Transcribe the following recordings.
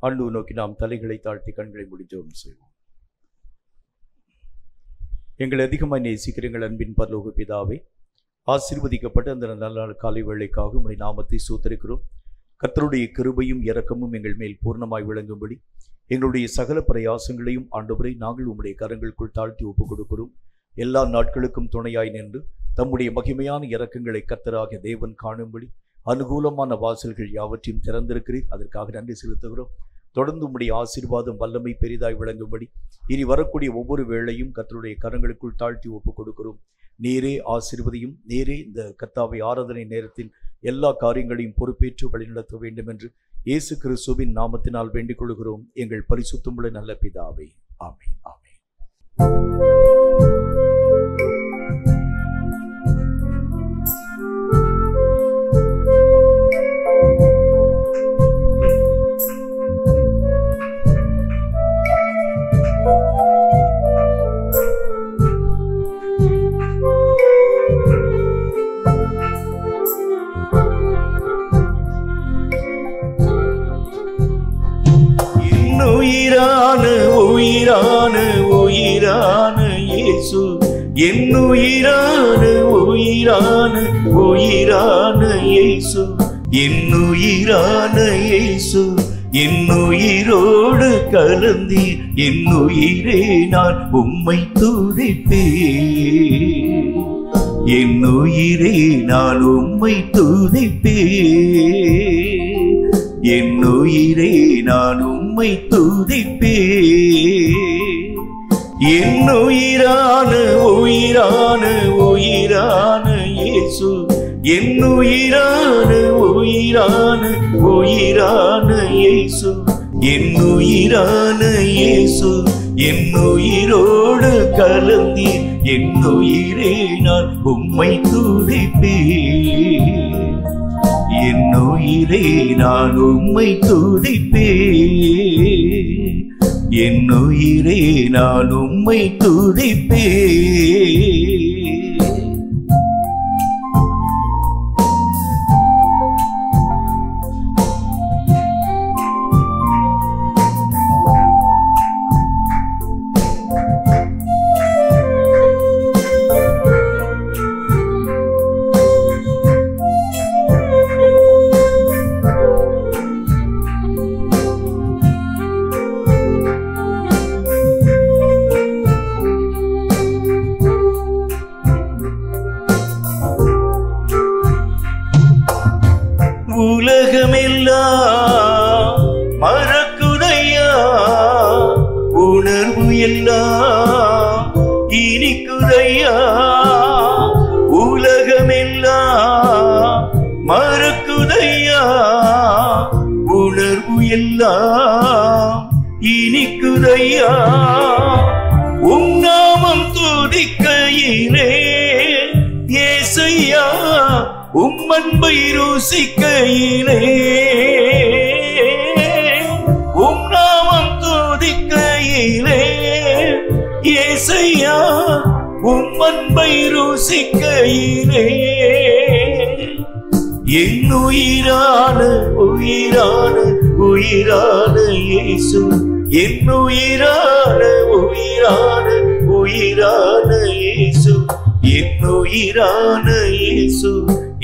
ஆண்டவரை நோக்கி நாம் தலைகளை தாழ்த்தி கண்களை மூடி ஜெபம் செய்வோம். எங்களை அதிகமாய் நேசிக்கிற எங்கள் அன்பின் பரலோக பிதாவே, ஆசீர்வதிக்கப்பட்ட அந்த நல்ல காலை வேளைக்காக உம்முடைய நாமத்தை ஸ்தோத்திரிக்கிறோம். கர்த்தருடைய கிருபையும் இரக்கமும் எங்கள் மேல் பூர்ணமாய் விளங்கும்படி எங்களுடைய சகல பிரயாசங்களையும் ஆண்டவரை நாங்கள் உம்முடைய கரங்களுக்குள் தாழ்த்தி ஒப்புக் கொடுக்கிறோம். எல்லா நாட்களுக்கும் துணையாய் நின்று தம்முடைய மகிமையான இரக்கங்களை கர்த்தராகிய தேவன் காணும்படி அனுகூலமான வாசல்கள் யாவற்றையும் திறந்திருக்கிறீர். அதற்காக நன்றி செலுத்துகிறோம். தொடர்ந்து உம்முடைய ஆசீர்வாதம் வல்லமை பெரிதாய் விளங்கும்படி இனி வரக்கூடிய ஒவ்வொரு வேளையும் கர்த்தருடைய கரங்களுக்குள் தாழ்த்தி ஒப்புக் கொடுக்கிறோம். நேரே ஆசீர்வதியும், நேரே இந்த கர்த்தாவை ஆராதனை நேரத்தில் எல்லா காரியங்களையும் பொறுப்பேற்று வழிநடத்த வேண்டும் என்று இயேசு கிறிஸ்துவின் நாமத்தினால் வேண்டிக் கொள்கிறோம் எங்கள் பரிசுத்தமுள்ள நல்ல பிதாவே, ஆமென், ஆமென். உயிரான உயிரான இயேசு, என் உயிரான உயிரான உயிரான இயேசு, என் உயிரான இயேசு, என் உயிரோடு கலந்தி என் உயிரே நான் உம்மை துதிப்பேன், என் உயிரே நான் உம்மை துதிப்பேன், என் உயிரே நான் உம்மை துதிப்பேன், என் உயிரான உயிரான உயிரான இயேசு, என் உயிரான உயிரான உயிரான இயேசு, என் உயிரான இயேசு, என் உயிரோடு கலந்தி என் உயிரே நான் உம்மை துதிப்பேன், என் உயிரே நான் உம்மை துதிப்பேன், என் உயிரே நான் உம்மை துதிப்பேன். உலகமெல்லாம் மறக்குதையா, உணர்வு எல்லாம் இனிக்குதையா, உலகமெல்லாம் மறக்குதையா, உணர்வு எல்லாம் இனிக்குதையா, உம் நாமம் துதிக்கையிலே இயேசையா, உம் அன்பை ருசிக்கையிலே, உம் நாமம் துதிக்கையிலே இயேசையா, உம் அன்பை ருசிக்கையிலே, என் உயிரான உயிரான உயிரான இயேசு, என் உயிரான உயிரான உயிரான இயேசு, என் உயிரான இயேசு,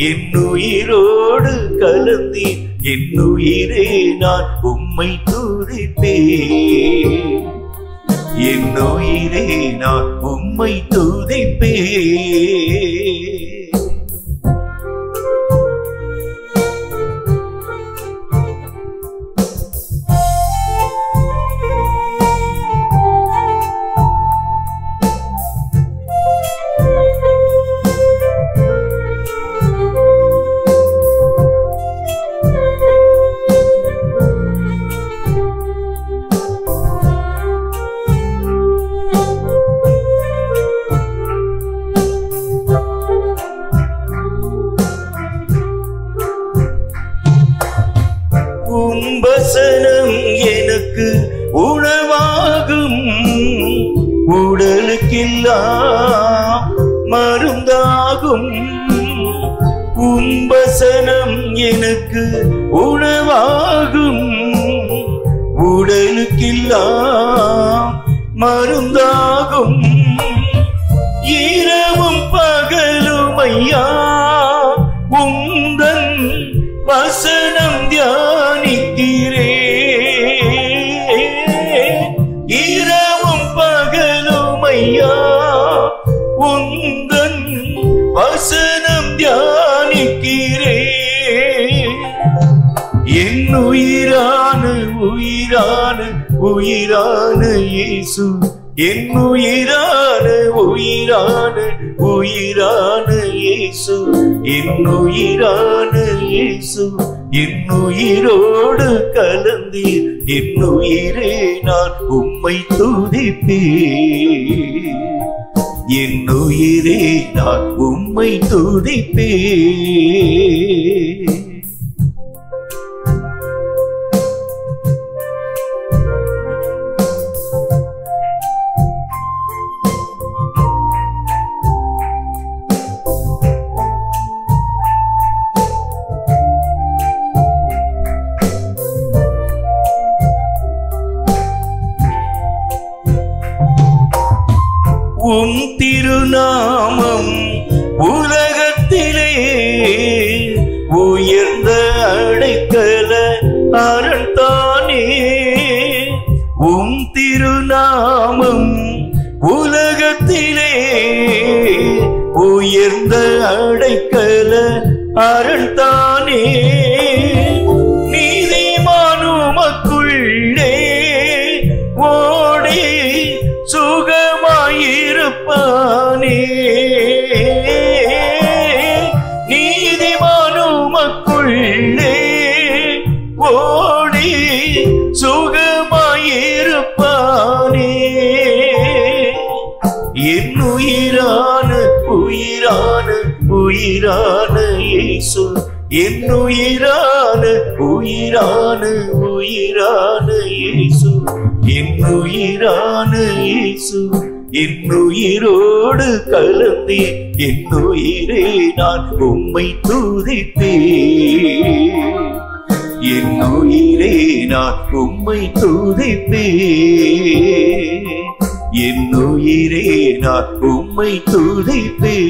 என் உயிரோடு கலந்தி என் உயிரே நான் உம்மை துதிப்பேன், என் உயிரே நான் உம்மை துதிப்பேன். வசனம் எனக்கு உணவாகும், உடலுக்கெல்லாம் மருந்தாகும். வசனம் எனக்கு உணவாகும், நெஞ்சுக்கெல்லாம் மருந்தாகும். இரவும் பகலும் ஐயா உந்தன் வசனம் தியானிக்கிறேன். இரவும் பகலும் ஐயா உந்தன் வசனம் தியானிக்கிறேன். என் உயிரான உயிரான உயிரான இயேசு, என் உயிரான உயிரான உயிரான இயேசு, என் உயிரான இயேசு, என் உயிரோடு கலந்தீர். என் உயிரே நான் உம்மை துதிப்பேன். என் உயிரே நான் உம்மை துதிப்பேன். உம் திருநாமம் உலகத்திலே உயர்ந்த அடைக்கல அரண் தானே. உம் திருநாமம் உலகத்திலே உயர்ந்த அடைக்கல அரண் தானே. நீதிமானுமக்குள்ளே ஓடி சுகமாயிருப்பானே. நீதிமானுமக்குள்ளே ஓடி சுகமாயிருப்பானே. என் உயிரான உயிரான உயிரான இயேசு, என் உயிரான உயிரான உயிரான இயேசு, என் உயிரான இயேசு, என் உயிரோடு கலந்தே. என் உயிரே நான் உம்மை துதிப்பேன். என் உயிரே நான் உம்மை துதிப்பேன். என் உயிரே நான் உம்மை துதிப்பேன்.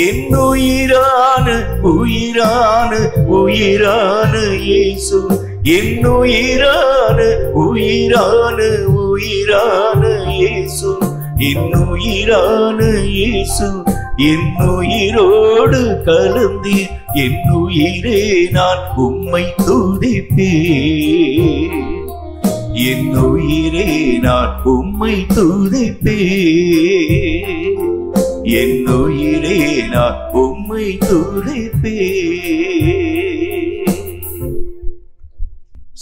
என் உயிரான உயிரான உயிரான இயேசு, என் உயிரான உயிரான உயிரான இயேசு, என் உயிரான இயேசு, என் உயிரோடு கலந்து. என் உயிரே நான் உம்மை துதிப்பேன். என் உயிரே நான் உம்மை துதிப்பேன். என் உயிரே நான் உம்மை துதிப்பேன்.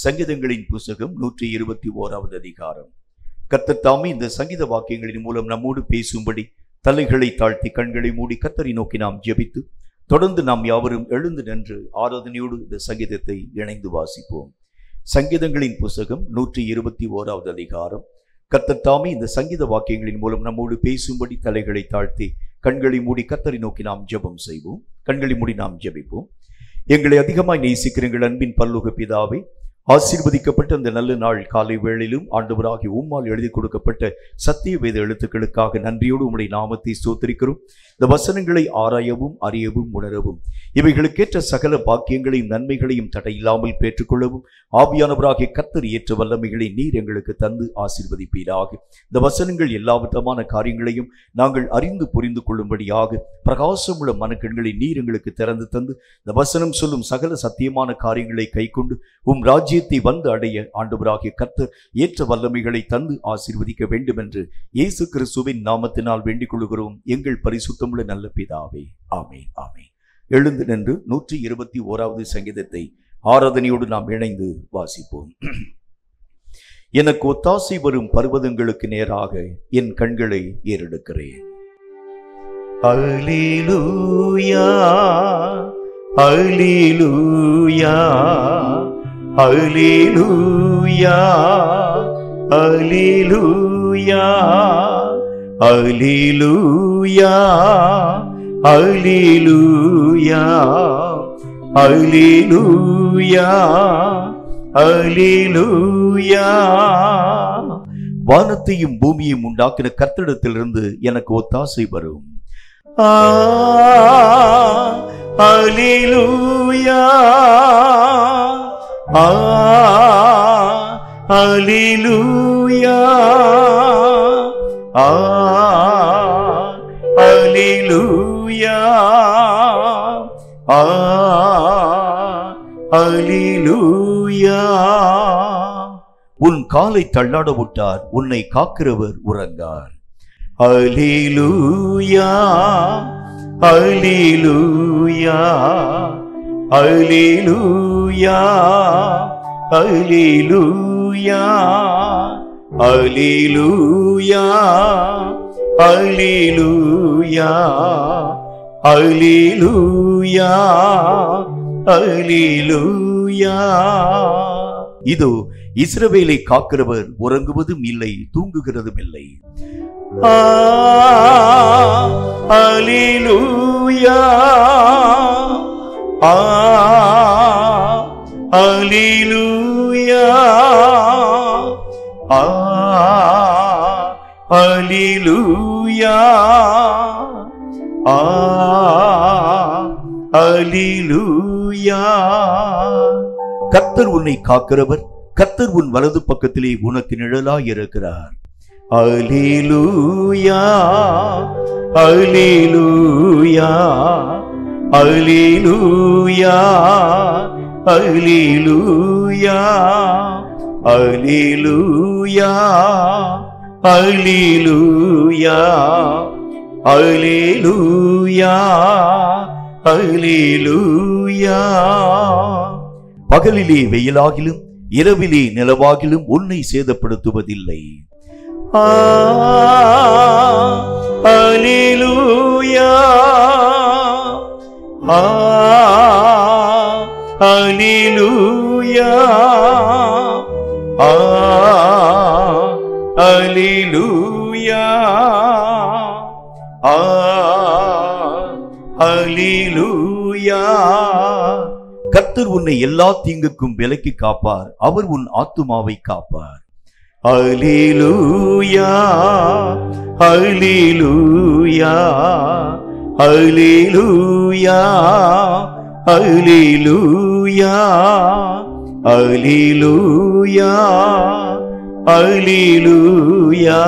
சங்கீதங்களின் புஸ்தகம் 121வது அதிகாரம். கர்த்தர் தாமே இந்த சங்கீத வாக்கியங்களின் மூலம் நம்மோடு பேசும்படி தலைகளை தாழ்த்தி கண்களை மூடி கர்த்தரை நோக்கி நாம் ஜெபித்து தொடர்ந்து நாம் யாவரும் எழுந்து நின்று ஆராதனையோடு இந்த சங்கீதத்தை இணைந்து வாசிப்போம். சங்கீதங்களின் புஸ்தகம் 121வது அதிகாரம். கர்த்தர் தாமே இந்த சங்கீத வாக்கியங்களின் மூலம் நம்மோடு பேசும்படி தலைகளை தாழ்த்தி கண்களை மூடி கர்த்தரை நோக்கி நாம் ஜெபம் செய்வோம். கண்களை மூடி நாம் ஜெபிப்போம். எங்களை அதிகமாய் நேசிக்கிற எங்கள் அன்பின் பரலோக பிதாவே, ஆசீர்வதிக்கப்பட்ட அந்த நல்ல நாள் காலை வேளையிலும் ஆண்டவராகிய உம்மால் எழுதி கொடுக்கப்பட்ட சத்திய வேத எழுத்துக்களுக்காக நன்றியோடு உம்முடைய நாமத்தை ஸ்தோத்திரிக்கிறோம். இந்த வசனங்களை ஆராயவும் அறியவும் உணரவும் இவைகளுக்கேற்ற சகல பாக்கியங்களையும் நன்மைகளையும் தடையில்லாமல் பெற்றுக்கொள்ளவும் ஆவியானவராகிய கர்த்தர் ஏற்ற வல்லமைகளை நீர் எங்களுக்கு தந்து ஆசீர்வதிப்பீராக. இந்த வசனங்கள் எல்லா விதமான காரியங்களையும் நாங்கள் அறிந்து புரிந்து கொள்ளும்படியாக பிரகாசமுள்ள மனக்கண்களை நீர் எங்களுக்கு திறந்து தந்து இந்த வசனம் சொல்லும் சகல சத்தியமான காரியங்களை கைக்கொண்டு உம் ராஜ்யத்தை வந்து அடைய ஆண்டவராகிய கர்த்தர் ஏற்ற வல்லமைகளை தந்து ஆசீர்வதிக்க வேண்டும் என்று இயேசு கிறிஸ்துவின் நாமத்தினால் வேண்டிக் கொள்கிறோம் எங்கள் பரிசுத்தமுள்ள நல்ல பிதாவே. ஆமென், ஆமென். எழுந்து நின்று 121வது சங்கீதத்தை ஆராதனையோடு நாம் இணைந்து வாசிப்போம். எனக்கு ஒத்தாசை வரும் பர்வதங்களுக்கு நேராக என் கண்களை ஏறெடுக்கிறேன். அல்லேலூயா, அல்லேலூயா, அல்லேலூயா, அல்லேலூயா, அல்லேலூயா, அல்லேலூயா, அல்லேலூயா, அல்லேலூயா. வானத்தையும் பூமியையும் உண்டாக்கின கர்த்தரிடத்திலிருந்து எனக்கு ஒத்தாசை வரும். அல்லேலூயா, அல்லேலூயா, அல்லேலூயா, அல்லேலூயா. உன் காலை தள்ளாட விட்டார், உன்னை காக்கிறவர் உறங்கார். அல்லேலூயா, அல்லேலூயா, அல்லேலூயா, அல்லேலூயா, அல்லேலூயா, அல்லேலூயா, அல்லேலூயா, அல்லேலூயா. இதோ இஸ்ரவேலை காக்கிறவர் உறங்குவதும் இல்லை, தூங்குகிறதும் இல்லை. அல்லேலூயா, அல்லேலூயா, அல்லேலூயா, அல்லேலூயா. கர்த்தர் உன்னை காக்கிறவர், கர்த்தர் உன் வலது பக்கத்திலே உனக்கு நிழலாய் இருக்கிறார். அல்லேலூயா, அல்லேலூயா, அல்லேலூயா, அல்லேலூயா, அல்லேலூயா, அல்லேலூயா, அல்லேலூயா, அல்லேலூயா. பகலிலே வெயிலாகிலும் இரவிலே நிலவாகிலும் உன்னை சேதப்படுத்துவதில்லை. அல்லேலூயா, அல்லேலூயா, அல்லேலூயா, அல்லேலூயா. கர்த்தர் உன்னை எல்லா தீங்குக்கும் விலக்கி காப்பார், அவர் உன் ஆத்துமாவை காப்பார். அல்லேலூயா, அல்லேலூயா, அல்லேலூயா, அல்லேலூயா, அல்லேலூயா, அல்லேலூயா,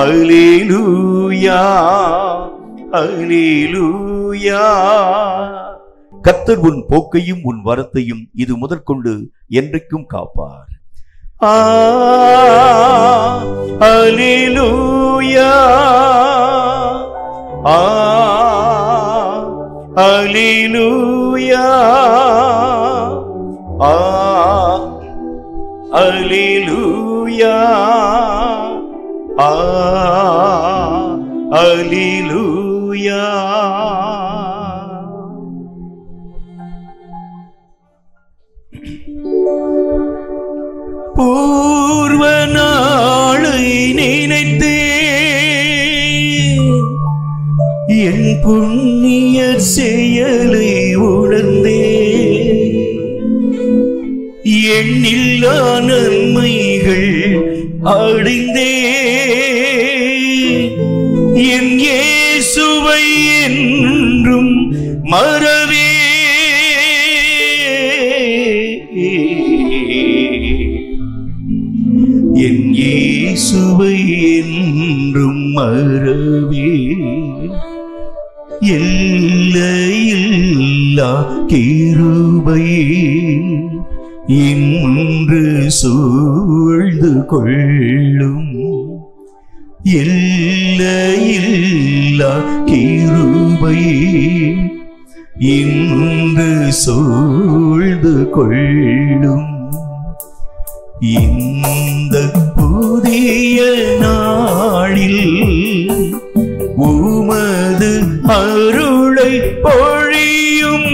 அல்லேலூயா, அல்லேலூயா. கர்த்தர் உன் போக்கையும் உன் வரத்தையும் இது முதற்கொண்டு என்றைக்கும் காப்பார். அல்லேலூயா, அல்லேலூயா, அல்லேலூயா, அல்லேலூயா. பூர்வ நாளை நினைத்தே என் புண்ணியர் செயலை உணர்ந்தே எண்ணில்லா நன்மைகள் அடைந்தே என் இயேசுவை என்றும் மறவே என் இயேசுவை என்றும் மறவே எல்லையில்லா கிருபை இன்று சூழ்ந்து கொள்ளும் எல்லையில்லா கிருபை இன்று சூழ்ந்து கொள்ளும். இந்த புதிய நாளில் உமது அருளை பொழியும்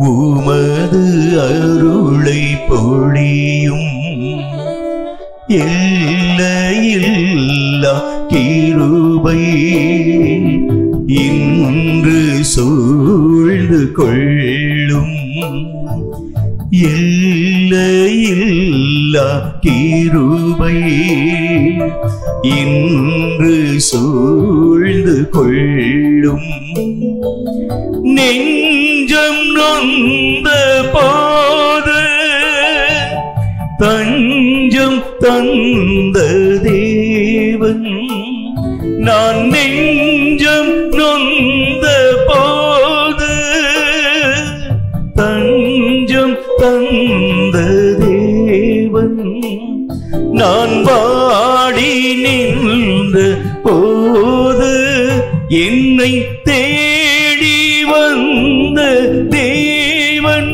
உமது அருளை பொழியும் எல்லையில்லா கிருபை இன்று சூழ்ந்து கொள்ளும் எல்லையில்லா கிருபை இன்று சூழ்ந்து கொள்ளும். நெஞ்சம் நொந்த போது தஞ்சம் தந்த தேவன், நான் நெஞ்சம் நொந்த போது தஞ்சம் தந்த தேவன், நான் வாடி நின்ற போது என்னை தேடி வந்த தேவன்,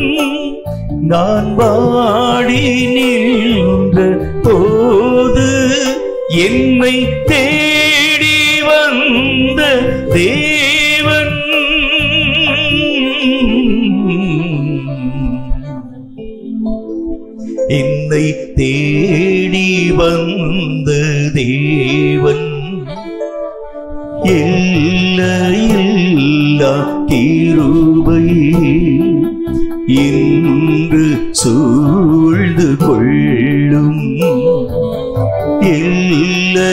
நான் வாடி நின்ற போது என்னை தேடி வந்த தேவன், என்னை தேடி வந்த தேவன், எல்லையில்லா கிருபை இன்று சூழ்ந்து கொள்ளும்.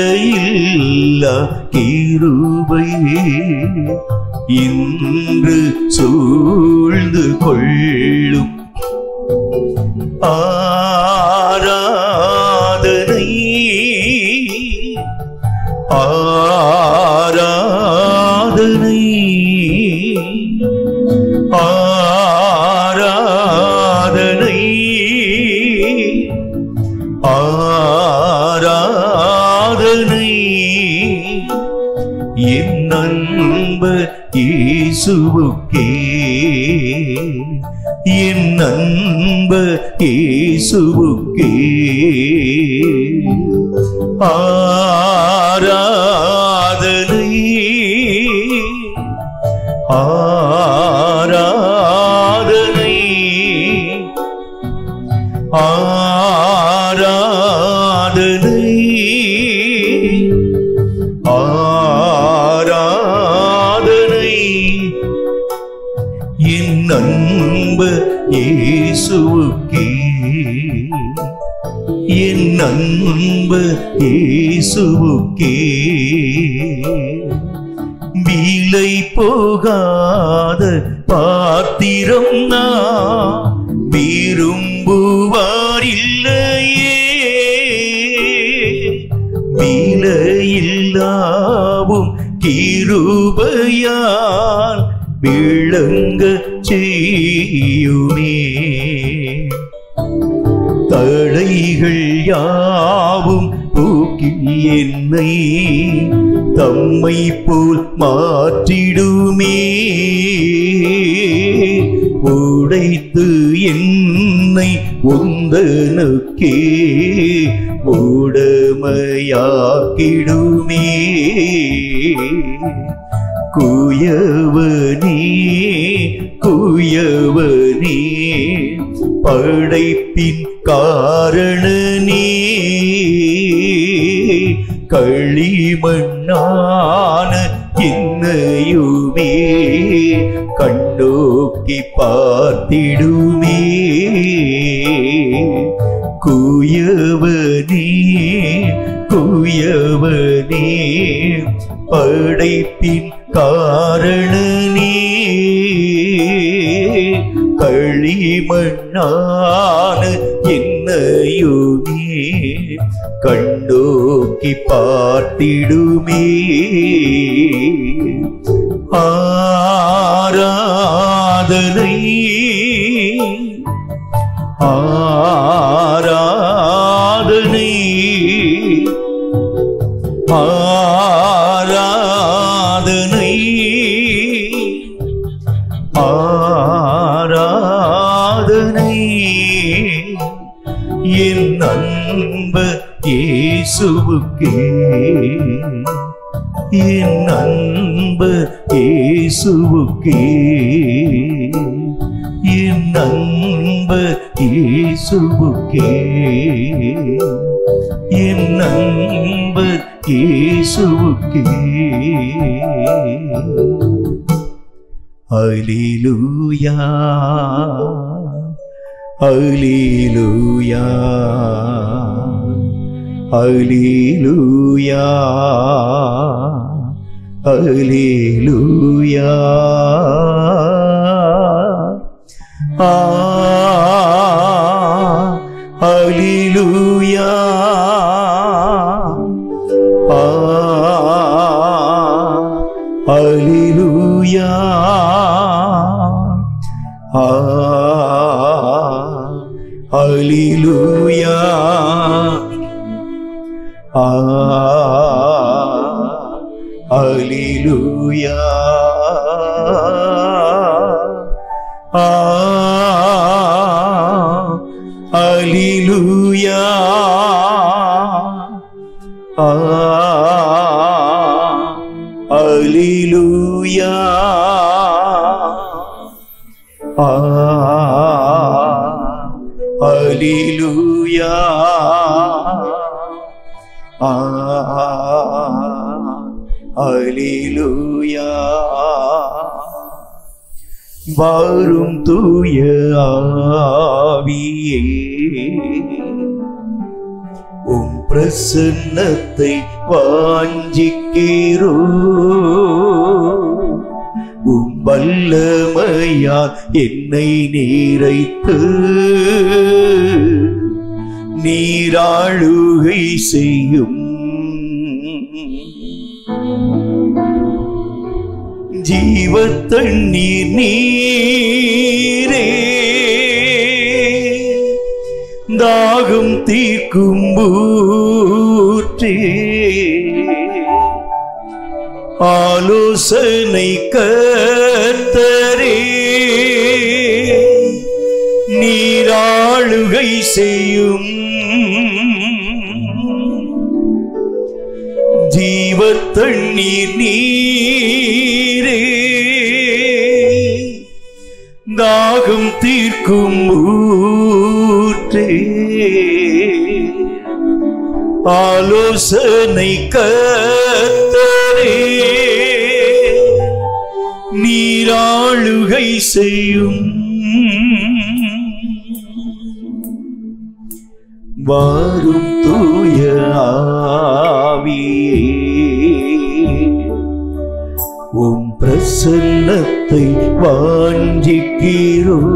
எல்லையில்லா கிருபை இன்று சூழ்ந்து கொள்ளும். ஆராதனை ஆராதனை ஆராதனை ஆராதனை என் அன்பர் இயேசுவுக்கே, என் அன்பர் இயேசுவுக்கே. ஆராதனை ஆராதனை ஆராதனை ஆராதனை என் அன்பர் இயேசுவுக்கே, என் அன்பர் இயேசுவுக்கே. விலை போகாத பாத்திரம் நான் விரும்புவார் இல்லையே, விலையில்லாவும் கிருபையால் விளங்க செய்யுமே. தடைகள் யாவும் போக்கி என்னை தம்மை போல் மாற்றிடுமே. உடைத்து என்னை உந்தனுக்கே உடமையாக்கிடுமே. குயவனே குயவனே படைப்பின் காரணனே, களிமண்ணான என்னையுமே கண்டோக்கி பார்த்திடுமே. குயவனே குயவனே படைப்பின் காரணனே, களிமண்ணான என்னையுமே கண்டோக்கி பார்த்திடுமே. ஆராதனை ஆராதனை ஆராதனை ஆராதனை என் அன்பர் இயேசுவுக்கே, என் அன்பர் இயேசுவுக்கே, என் அன்பர் இயேசுவுக்கே, என் அன்பர் இயேசுவுக்கே. அல்லேலூயா அல்லேலூயா அல்லேலூயா அல்லேலூயா அல்லேலூயா அல்லேலூயா அல்லேலூயா அல்லேலூயா அல்லேலூயா அல்லேலூயா அல்லேலூயா அல்லேலூயா வாரும் தூய ஆவியே உம் பிரசன்னத்தை வாஞ்சிக்கிறோம் உம் வல்லமையால் என்னை நீரைத்து நீராளுகை செய்யும் ஜீவத்தண்ணீர் நீரே தாகம் தீர்க்கும் ஊற்றே ஆலோசனை கர்த்தரே நீராளுகை செய்யும் ஜீவத்தண்ணீர் நீரே தாகம் தீர்க்கும் ஊற்றே ஆலோசனை கர்த்தரே நீராளுகை செய்யும் வாரும் தூய ஆவியே உம் பிரசன்னத்தை வாஞ்சிக்கிறோம்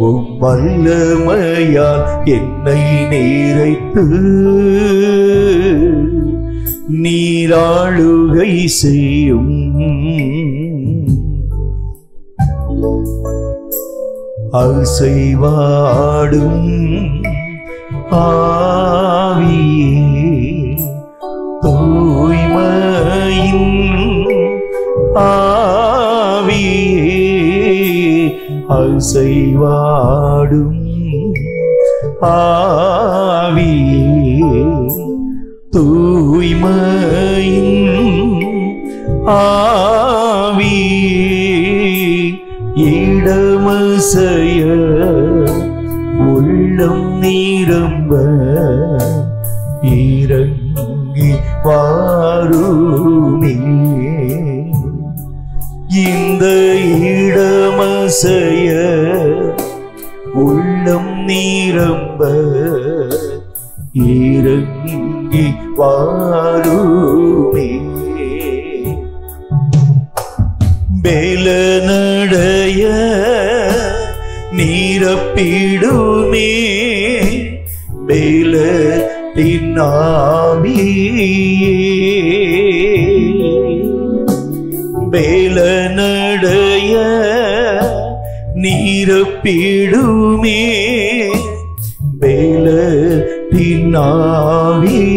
உம் வல்லமையால் என்னை நீரைத்து நீராளுகை செய்யும் அசைவாடும் ஆவியே தூய்மையின் ஆவியே அசைவாடும் ஆவியே தூய்மையின் ஆவியே இடமசைய உள்ளம் நிரம்ப இறங்கி வாருமே இந்த இடமசைய உள்ளம் நிரம்ப இறங்கி வாருமே பேலனடைய நீரப்பிடுமே பேல தின்னாமியே பேலனடைய நீரப்பிடுமே பேல தின்னாமியே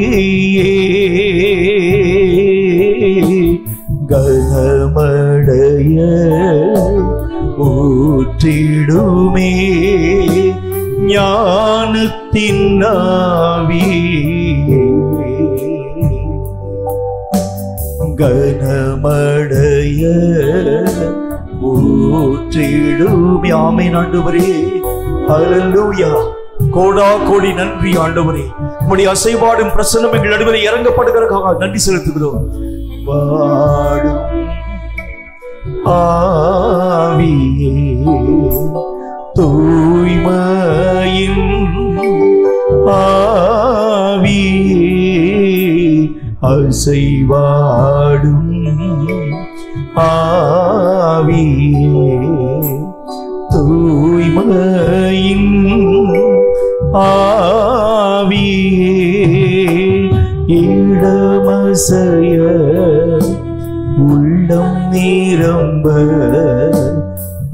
கனமடைய ஊற்றிடுமே ஞானத்தின் ஆவியே கனமடைய ஊற்றிடுமே. ஆமென் ஆண்டவரே, ஹல்லேலூயா. கோடா கோடி நன்றி ஆண்டவரே, உம்முடைய அசைவாடும் பிரசன்னம் எங்கள் நடுவில் இறங்கப்படுகிறதுக்காக நன்றி செலுத்துகிறோம். வாடும் ஆவியே தூய்மையின் ஆவியே அசைவாடும் ஆவியே தூய்மையின் ஆவியே இடமசைய உள்ளம் நிரம்ப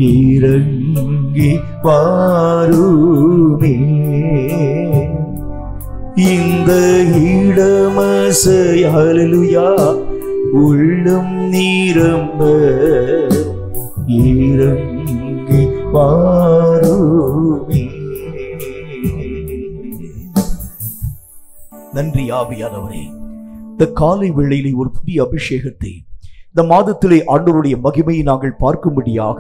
இறங்கி வாருமே. இந்த இடமசைய ஹல்லேலூயா உள்ளம் நிரம்ப இறங்கி வாருமே. நன்றி ஆவியானவரே. இந்த காலை வேளையிலே ஒரு புதிய அபிஷேகத்தை இந்த மாதத்திலே ஆண்டவருடைய மகிமையை நாங்கள் பார்க்கும்படியாக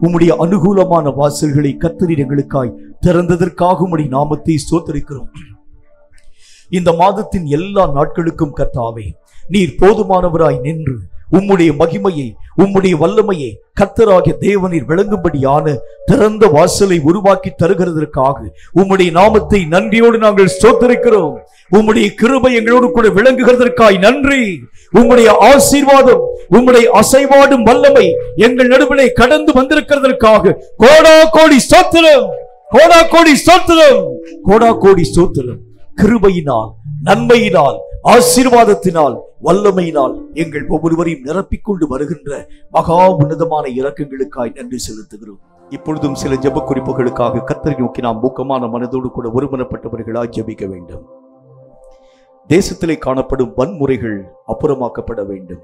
உம்முடைய அனுகூலமான வாசல்களை கர்த்தர் எங்களுக்காய் திறந்ததற்காக உம்முடைய நாமத்தை ஸ்தோத்திரிக்கிறோம். இந்த மாதத்தின் எல்லா நாட்களுக்கும் கர்த்தாவே நீர் போதுமானவராய் நின்று உம்முடைய மகிமையை உம்முடைய வல்லமையை கர்த்தராகிய தேவனீர் விளங்கும்படியான திறந்த வாசலை உருவாக்கி தருகிறதற்காக உம்முடைய நாமத்தை நன்றியோடு நாங்கள் ஸ்தோத்திரிக்கிறோம். உம்முடைய கிருபை எங்களோடு கூட விளங்குகிறதற்காய் நன்றி. உம்முடைய ஆசீர்வாதம் உம்முடைய அசைவாடும் வல்லமை எங்கள் நடுவிலே கடந்து வந்திருக்கிறதற்காக கோடா கோடி ஸ்தோத்திரம், கோடா கோடி ஸ்தோத்திரம், கோடா கோடி ஸ்தோத்திரம். கிருபையினால், நன்மையினால், ஆசீர்வாதத்தினால், வல்லமையினால் எங்கள் ஒவ்வொருவரையும் நிரப்பிக்கொண்டு வருகின்ற மகா உன்னதமான இரக்கங்களுக்காய் நன்றி செலுத்துகிறோம். இப்பொழுதும் சில ஜெப குறிப்புகளுக்காக கர்த்தரை நோக்கி நாம் ஊக்கமான மனதோடு கூட ஒருமனப்பட்டவர்களாய் ஜெபிக்க வேண்டும். தேசத்திலே காணப்படும் வன்முறைகள் அப்புறமாக்கப்பட வேண்டும்.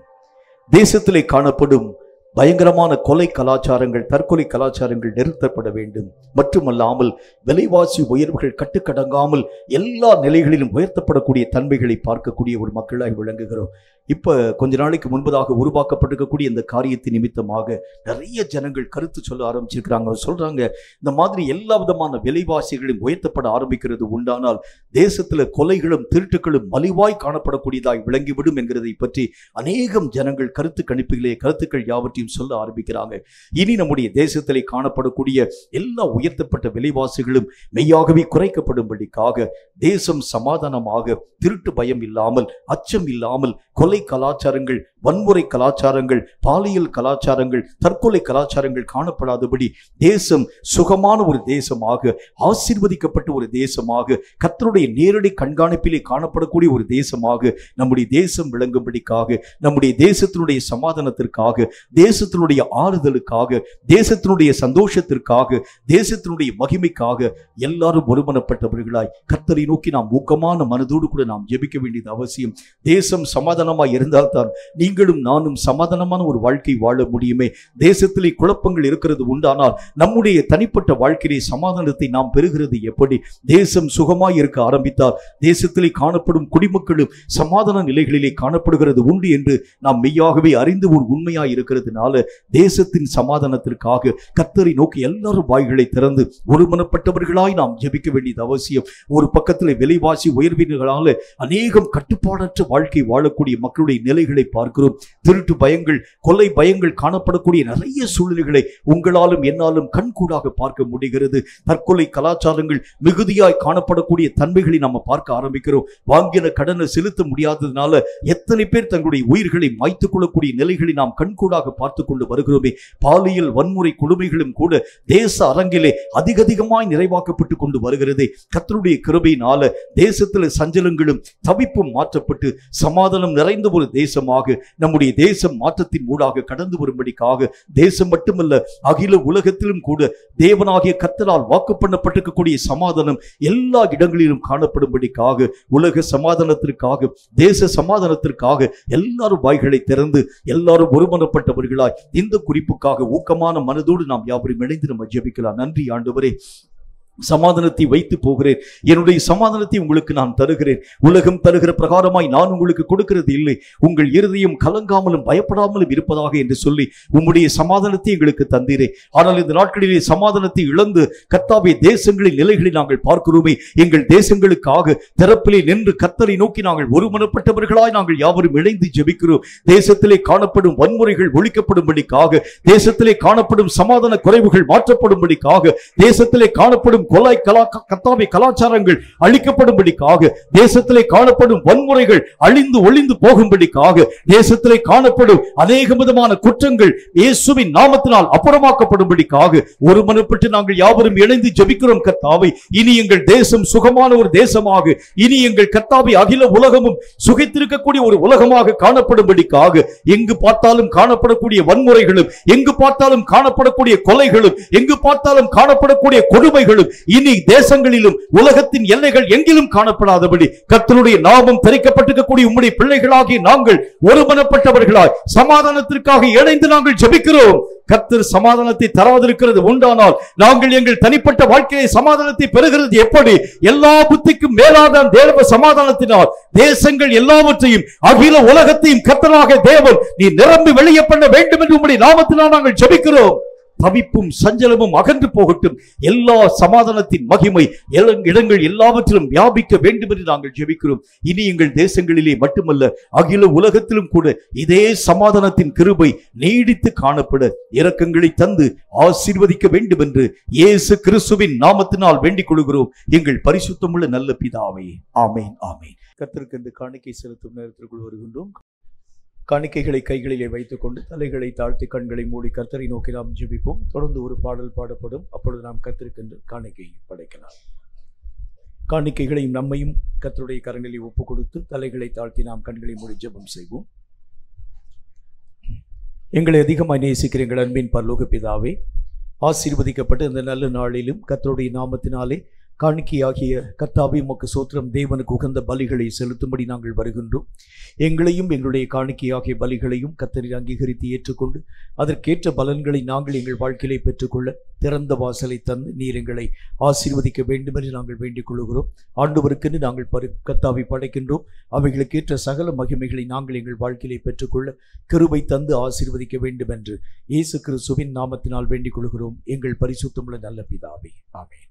தேசத்திலே காணப்படும் பயங்கரமான கொலை கலாச்சாரங்கள், தற்கொலை கலாச்சாரங்கள் நிறுத்தப்பட வேண்டும். மட்டுமல்லாமல் விலைவாசி உயர்வுகள் கட்டுக்கடங்காமல் எல்லா நிலைகளிலும் உயர்த்தப்படக்கூடிய தன்மைகளை பார்க்கக்கூடிய ஒரு மக்களாய் விளங்குகிறோம். இப்ப கொஞ்ச நாளைக்கு முன்பதாக உருவாக்கப்பட்டிருக்கக்கூடிய இந்த காரியத்தின் நிமித்தமாக நிறைய ஜனங்கள் கருத்து சொல்ல ஆரம்பிச்சிருக்கிறாங்க. சொல்றாங்க, இந்த மாதிரி எல்லா விதமான விலைவாசிகளும் உயர்த்தப்பட ஆரம்பிக்கிறது உண்டானால் தேசத்துல கொலைகளும் திருட்டுகளும் மலிவாய் காணப்படக்கூடியதாய் விளங்கிவிடும் என்கிறதை பற்றி அநேகம் ஜனங்கள் கருத்து கணிப்புகளே கருத்துக்கள் யாவற்றையும் சொல்ல ஆரம்பிக்கிறாங்க. இனி நம்முடைய தேசத்திலே காணப்படக்கூடிய எல்லா உயர்த்தப்பட்ட விலைவாசிகளும் மெய்யாகவே குறைக்கப்படும்படிக்காக தேசம் சமாதானமாக, திருட்டு பயம் இல்லாமல், அச்சம் இல்லாமல், கொலை கலாச்சாரங்கள், வன்முறை கலாச்சாரங்கள், பாலியல் கலாச்சாரங்கள், தற்கொலை கலாச்சாரங்கள் காணப்படாதபடி தேசம் சுகமான ஒரு தேசமாக, ஆசீர்வதிக்கப்பட்ட ஒரு தேசமாக, கர்த்தருடைய நேரடி கண்காணிப்பிலே காணப்படக்கூடிய ஒரு தேசமாக நம்முடைய தேசம் விளங்கும்படிக்காக, நம்முடைய தேசத்தினுடைய சமாதானத்திற்காக, தேசத்தினுடைய ஆறுதலுக்காக, தேசத்தினுடைய சந்தோஷத்திற்காக, தேசத்தினுடைய மகிமைக்காக எல்லாரும் ஒருமனப்பட்டவர்களாய் கர்த்தரை நோக்கி நாம் ஊக்கமான மனதோடு கூட நாம் ஜெபிக்க வேண்டியது அவசியம். தேசம் சமாதானமாய் இருந்தால்தான் நீங்களும் நானும் சமாதானமான ஒரு வாழ்க்கை வாழ முடியுமே. தேசத்திலே குழப்பங்கள் இருக்கிறது உண்டானால் நம்முடைய தனிப்பட்ட வாழ்க்கையிலே சமாதானத்தை நாம் பெறுகிறது எப்படி? தேசம் சுகமாய் இருக்க ஆரம்பித்தால் தேசத்திலே காணப்படும் குடிமக்களும் சமாதான நிலைகளிலே காணப்படுகிறது உண்டு என்று நாம் மெய்யாகவே அறிந்து ஒரு உண்மையாய் இருக்கிறதுனால தேசத்தின் சமாதானத்திற்காக கர்த்தரை நோக்கி எல்லாரும் வாய்களை திறந்து ஒருமனப்பட்டவர்களாய் நாம் ஜெபிக்க வேண்டியது அவசியம். ஒரு பக்கத்தில் விலைவாசி உயர்வினால அநேகம் கட்டுப்பாடற்ற வாழ்க்கை வாழக்கூடிய மக்களுடைய நிலைகளை பார்க்கிறோம். திருட்டு பயங்கள், கொலை பயங்கள் காணப்படக்கூடிய நிறைய சூழ்நிலைகளை உங்களாலும் என்னாலும் கண்கூடாக பார்க்க முடிகிறது. தற்கொலை கலாச்சாரங்கள் மிகுதியாய் காணப்படக்கூடிய தன்மைகளை நாம் பார்க்க ஆரம்பிக்கிறோம். வாங்கின கடனை செலுத்த முடியாததுனால எத்தனை பேர் தங்களுடைய உயிர்களை மாய்த்துக் கொள்ளக்கூடிய நிலைகளை நாம் கண்கூடாக பார்த்து கொண்டு வருகிறோமே. பாலியல் வன்முறை கொடுமைகளும் கூட தேச அரங்கிலே அதிகமாய் நிறைவாக்கப்பட்டு கொண்டு வருகிறதே. கர்த்தருடைய கிருபையினால தேசத்தில் சஞ்சலங்களும் தவிப்பும் மாற்றப்பட்டு சமாதானம் நிறைந்த ஒரு தேசமாக நம்முடைய தேசம் மாற்றத்தின் ஊடாக கடந்து வரும்படிக்காக தேசம் மட்டுமல்ல அகில உலகத்திலும் கூட தேவனாகிய கர்த்தரால் வாக்கு பண்ணப்பட்டிருக்கக்கூடிய சமாதானம் எல்லா இடங்களிலும் காணப்படும்படிக்காக, உலக சமாதானத்திற்காக, தேச சமாதானத்திற்காக எல்லாரும் வாய்களை திறந்து எல்லாரும் ஒருமனப்பட்டவர்களாய் இந்த குறிப்புக்காக ஊக்கமான மனதோடு நாம் யாவரும் இணைந்து நம்ம ஜெபிக்கலாம். நன்றி ஆண்டவரே. சமாதானத்தை வைத்து போகிறேன், என்னுடைய சமாதானத்தை உங்களுக்கு நான் தருகிறேன், உலகம் தருகிற பிரகாரமாய் நான் உங்களுக்கு கொடுக்கிறது இல்லை, உங்கள் இருதயம் கலங்காமலும் பயப்படாமலும் இருப்பதாக என்று சொல்லி உம்முடைய சமாதானத்தை எங்களுக்கு தந்தீரே. ஆனால் இந்த நாட்களிலே சமாதானத்தை இழந்து கர்த்தாவே தேசங்களின் நிலைகளை நாங்கள் பார்க்கிறோமே. எங்கள் தேசங்களுக்காக திறப்பிலே நின்று கர்த்தரை நோக்கி நாங்கள் ஒருமனப்பட்டவர்களாய் நாங்கள் யாவரும் இணைந்து ஜெபிக்கிறோம். தேசத்திலே காணப்படும் வன்முறைகள் ஒழிக்கப்படும்படிக்காக, தேசத்திலே காணப்படும் சமாதான குறைவுகள் மாற்றப்படும்படிக்காக, தேசத்திலே காணப்படும் கர்த்தாவே கலாச்சாரங்கள் அழிக்கப்படும்படிக்காக, தேசத்திலே காணப்படும் வன்முறைகள் அழிந்து ஒளிந்து போகும்படிக்காக, தேசத்திலே காணப்படும் அநேக விதமான குற்றங்கள் இயேசுவின் நாமத்தினால் அப்புறமாக்கப்படும்படிக்காக ஒருமனப்பட்டு நாங்கள் யாவரும் இணைந்து ஜெபிக்கிறோம். கர்த்தாவே, இனி எங்கள் தேசம் சுகமான ஒரு தேசமாக, இனி எங்கள் கர்த்தாவே அகில உலகமும் சுகித்திருக்கக்கூடிய ஒரு உலகமாக காணப்படும்படிக்காக, எங்கு பார்த்தாலும் காணப்படக்கூடிய வன்முறைகளும், எங்கு பார்த்தாலும் காணப்படக்கூடிய கொலைகளும், எங்கு பார்த்தாலும் காணப்படக்கூடிய கொடுமைகளும் இனி தேசங்களிலும் உலகத்தின் எல்லைகள் எங்கிலும் காணப்படாதபடி கர்த்தருடைய நாமம் தரிக்கப்பட்டிருக்கக்கூடிய உம்முடைய பிள்ளைகளாகிய நாங்கள் ஒருமனப்பட்டவர்களாய் சமாதானத்திற்காக இணைந்து நாங்கள் ஜெபிக்கிறோம். கர்த்தர் சமாதானத்தை தராதிருக்கிறது உண்டானால் நாங்கள் எங்கள் தனிப்பட்ட வாழ்க்கையை சமாதானத்தை பெறுகிறது எப்படி? எல்லா புத்திக்கும் மேலான தேவ சமாதானத்தினால் தேசங்கள் எல்லாவற்றையும் அகில உலகத்தையும் கர்த்தராக தேவன் நீ நிரம்பி வெளியே பண்ண வேண்டும் என்று உம்முடைய நாமத்தினால் நாங்கள் ஜெபிக்கிறோம். தவிப்பும் சஞ்சலமும் அகன்று போகட்டும். எல்லா சமாதானத்தின் மகிமை இடங்கள் எல்லாவற்றிலும் வியாபிக்க வேண்டும் என்று நாங்கள் ஜெபிக்கிறோம். இனி எங்கள் தேசங்களிலே மட்டுமல்ல, அகில உலகத்திலும் கூட இதே சமாதானத்தின் கிருபை நீடித்து காணப்பட இரக்கங்களை தந்து ஆசீர்வதிக்க வேண்டும் என்று இயேசு கிறிஸ்துவின் நாமத்தினால் வேண்டிக் கொள்கிறோம் எங்கள் பரிசுத்தமுள்ள நல்ல பிதாவே. ஆமேன், ஆமேன். கர்த்தருக்கு காணிக்கை செலுத்தும் நேரத்திற்குள் வருகின்றோம். காணிக்கைகளை கைகளிலே வைத்துக் கொண்டு தலைகளை தாழ்த்தி கண்களை மூடி கர்த்தரை நோக்கி நாம் ஜெபிப்போம். தொடர்ந்து ஒரு பாடல் பாடப்படும். அப்பொழுது நாம் கர்த்தருக்கு காணிக்கை படைக்கலாம். காணிக்கைகளையும் நம்மையும் கர்த்தருடைய கரங்களிலே ஒப்புக் கொடுத்து தலைகளை தாழ்த்தி நாம் கண்களை மூடி ஜெபம் செய்வோம். எங்களை அதிகமாக நேசிக்கிற எங்கள் அன்பின் பரலோக பிதாவே, ஆசீர்வதிக்கப்பட்டு இந்த நல்ல நாளிலும் கர்த்தருடைய நாமத்தினாலே காணிக்கையாகிய கர்த்தாவே உமக்கு சோத்திரம். தேவனுக்கு உகந்த பலிகளை செலுத்தும்படி நாங்கள் வருகின்றோம். எங்களையும் எங்களுடைய காணிக்கையாகிய பலிகளையும் கர்த்தரில் அங்கீகரித்து ஏற்றுக்கொண்டு அதற்கேற்ற பலன்களை நாங்கள் எங்கள் வாழ்க்கையிலே பெற்றுக்கொள்ள திறந்த வாசலை தந்து நீர் எங்களை ஆசீர்வதிக்க வேண்டும் என்று நாங்கள் வேண்டிக் கொள்கிறோம். ஆண்டவருக்கென்று நாங்கள் கர்த்தாவை படைக்கின்றோம். அவைகளுக்கேற்ற சகல மகிமைகளை நாங்கள் எங்கள் வாழ்க்கையிலே பெற்றுக்கொள்ள கிருபை தந்து ஆசீர்வதிக்க வேண்டும் என்று இயேசு கிறிஸ்துவின் நாமத்தினால் வேண்டிக் கொள்கிறோம் எங்கள் பரிசுத்தமுள்ள நல்ல பிதாவே. ஆமென்.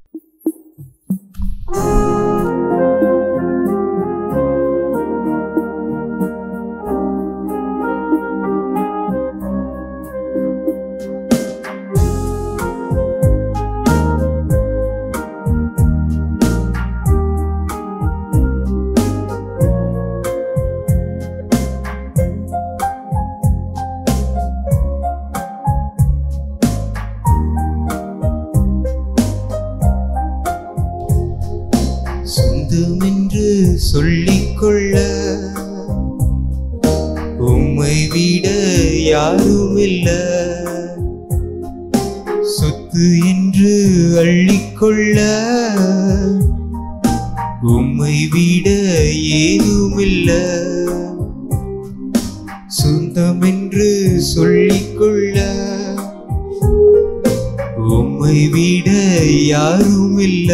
சொல்லிக்கொள்ள உம்மை விட யாருமில்ல, சொத்து என்று அள்ளிக்கொள்ள உம்மை விட ஏதுமில்ல, சொந்தம் என்று சொல்லிக்கொள்ள உம்மை விட யாருமில்ல,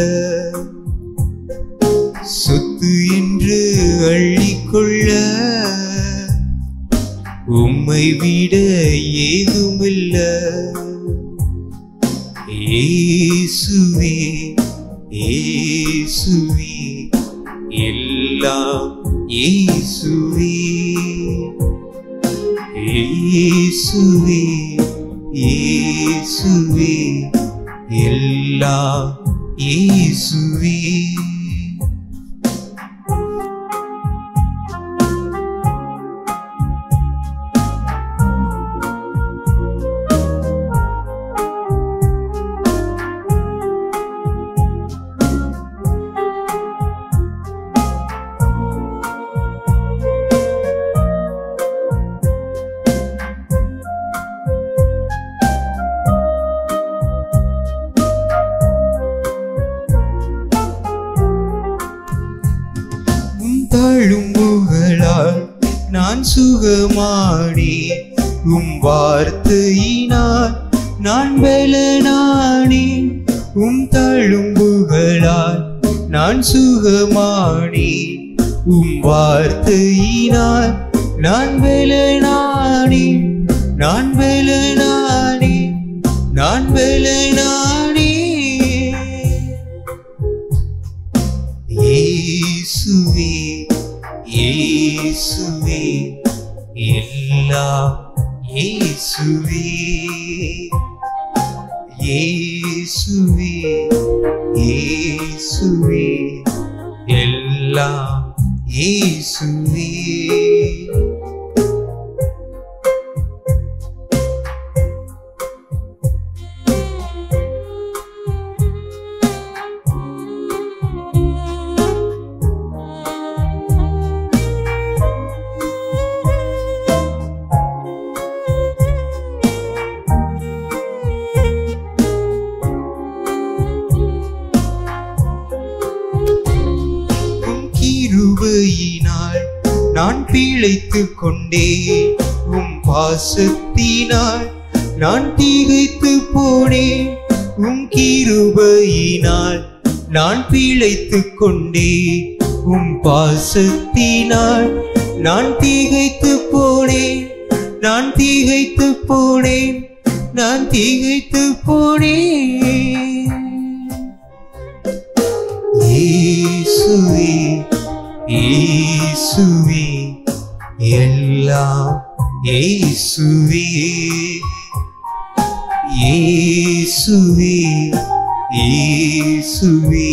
சொத்து என்று அள்ளிக்கொள்ள உம்மை விட ஏதுமில்ல. இயேசுவே இயேசுவே எல்லாம் இயேசுவே, இயேசுவே இயேசுவே எல்லாம் இயேசுவே. தழும்புகளால் நான் சுகமானே, உம் வார்த்தையினால் நான் பலனானே, உம் தழும்புகளால் நான் சுகமானே. உம் வார்த்தையினால் நான் பலனானே, நான் பலனானே, நான் பலனானே. இயேசுவே இயேசுவே எல்லாம் இயேசுவே, இயேசுவே இயேசுவே எல்லாம் இயேசுவே. கிருபையினால் நான் பிழைத்துக் கொண்டேன், உம் பாசத்தினால் நான் திகைத்து போனேன். உம் கிருபையினால் நான் பிழைத்துக் கொண்டேன், உம் பாசத்தினால் நான் திகைத்து போனேன், நான் திகைத்து போனேன், நான் திகைத்து போனேன். இயேசுவே இயேசுவே எல்லாம் இயேசுவே, இயேசுவே இயேசுவே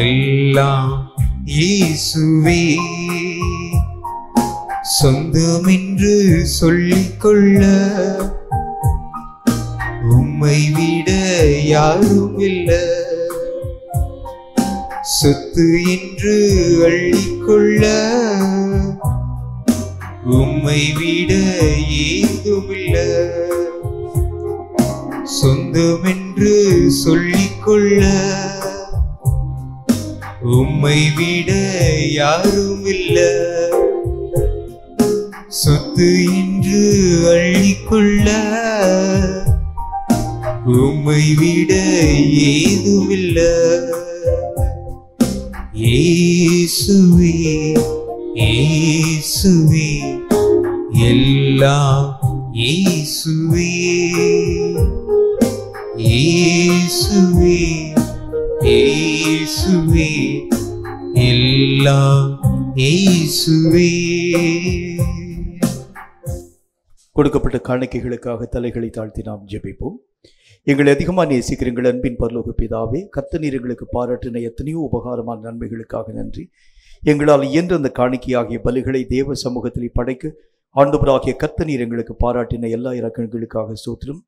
எல்லாம் இயேசுவே. சொந்தமென்று சொல்லிக்கொள்ள உம்மை விட யாரும் இல்லை, சொத்து என்று அள்ளிக்கொள்ள உம்மை விட ஏதுமில்லை. சொந்தமென்று சொல்லிக்கொள்ள உம்மை விட யாருமில்லை, சொத்து என்று அள்ளிக்கொள்ள உம்மை விட ஏதுமில்லை. இயேசுவே இயேசுவே எல்லாம் இயேசுவே, இயேசுவே இயேசுவே எல்லாம் இயேசுவே. கொடுக்கப்பட்ட காணிக்கைகளுக்காக தலைகளை தாழ்த்தி நாம் ஜெபிப்போம். எங்களை அதிகமாக நேசிக்கிற எங்கள் அன்பின் பரலோக பிதாவே, கர்த்தர் எங்களுக்கு பாராட்டின எத்தனையோ உபகாரமான நன்மைகளுக்காக நன்றி. எங்களால் இயன்ற அந்த காணிக்கையாகிய பலிகளை தேவ சமூகத்தில் படைக்க ஆண்டவராகிய கர்த்தர் எங்களுக்கு பாராட்டின எல்லா இரக்கங்களுக்காக ஸ்தோத்திரம்.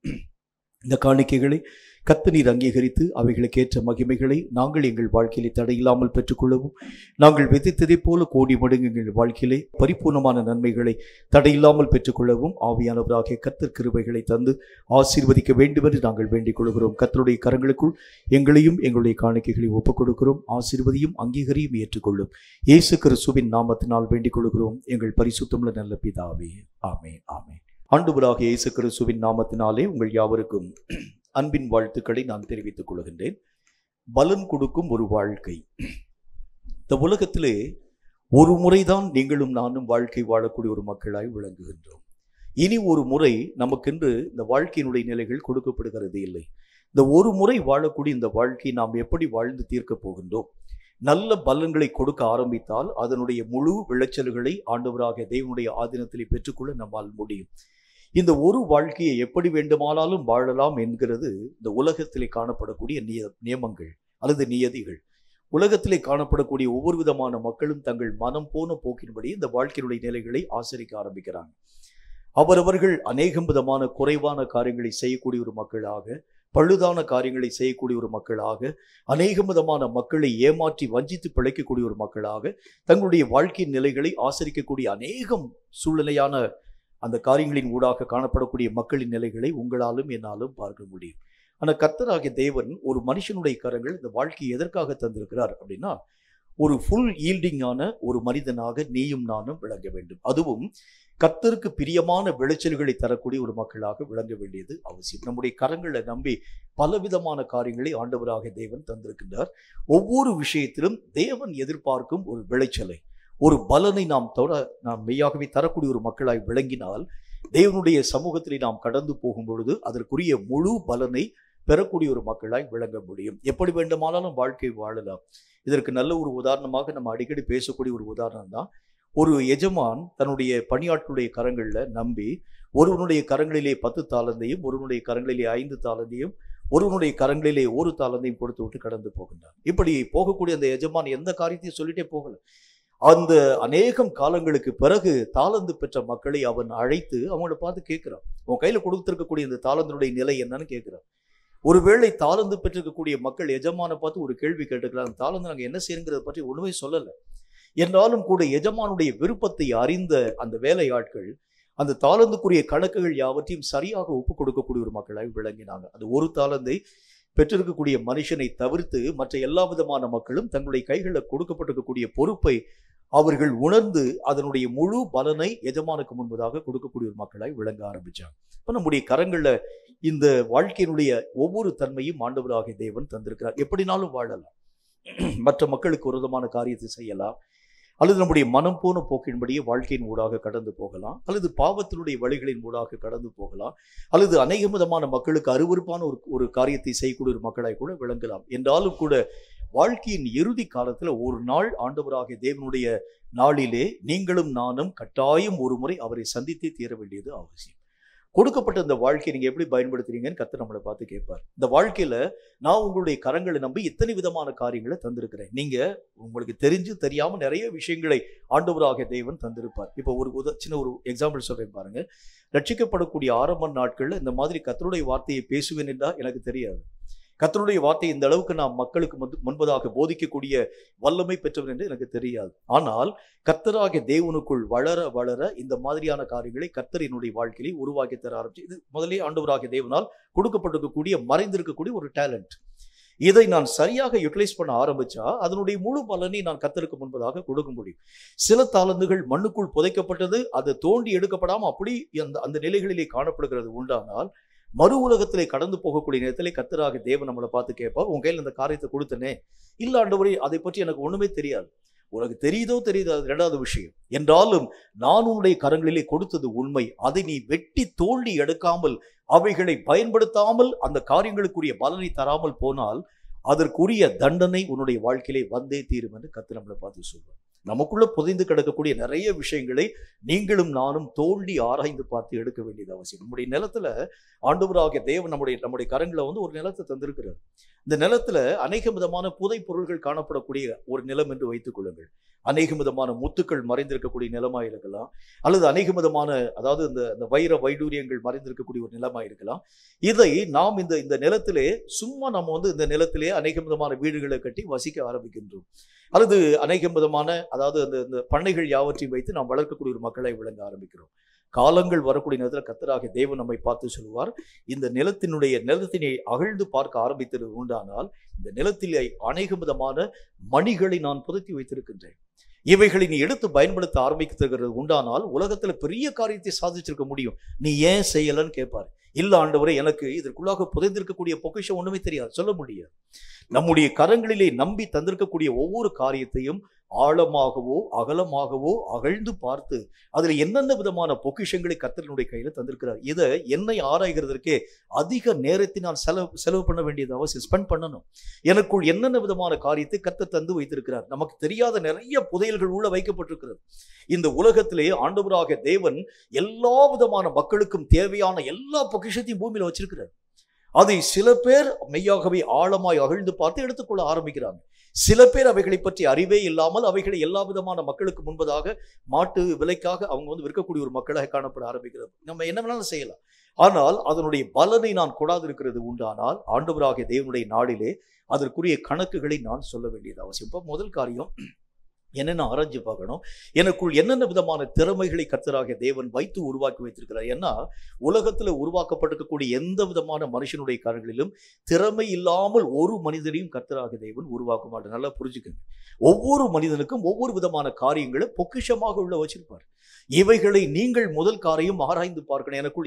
இந்த காணிக்கைகளை கர்த்தர் அங்கீகரித்து அவைகளுக்கேற்ற மகிமைகளை நாங்கள் எங்கள் வாழ்க்கையிலே தடையில்லாமல் பெற்றுக்கொள்ளவும், நாங்கள் விதித்ததை போல கோடி மடங்கு எங்கள் வாழ்க்கையிலே பரிபூர்ணமான நன்மைகளை தடையில்லாமல் பெற்றுக்கொள்ளவும் ஆவியானவராகிய கர்த்தர் கிருபைகளை தந்து ஆசீர்வதிக்க வேண்டும் என்று நாங்கள் வேண்டிக் கொள்கிறோம். கர்த்தருடைய கரங்களுக்குள் எங்களையும் எங்களுடைய காணிக்கைகளை ஒப்புக் கொடுக்கிறோம். ஆசீர்வதியும் அங்கீகரியும் ஏற்றுக்கொள்ளும். இயேசு கிறிஸ்துவின் நாமத்தினால் வேண்டிக் கொள்கிறோம் எங்கள் பரிசுத்தமுள்ள நல்ல பிதாவே, ஆமென் ஆமென். ஆண்டவராகிய இயேசு கிறிஸ்துவின் நாமத்தினாலே உங்கள் யாவருக்கும் அன்பின் வாழ்த்துக்களை நான் தெரிவித்துக் கொள்கின்றேன். பலன் கொடுக்கும் ஒரு வாழ்க்கை. இந்த உலகத்திலே ஒரு முறைதான் நீங்களும் நானும் வாழ்க்கை வாழக்கூடிய ஒரு மக்களாய் விளங்குகின்றோம். இனி ஒரு முறை நமக்கென்று இந்த வாழ்க்கையினுடைய நிலைகள் கொடுக்கப்படுகிறது இல்லை. இந்த ஒரு முறை வாழக்கூடிய இந்த வாழ்க்கையை நாம் எப்படி வாழ்ந்து தீர்க்க போகின்றோம்? நல்ல பலன்களை கொடுக்க ஆரம்பித்தால் அதனுடைய முழு விளைச்சல்களை ஆண்டவராக தேவனுடைய ஆதீனத்திலே பெற்றுக்கொள்ள நம்மால் முடியும். இந்த ஒரு வாழ்க்கையை எப்படி வேண்டுமானாலும் வாழலாம் என்கிறது இந்த உலகத்திலே காணப்படக்கூடிய நியமங்கள் அல்லது நியதிகள். உலகத்திலே காணப்படக்கூடிய ஒவ்வொரு விதமான மக்களும் தங்கள் மனம் போன போக்கின்படி இந்த வாழ்க்கையினுடைய நிலைகளை ஆசரிக்க ஆரம்பிக்கிறாங்க. அவரவர்கள் அநேகம் விதமான குறைவான காரியங்களை செய்யக்கூடிய ஒரு மக்களாக, பழுதான காரியங்களை செய்யக்கூடிய ஒரு மக்களாக, அநேகம் விதமான மக்களை ஏமாற்றி வஞ்சித்து பிழைக்கக்கூடிய ஒரு மக்களாக, தங்களுடைய வாழ்க்கையின் நிலைகளை ஆசரிக்கக்கூடிய அநேகம் சூழ்நிலையான அந்த காரியங்களின் ஊடாக காணப்படக்கூடிய மக்களின் நிலைகளை உங்களாலும் என்னாலும் பார்க்க முடியும். ஆனால் கர்த்தராகிய தேவன் ஒரு மனுஷனுடைய கரங்கள் இந்த வாழ்க்கையை எதற்காக தந்திருக்கிறார் அப்படின்னா, ஒரு ஃபுல் ஈல்டிங்கான ஒரு மனிதனாக நீயும் நானும் விளங்க வேண்டும். அதுவும் கர்த்தருக்கு பிரியமான விளைச்சல்களை தரக்கூடிய ஒரு மக்களாக விளங்க வேண்டியது அவசியம். நம்முடைய கரங்களை நம்பி பலவிதமான காரியங்களை ஆண்டவராக தேவன் தந்திருக்கின்றார். ஒவ்வொரு விஷயத்திலும் தேவன் எதிர்பார்க்கும் ஒரு விளைச்சலை, ஒரு பலனை நாம் மெய்யாகவே தரக்கூடிய ஒரு மக்களாய் விளங்கினால், தேவனுடைய சமூகத்திலே நாம் கடந்து போகும் பொழுது அதற்குரிய முழு பலனை பெறக்கூடிய ஒரு மக்களாய் விளங்க முடியும். எப்படி வேண்டுமானாலும் வாழ்க்கை வாழலாம். இதற்கு நல்ல ஒரு உதாரணமாக நம்ம அடிக்கடி பேசக்கூடிய ஒரு உதாரணம் தான், ஒரு எஜமான் தன்னுடைய பணியாட்களுடைய கரங்களில் நம்பி ஒருவனுடைய கரங்களிலே 10 தாலந்தையும், ஒருவனுடைய கரங்களிலே 5 தாலந்தையும், ஒருவனுடைய கரங்களிலே 1 தாலந்தையும் கொடுத்து விட்டு கடந்து போகின்றான். இப்படி போகக்கூடிய அந்த எஜமான் எந்த காரியத்தையும் சொல்லிட்டே போகல. அந்த அநேகம் காலங்களுக்கு பிறகு தாளந்து பெற்ற மக்களை அவன் அழைத்து அவங்கள பார்த்து கேட்கிறான், உன் கையில கொடுத்திருக்கக்கூடிய இந்த தாளந்தனுடைய நிலை என்னன்னு கேட்கிறான். ஒருவேளை தாளந்து பெற்றிருக்கக்கூடிய மக்கள் எஜமான பார்த்து ஒரு கேள்வி கேட்டுக்கிறாங்க, தாளந்து நாங்கள் என்ன செய்யுங்கிறத பற்றி ஒண்ணுமே சொல்லலை. என்றாலும் கூட எஜமானுடைய விருப்பத்தை அறிந்த அந்த வேலையாட்கள் அந்த தாளந்துக்குரிய கணக்குகள் யாவற்றையும் சரியாக ஒப்புக் கொடுக்கக்கூடிய ஒரு மக்களாக விளங்கினாங்க. அது ஒரு தாளந்தை பெற்றிருக்கக்கூடிய மனுஷனை தவிர்த்து மற்ற எல்லா விதமான மக்களும் தங்களுடைய கைகளில் கொடுக்கப்பட்டிருக்கக்கூடிய பொறுப்பை அவர்கள் உணர்ந்து அதனுடைய முழு பலனை எஜமானுக்கு முன்பதாக கொடுக்கக்கூடிய ஒரு மக்களாய் விளங்க ஆரம்பிச்சாங்க. இப்போ நம்முடைய கரங்கள்ல இந்த வாழ்க்கையினுடைய ஒவ்வொரு தன்மையும் ஆண்டவராகிய தேவன் தந்திருக்கிறார். எப்படினாலும் வாழலாம், மற்ற மக்களுக்கு ஒரு விதமான காரியத்தை செய்யலாம், அல்லது நம்முடைய மனம் போன போக்கின்படியே வாழ்க்கையின் ஊடாக கடந்து போகலாம், அல்லது பாவத்தினுடைய வழிகளின் ஊடாக கடந்து போகலாம், அல்லது அநேக விதமான மக்களுக்கு அருவருப்பான ஒரு காரியத்தை செய்யக்கூடிய ஒரு மக்களாய் கூட விளங்கலாம். என்றாலும் கூட வாழ்க்கையின் இறுதி காலத்துல ஒரு நாள் ஆண்டவராகிய தேவனுடைய நாளிலே நீங்களும் நானும் கட்டாயம் ஒரு முறை அவரை சந்தித்தே தீர வேண்டியது அவசியம். கொடுக்கப்பட்ட இந்த வாழ்க்கையை நீங்க எப்படி பயன்படுத்துறீங்கன்னு கர்த்தர் நம்மளை பார்த்து கேட்பார். இந்த வாழ்க்கையில நான் உங்களுடைய கரங்களை நம்பி இத்தனை விதமான காரியங்களை தந்திருக்கிறேன். நீங்க உங்களுக்கு தெரிஞ்சு தெரியாம நிறைய விஷயங்களை ஆண்டவராகிய தேவன் தந்திருப்பார். இப்போ ஒரு சின்ன ஒரு எக்ஸாம்பிள் சொல்றேன் பாருங்க. ரட்சிக்கப்படக்கூடிய ஆரம்ப நாட்கள்ல இந்த மாதிரி கர்த்தருடைய வார்த்தையை பேசுவேன் என்றா எனக்கு தெரியாது. கர்த்தருடைய வார்த்தை இந்த அளவுக்கு நான் மக்களுக்கு முன்பதாக போதிக்கக்கூடிய வல்லமை பெற்றவன் என்று எனக்கு தெரியாது. ஆனால் கர்த்தராகிய தேவனுக்குள் வளர வளர இந்த மாதிரியான காரியங்களை கர்த்தர் என்னுடைய வாழ்க்கையை உருவாக்கி தர ஆரம்பிச்சு. இது முதலே ஆண்டவராகிய தேவனால் கொடுக்கப்பட்டிருக்கக்கூடிய மறைந்திருக்கக்கூடிய ஒரு டேலண்ட். இதை நான் சரியாக யூட்டிலைஸ் பண்ண ஆரம்பிச்சா அதனுடைய முழு பலனை நான் கர்த்தருக்கு முன்பதாக கொடுக்க முடியும். சில தாளந்துகள் மண்ணுக்குள் புதைக்கப்பட்டது, அதை தோண்டி எடுக்கப்படாமல் அப்படி அந்த நிலைகளிலே காணப்படுகிறது உண்டானால், மறு உலகத்திலே கடந்து போகக்கூடிய நேரத்திலே கர்த்தராகிய தேவன் நம்மளை பார்த்து கேட்பார், உன் கையில் இந்த காரியத்தை கொடுத்தனே, இல்ல ஆண்டவரே அதை பற்றி எனக்கு ஒண்ணுமே தெரியாது. உனக்கு தெரியுதோ தெரியுதோ அது இரண்டாவது விஷயம். என்றாலும் நான் உன்னுடைய கரங்களிலே கொடுத்தது உண்மை. அதை நீ வெட்டி தோண்டி எடுக்காமல் அவைகளை பயன்படுத்தாமல் அந்த காரியங்களுக்குரிய பலனை தராமல் போனால் அதற்குரிய தண்டனை உன்னுடைய வாழ்க்கையிலே வந்தே தீரும் என்று கர்த்தர் நம்மளை பார்த்து சொல்வார். நமக்குள்ள புதைந்து கிடக்கக்கூடிய நிறைய விஷயங்களை நீங்களும் நானும் தோண்டி ஆராய்ந்து பார்த்து எடுக்க வேண்டியது அவசியம். நம்முடைய நிலத்துல ஆண்டவராகிய தேவன் நம்முடைய கரங்களை ஒரு நிலத்தை தந்திருக்கிறார். இந்த நிலத்துல அநேக விதமான புதை பொருள்கள் காணப்படக்கூடிய ஒரு நிலம் என்று வைத்துக் கொள்ளுங்கள். அநேக விதமான முத்துக்கள் மறைந்திருக்கக்கூடிய நிலமாய் இருக்கலாம், அல்லது அநேக விதமான அதாவது இந்த வைர வைடூரியங்கள் மறைந்திருக்கக்கூடிய ஒரு நிலமாய் இருக்கலாம். இதை நாம் இந்த நிலத்திலே சும்மா நம்ம இந்த நிலத்திலே அநேக விதமான வீடுகளை கட்டி வசிக்க ஆரம்பிக்கின்றோம், அல்லது அநேக விதமான அதாவது இந்த பண்ணைகள் யாவற்றையும் வைத்து நாம் வளர்க்கக்கூடிய ஒரு மக்களை விளங்க ஆரம்பிக்கிறோம். காலங்கள் வரக்கூடிய நேரத்தில் கர்த்தராகிய தேவன் நம்மை பார்த்து சொல்லுவார், இந்த நிலத்தினை அகழ்ந்து பார்க்க ஆரம்பித்தது உண்டானால் இந்த நிலத்திலே அநேக விதமான மணிகளை நான் புதைத்தி வைத்திருக்கின்றேன். இவைகளை நீ எடுத்து பயன்படுத்த ஆரம்பிக்கிறது உண்டானால் உலகத்துல பெரிய காரியத்தை சாதிச்சிருக்க முடியும், நீ ஏன் செய்யலன்னு கேட்பாரு. இல்ல ஆண்டவரே, எனக்கு இதற்குள்ளாக புதைந்திருக்கக்கூடிய பொக்கிஷம் ஒண்ணுமே தெரியாது, சொல்ல முடியாது. நம்முடைய கரங்களிலே நம்பி தந்திருக்கக்கூடிய ஒவ்வொரு காரியத்தையும் ஆழமாகவோ அகலமாகவோ அகழ்ந்து பார்த்து அதுல என்னென்ன விதமான பொக்கிஷங்களை கர்த்தரினுடைய கையில தந்திருக்கிறார். இதை என்னை ஆராய்கிறதற்கே அதிக நேரத்தை நான் செலவு பண்ண வேண்டியது அவசியம், ஸ்பெண்ட் பண்ணணும். எனக்குள் என்னென்ன விதமான காரியத்தை கர்த்தர் தந்து வைத்திருக்கிறார். நமக்கு தெரியாத நிறைய புதையல்கள் உள்ள வைக்கப்பட்டிருக்கிறது. இந்த உலகத்திலே ஆண்டவராகிய தேவன் எல்லா விதமான மக்களுக்கும் தேவையான எல்லா பொக்கிஷத்தையும் பூமியில வச்சிருக்கிறார். அதை சில பேர் மெய்யாகவே ஆழமாய் அகழ்ந்து பார்த்து எடுத்துக்கொள்ள ஆரம்பிக்கிறாங்க. சில பேர் அவைகளை பற்றி அறிவே இல்லாமல் அவைகளை எல்லா விதமான மக்களுக்கு முன்பதாக மாட்டு விலைக்காக அவங்க விற்கக்கூடிய ஒரு மக்களாக காணப்பட ஆரம்பிக்கிறது. நம்ம என்ன வேணாலும் செய்யலாம், ஆனால் அதனுடைய பலனை நான் கொடாதிருக்கிறது உண்டானால் ஆண்டவராகிய தேவனுடைய நாளிலே அதற்குரிய கணக்குகளை நான் சொல்ல வேண்டியது அவசியம். இப்போ முதல் காரியம், என்னென்ன ஆராய்ச்சி பார்க்கணும், எனக்குள் என்னென்ன விதமான திறமைகளை கர்த்தராகிய தேவன் வைத்து உருவாக்கி வைத்திருக்கிறார். ஏன்னா உலகத்தில் உருவாக்கப்பட்டிருக்கக்கூடிய எந்த விதமான மனுஷனுடைய காரியங்களிலும் திறமை இல்லாமல் ஒரு மனிதனையும் கர்த்தராகிய தேவன் உருவாக்க மாட்டார். நல்லா புரிஞ்சுக்கங்க. ஒவ்வொரு மனிதனுக்கும் ஒவ்வொரு விதமான காரியங்களை பொக்கிஷமாக உள்ள வச்சிருப்பார். இவைகளை நீங்கள் முதல் காரியம் ஆராய்ந்து பார்க்கணும். எனக்குள்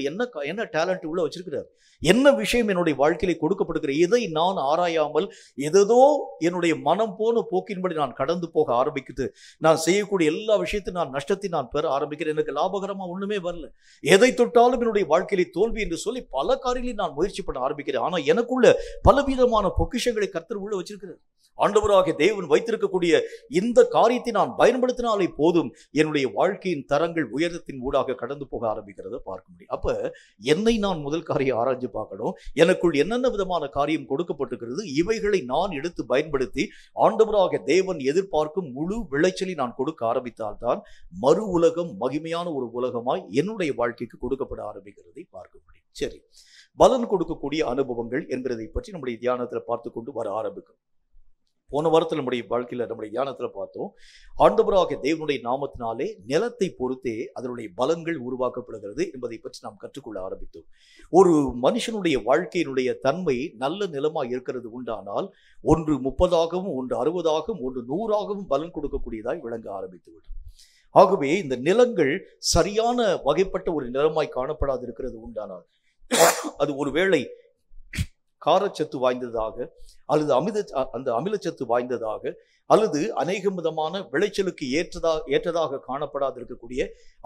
என்ன டேலண்ட் உள்ள வச்சிருக்கிறார், என்ன விஷயம் என்னுடைய வாழ்க்கையில கொடுக்கப்படுகிற, இதை நான் ஆராயாமல் ஏதோ என்னுடைய மனம் போன போக்கின்படி நான் கடந்து போக ஆரம்பிக்குது. நான் செய்யக்கூடிய எல்லா விஷயத்தையும் நான் நஷ்டத்தை நான் பெற ஆரம்பிக்கிறேன். எனக்கு லாபகரமா ஒண்ணுமே வரல, எதை தொட்டாலும் என்னுடைய வாழ்க்கையில தோல்வி என்று சொல்லி பல காரியங்களை நான் முயற்சி பண்ண ஆரம்பிக்கிறேன். ஆனா எனக்குள்ள பலவிதமான பொக்கிஷங்களை கர்த்தர் உள்ள வச்சிருக்கிறார். ஆண்டவராகிய தேவன் வைத்திருக்கக்கூடிய இந்த காரியத்தை நான் பயன்படுத்தினாலே போதும், என்னுடைய வாழ்க்கையின் தரங்கள் உயரத்தின் ஊடாக கடந்து போக ஆரம்பிக்கிறத பார்க்க முடியும். அப்ப என்னை நான் முதல் காரியம் ஆராய்ச்சி பார்க்கணும். எனக்குள் என்னென்ன விதமான காரியம் கொடுக்கப்பட்டிருக்கிறது, இவைகளை நான் எடுத்து பயன்படுத்தி ஆண்டவராகிய தேவன் எதிர்பார்க்கும் முழு விளைச்சலை நான் கொடுக்க ஆரம்பித்தால்தான் மறு உலகம் மகிமையான ஒரு உலகமாய் என்னுடைய வாழ்க்கைக்கு கொடுக்கப்பட ஆரம்பிக்கிறதை பார்க்க முடியும். சரி, பலன் கொடுக்கக்கூடிய அனுபவங்கள் என்கிறதை பற்றி நம்முடைய தியானத்தில் பார்த்து கொண்டு வர ஆரம்பிக்கும். போன வாரத்தில் நம்முடைய வாழ்க்கையில் நம்முடைய தியானத்தில் பார்த்தோம், ஆண்டவராகிய தேவனுடைய நாமத்தினாலே நிலத்தை பொறுத்தே அதனுடைய பலன்கள் உருவாக்கப்படுகிறது என்பதை பற்றி நாம் கற்றுக்கொள்ள ஆரம்பித்தோம். ஒரு மனுஷனுடைய வாழ்க்கையினுடைய தன்மை நல்ல நிலமாக இருக்கிறது உண்டானால் ஒன்று 30ஆகவும் ஒன்று 60ஆகவும் ஒன்று 100ஆகவும் பலன் கொடுக்கக்கூடியதாய் விளங்க ஆரம்பித்துவிடும். ஆகவே இந்த நிலங்கள் சரியான வகைப்பட்ட ஒரு நிலமாய் காணப்படாது இருக்கிறது உண்டானால் அது ஒருவேளை காரச்சத்து வாய்ந்ததாக அல்லது அமிலச்சத்து வாய்ந்ததாக அல்லது அநேக விதமான விளைச்சலுக்கு ஏற்றதாக காணப்படாது இருக்கக்கூடிய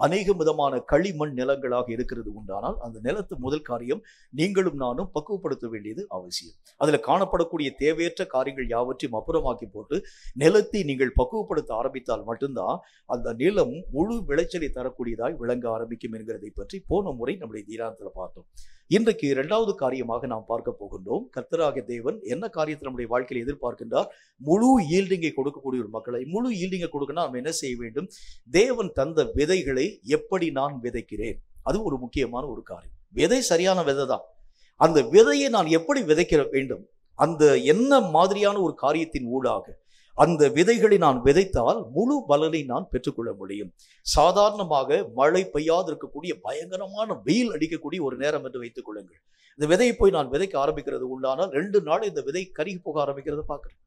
அநேக விதமான களிமண் நிலங்களாக இருக்கிறது உண்டானால் அந்த நிலத்து முதல் காரியம் நீங்களும் நானும் பக்குவப்படுத்த வேண்டியது அவசியம். அதில் காணப்படக்கூடிய தேவையற்ற காரியங்கள் யாவற்றையும் அப்புறமாக்கி போட்டு நிலத்தை நீங்கள் பக்குவப்படுத்த ஆரம்பித்தால் மட்டும்தான் அந்த நிலம் முழு விளைச்சலை தரக்கூடியதாய் விளங்க ஆரம்பிக்கும் என்கிறதை பற்றி போன முறை நம்முடைய தியானத்தில் பார்த்தோம். இன்றைக்கு இரண்டாவது காரியமாக நாம் பார்க்க போகின்றோம். கர்த்தராகிய தேவன் என்ன காரியத்தை நம்முடைய வாழ்க்கையில் எதிர்பார்க்கின்றார்? முழு ஈல்டிங்கை கொடுக்கக்கூடிய ஒரு மக்களை. முழு ஈல்டிங்கை கொடுக்கணும் நாம் என்ன செய்ய வேண்டும்? தேவன் தந்த விதைகளை எப்படி நான் விதைக்கிறேன், அது ஒரு முக்கியமான ஒரு காரியம். விதை சரியான விதை தான், அந்த விதையை நான் எப்படி விதைக்க வேண்டும், அந்த என்ன மாதிரியான ஒரு காரியத்தின் ஊடாக அந்த விதைகளை நான் விதைத்தால் முழு பலனை நான் பெற்றுக்கொள்ள முடியும். சாதாரணமாக மழை பெய்யாது இருக்கக்கூடிய பயங்கரமான வெயில் அடிக்கக்கூடிய ஒரு நேரம் என்று வைத்துக் கொள்ளுங்கள். இந்த விதையை போய் நான் விதைக்க ஆரம்பிக்கிறது உண்டானால் 2 நாள் இந்த விதை கருகி போக ஆரம்பிக்கிறத பார்க்கிறேன்.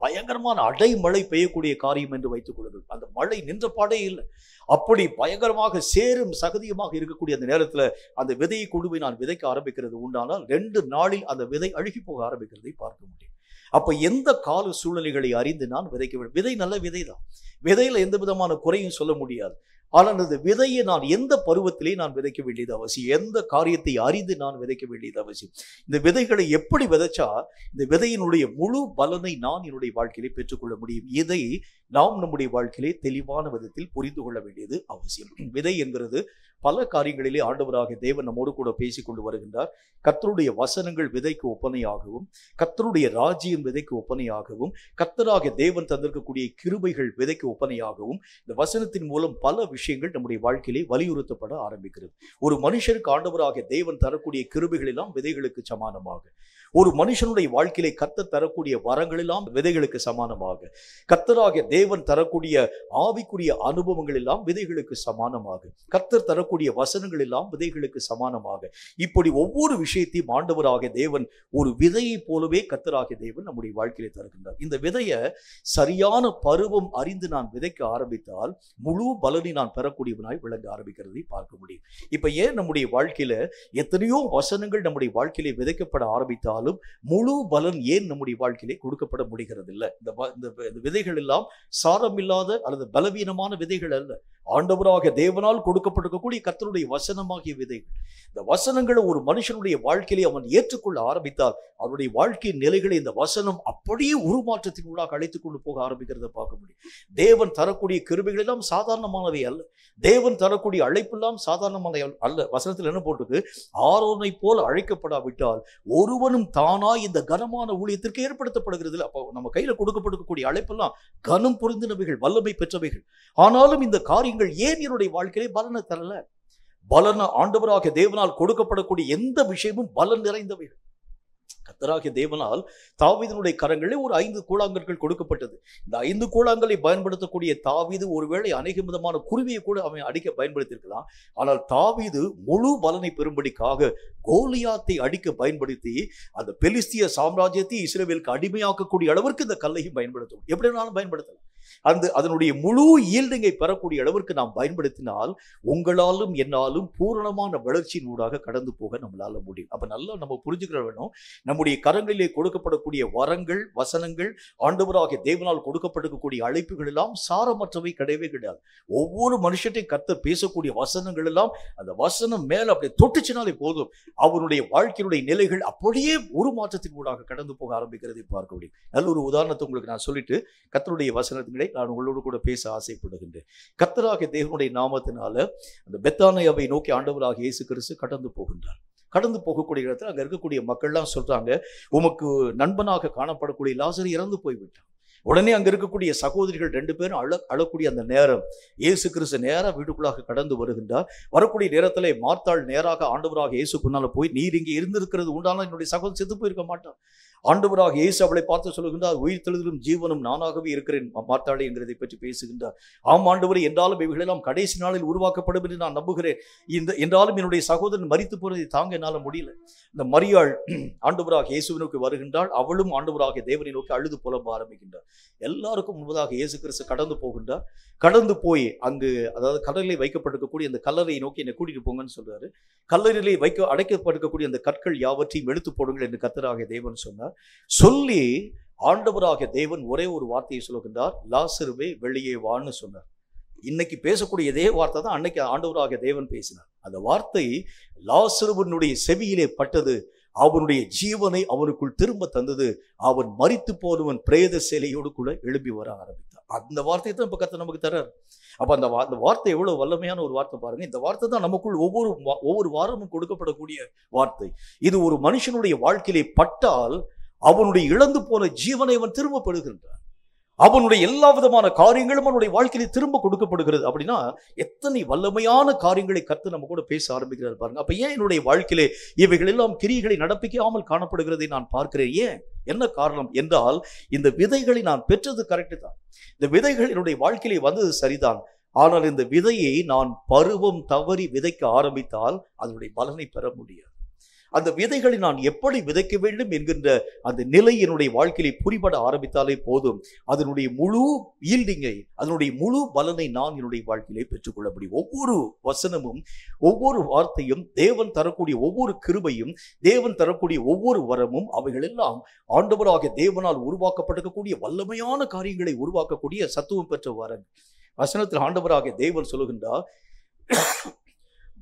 பயங்கரமான அடைமழை பெய்யக்கூடிய காரியம் என்று வைத்துக் கொள்ளுங்கள். அந்த மழை நின்ற பாடே இல்லை. அப்படி பயங்கரமாக சேரும் சகதியமாக இருக்கக்கூடிய அந்த நேரத்தில் அந்த விதையை கொண்டு போய் நான் விதைக்க ஆரம்பிக்கிறது உண்டானால் 2 நாளில் அந்த விதை அழுகி போக ஆரம்பிக்கிறதை பார்க்க முடியும். அப்ப எந்த கால சூழ்நிலைகளை அறிந்து நான் விதைக்க வேண்டும். விதை நல்ல விதை தான், விதையில எந்த விதமான குறையும் சொல்ல முடியாது. ஆனால் அந்த விதையை நான் எந்த பருவத்திலே நான் விதைக்க வேண்டியது அவசியம், எந்த காரியத்தை அறிந்து நான் விதைக்க வேண்டியது அவசியம். இந்த விதைகளை எப்படி விதைச்சா இந்த விதையினுடைய முழு பலனை நான் என்னுடைய வாழ்க்கையிலே பெற்றுக்கொள்ள முடியும், இதை நாம் நம்முடைய வாழ்க்கையிலே தெளிவான விதத்தில் புரிந்து கொள்ள வேண்டியது அவசியம். விதை என்கிறது பல காரியங்களிலே ஆண்டவராக தேவன் நம்மோடு கூட பேசிக்கொண்டு வருகின்றார். கர்த்தருடைய வசனங்கள் விதைக்கு ஒப்பனையாகவும், கர்த்தருடைய ராஜ்யம் விதைக்கு ஒப்பனையாகவும், கர்த்தராக தேவன் தந்திருக்கக்கூடிய கிருபைகள் விதைக்கு ஒப்பனையாகவும் இந்த வசனத்தின் மூலம் பல விஷயங்கள் நம்முடைய வாழ்க்கையிலே வலியுறுத்தப்பட ஆரம்பிக்கிறது. ஒரு மனுஷருக்கு ஆண்டவராக தேவன் தரக்கூடிய கிருபைகள் எல்லாம் விதைகளுக்கு சமானமாக, ஒரு மனுஷனுடைய வாழ்க்கையிலே கர்த்தர் தரக்கூடிய வரங்கள் எல்லாம் விதைகளுக்கு சமானமாக, கர்த்தராக தேவன் தரக்கூடிய ஆவிக்குரிய அனுபவங்கள் எல்லாம் விதைகளுக்கு சமானமாக, கர்த்தர் தரக்கூடிய வசனங்கள் எல்லாம் விதைகளுக்கு சமானமாக, இப்படி ஒவ்வொரு விஷயத்தையும் ஆண்டவராக தேவன் ஒரு விதையை போலவே கர்த்தராக தேவன் நம்முடைய வாழ்க்கையிலே தருகின்றார். இந்த விதையை சரியான பருவம் அறிந்து நான் விதைக்க ஆரம்பித்தால் முழு பலனை நான் பெறக்கூடியவனாய் விளங்க ஆரம்பிக்கிறதை பார்க்க முடியும். இப்ப ஏன் நம்முடைய வாழ்க்கையில எத்தனையோ வசனங்கள் நம்முடைய வாழ்க்கையிலே விதைக்கப்பட ஆரம்பித்தாலும் முழு பலன் ஏன் நம்முடைய வாழ்க்கையிலே கொடுக்கப்பட முடிகிறது இல்லை? இந்த விதைகள் எல்லாம் சாரமில்லாத அல்லது பலவீனமான விதைகள் அல்ல, ஆண்டவராக தேவனால் கொடுக்கப்பட்டிருக்கக்கூடிய கர்த்தருடைய வசனமாகிய விதைகள். இந்த வசனங்களை ஒரு மனுஷனுடைய வாழ்க்கையிலே அவன் ஏற்றுக்கொள்ள ஆரம்பித்தால் அவருடைய வாழ்க்கையின் நிலைகளை இந்த வசனம் அப்படியே உருமாற்றத்தின் ஊடாக அழைத்துக் கொண்டு போக ஆரம்பிக்கிறத பார்க்க முடியும். தேவன் தரக்கூடிய கிருபைகள் எல்லாம் சாதாரணமானவை அல்ல, தேவன் தரக்கூடிய அழைப்பெல்லாம் சாதாரணமான அல்ல. வசனத்தில் என்ன போட்டிருக்கு? ஆரோனை போல் அழைக்கப்படாவிட்டால் ஒருவனும் தானாய் இந்த கனமான ஊழியத்திற்கு ஏற்படுத்தப்படுகிறது. அப்போ நம்ம கையில கொடுக்கப்பட்டிருக்கக்கூடிய அழைப்பெல்லாம் கனம் பொருந்தினவைகள், வல்லமை பெற்றவைகள். ஆனாலும் இந்த காரியங்கள் ஏன் என்னுடைய வாழ்க்கையிலே பலனை தரல? பலன ஆண்டவராக தேவனால் கொடுக்கப்படக்கூடிய எந்த விஷயமும் பலன் நிறைந்தவைகள். கர்த்தராகிய தேவனால் தாவீதினுடைய கரங்களில் ஒரு 5 கூழாங்கற்கள் கொடுக்கப்பட்டது. இந்த 5 கூழாங்கலை பயன்படுத்தக்கூடிய தாவீது ஒருவேளை அநேக விதமான குருவியை கூட அவன் அடிக்க பயன்படுத்தியிருக்கலாம். ஆனால் தாவீது முழு பலனை பெறும்படிக்காக கோலியாத்தை அடிக்க பயன்படுத்தி அந்த பெலிஸ்திய சாம்ராஜ்யத்தை இஸ்ரவேலுக்கு அடிமையாக்கக்கூடிய அளவிற்கு இந்த கல்லையும் பயன்படுத்தும். எப்படி வேணாலும் பயன்படுத்தலாம். அதனுடைய முழு ஈல்டிங்கை பெறக்கூடிய அளவிற்கு நாம் பயன்படுத்தினால் உங்களாலும் என்னாலும் பூரணமான வளர்ச்சியின் ஊடாக கடந்து போக நம்மளால முடியும். அப்ப நல்லா நம்ம புரிஞ்சுக்கிற வேணும், நம்முடைய கரங்களிலே கொடுக்கப்படக்கூடிய வரங்கள், வசனங்கள், ஆண்டவராகிய தேவனால் கொடுக்கப்பட்டிருக்கக்கூடிய அழைப்புகள் எல்லாம் சாரமற்றவை கிடையவே கிடையாது. ஒவ்வொரு மனுஷத்தையும் கர்த்தர் பேசக்கூடிய வசனங்கள் எல்லாம் அந்த வசனம் மேல அப்படியே தொட்டுச்சினாலே போதும், அவருடைய வாழ்க்கையுடைய நிலைகள் அப்படியே உருமாற்றத்தின் ஊடாக கடந்து போக ஆரம்பிக்கிறதை பார்க்க முடியும். நல்ல ஒரு உதாரணத்தை உங்களுக்கு நான் சொல்லிட்டு கர்த்தருடைய வசனங்களை நான் உங்களோடு கூட பேச ஆசைப்படுகின்றேன். கர்த்தராகிய தேவனுடைய நாமத்தினால அந்த பெத்தானியாவை நோக்கி ஆண்டவராகிய இயேசு கிறிஸ்து கடந்து போகின்றார். கடந்து போகக்கூடிய இடத்துல அங்க இருக்கக்கூடிய மக்கள்லாம் சொல்றாங்க, உமக்கு நண்பனாக காணப்படக்கூடிய லாசரு இறந்து போய்விட்டான். உடனே அங்க இருக்கக்கூடிய சகோதரிகள் 2 பேரும் அழக்கூடிய அந்த நேரம் இயேசு கிறிஸ்து நேராக வீட்டுக்குள்ளாக கடந்து வருகின்றார். வரக்கூடிய நேரத்திலே மார்த்தாள் நேராக ஆண்டவராக இயேசுக்குள்ளால போய், நீர் இங்கே இருந்திருக்கிறது உண்டானால் என்னுடைய சகோதரன் செத்து போயிருக்க மாட்டான். ஆண்டவராக இயேசு அவளை பார்த்து சொல்லுகின்றார், உயிர் தெழுதலும் ஜீவனும் நானாகவே இருக்கிறேன் மார்த்தாளே என்கிறதை பற்றி பேசுகின்றார். ஆம் ஆண்டவரே, என்றாலும் இவைகளெல்லாம் கடைசி நாளில் உருவாக்கப்படும் என்று நான் நம்புகிறேன். என்றாலும் என்னுடைய சகோதரன் மரித்து போறதை தாங்க என்னால முடியல. இந்த மரியாள் ஆண்டவராக இயேசுவினுக்கு வருகின்றாள். அவளும் ஆண்டவராக தேவனை நோக்கி அழுது புலம்ப ஆரம்பிக்கின்றார். எல்லாருக்கும் முன்பதாக இயேசு கிறிஸ்து கடந்து போகின்றார். கடந்து போய் அங்கு, அதாவது கடலிலே வைக்கப்பட்டிருக்கக்கூடிய அந்த கல்லறையை நோக்கி என்னை கூட்டிட்டு போங்கன்னு சொல்றாரு. கல்லறையிலே அடைக்கப்பட்டிருக்கக்கூடிய அந்த கற்கள் யாவற்றையும் எடுத்து போடுங்கள் என்று கர்த்தராகிய தேவன் சொன்னார். சொல்லி ஆண்டவராகிய தேவன் ஒரே ஒரு வார்த்தையை சொல்லுகின்றார், லாசருவே வெளியே வான்னு சொன்னார். இன்னைக்கு பேசக்கூடிய இதே வார்த்தை தான் அன்னைக்கு ஆண்டவராகிய தேவன் பேசினார். அந்த வார்த்தை லாசருவினுடைய செவியிலே பட்டது. அவனுடைய ஜீவனை அவனுக்குள் திரும்ப தந்தது. அவன் மரித்து போனவன் பிரேத சேலையோடு கூட எழுப்பி வர ஆரம்பித்தான். அந்த வார்த்தையை தான் இப்ப கர்த்தர் நமக்கு தர்றார். அப்ப அந்த வார்த்தை எவ்வளவு வல்லமையான ஒரு வார்த்தை பாருங்க. இந்த வார்த்தை தான் நமக்குள் ஒவ்வொரு வாரமும் கொடுக்கப்படக்கூடிய வார்த்தை. இது ஒரு மனுஷனுடைய வாழ்க்கையிலே பட்டால் அவனுடைய இழந்து போன ஜீவனை அவன் திரும்ப பெறுகின்றான். அவனுடைய எல்லா விதமான காரியங்களும் அவனுடைய வாழ்க்கையிலே திரும்ப கொடுக்கப்படுகிறது. அப்படின்னா எத்தனை வல்லமையான காரியங்களை கர்த்தர் நம்ம கூட பேச ஆரம்பிக்கிறார் பாருங்க. அப்ப ஏன் என்னுடைய வாழ்க்கையிலே இவைகள் எல்லாம் கிரியைகளை நடப்பிக்காமல் காணப்படுகிறதை நான் பார்க்கிறேன்? ஏன், என்ன காரணம் என்றால், இந்த விதைகளை நான் பெற்றது கரெக்டு தான். இந்த விதைகள் என்னுடைய வாழ்க்கையிலே வந்தது சரிதான். ஆனால் இந்த விதையை நான் பருவம் தவறி விதைக்க ஆரம்பித்தால் அதனுடைய பலனை பெற முடியாது. அந்த விதைகளை நான் எப்படி விதைக்க வேண்டும் என்கின்ற அந்த நிலை என்னுடைய வாழ்க்கையிலே புரிபட ஆரம்பித்தாலே போதும், அதனுடைய முழு ஈல்டிங்கை, அதனுடைய முழு பலனை நான் என்னுடைய வாழ்க்கையிலே பெற்றுக்கொள்ள முடியும். ஒவ்வொரு வசனமும், ஒவ்வொரு வார்த்தையும், தேவன் தரக்கூடிய ஒவ்வொரு கிருபையும், தேவன் தரக்கூடிய ஒவ்வொரு வரமும், அவைகள் எல்லாம் ஆண்டவராகிய தேவனால் உருவாக்கப்பட்டிருக்கக்கூடிய வல்லமையான காரியங்களை உருவாக்கக்கூடிய சத்துவம் பெற்ற வரங்கள். வசனத்தில் ஆண்டவராகிய தேவன் சொல்லுகின்றார்,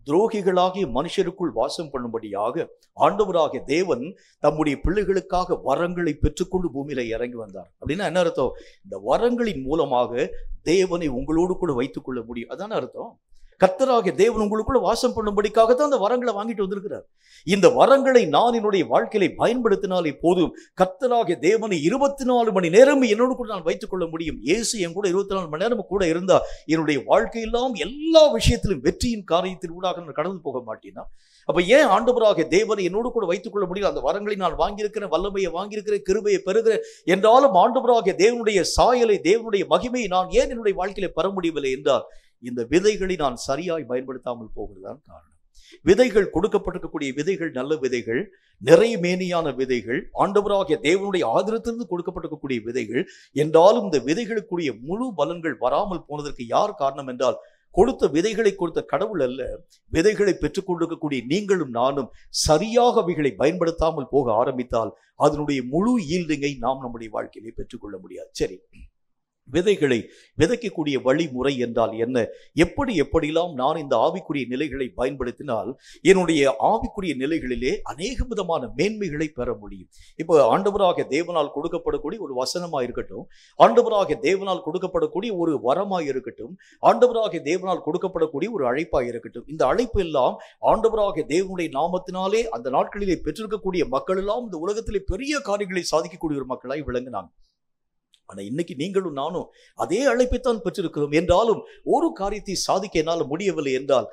துரோகிகளாகிய மனுஷருக்குள் வாசம் பண்ணும்படியாக ஆண்டவராகிய தேவன் தம்முடைய பிள்ளைகளுக்காக வரங்களை பெற்றுக்கொண்டு பூமியில இறங்கி வந்தார். அப்படின்னா என்ன அர்த்தம்? இந்த வரங்களின் மூலமாக தேவனை உங்களோடு கூட வைத்துக் கொள்ள முடியும். அதான அர்த்தம். கர்த்தராகிய தேவன் உங்களுக்குள்ள வாசம் பண்ணும்படிக்காக தான் அந்த வரங்களை வாங்கிட்டு வந்திருக்கிறார். இந்த வரங்களை நான் என்னுடைய வாழ்க்கையில பயன்படுத்தினாலே போதும், கர்த்தராகிய தேவனை 24 மணி நேரம் என்னோடு கூட நான் வைத்துக் கொள்ள முடியும். இயேசு என் கூட 24 மணி நேரம் கூட இருந்தா என்னுடைய வாழ்க்கையெல்லாம் எல்லா விஷயத்திலும் வெற்றியின் காரியத்தின் ஊடாக நான் கடந்து போக மாட்டேன்னா, அப்ப ஏன் ஆண்டவராகிய தேவனை என்னோடு கூட வைத்துக் கொள்ள முடியும்? அந்த வரங்களை நான் வாங்கியிருக்கிறேன், வல்லமையை வாங்கியிருக்கிறேன், கிருபையை பெறுகிறேன் என்றாலும் ஆண்டவராகிய தேவனுடைய சாயலை, தேவனுடைய மகிமையை நான் ஏன் என்னுடைய வாழ்க்கையில பெற முடியவில்லை என்றால், இந்த விதைகளை நான் சரியாய் பயன்படுத்தாமல் போகிறதுதான் காரணம். விதைகள் கொடுக்கப்பட்டிருக்கக்கூடிய விதைகள் நல்ல விதைகள், நிறைய மேனியான விதைகள், ஆண்டவராகிய தேவனுடைய ஆதரத்திலிருந்து கொடுக்கப்பட்டிருக்கக்கூடிய விதைகள் என்றாலும் இந்த விதைகளுக்குரிய முழு பலன்கள் வராமல் போனதற்கு யார் காரணம் என்றால், கொடுத்த விதைகளை கொடுத்த கடவுள் அல்ல. விதைகளை பெற்றுக் கொண்டிருக்கக்கூடிய நீங்களும் நானும் சரியாக அவைகளை பயன்படுத்தாமல் போக ஆரம்பித்தால் அதனுடைய முழு ஈல்டிங்கை நாம் நம்முடைய வாழ்க்கையிலே பெற்றுக்கொள்ள முடியாது. சரி, விதைகளை விதைக்கக்கூடிய வழிமுறை என்றால் என்ன? எப்படியெல்லாம் நான் இந்த ஆவிக்குரிய நிலைகளை பயன்படுத்தினால் என்னுடைய ஆவிக்குரிய நிலைகளிலே அநேக விதமான மேன்மைகளை பெற முடியும். இப்போ ஆண்டவராகிய தேவனால் கொடுக்கப்படக்கூடிய ஒரு வசனமாக இருக்கட்டும், ஆண்டவராகிய தேவனால் கொடுக்கப்படக்கூடிய ஒரு வரமாக இருக்கட்டும், ஆண்டவராகிய தேவனால் கொடுக்கப்படக்கூடிய ஒரு அழைப்பாக இருக்கட்டும், இந்த அழைப்பு எல்லாம் ஆண்டவராகிய தேவனுடைய நாமத்தினாலே அந்த நாட்களிலே பெற்றிருக்கக்கூடிய மக்கள் எல்லாம் இந்த உலகத்திலே பெரிய காரியங்களை சாதிக்கக்கூடிய ஒரு மக்களாய் விளங்கினாங்க. ஆனா இன்னைக்கு நீங்களும் நானும் அதே அழைப்பைத்தான் பெற்றிருக்கிறோம். என்றாலும் ஒரு காரியத்தை சாதிக்க என்னால் முடியவில்லை என்றால்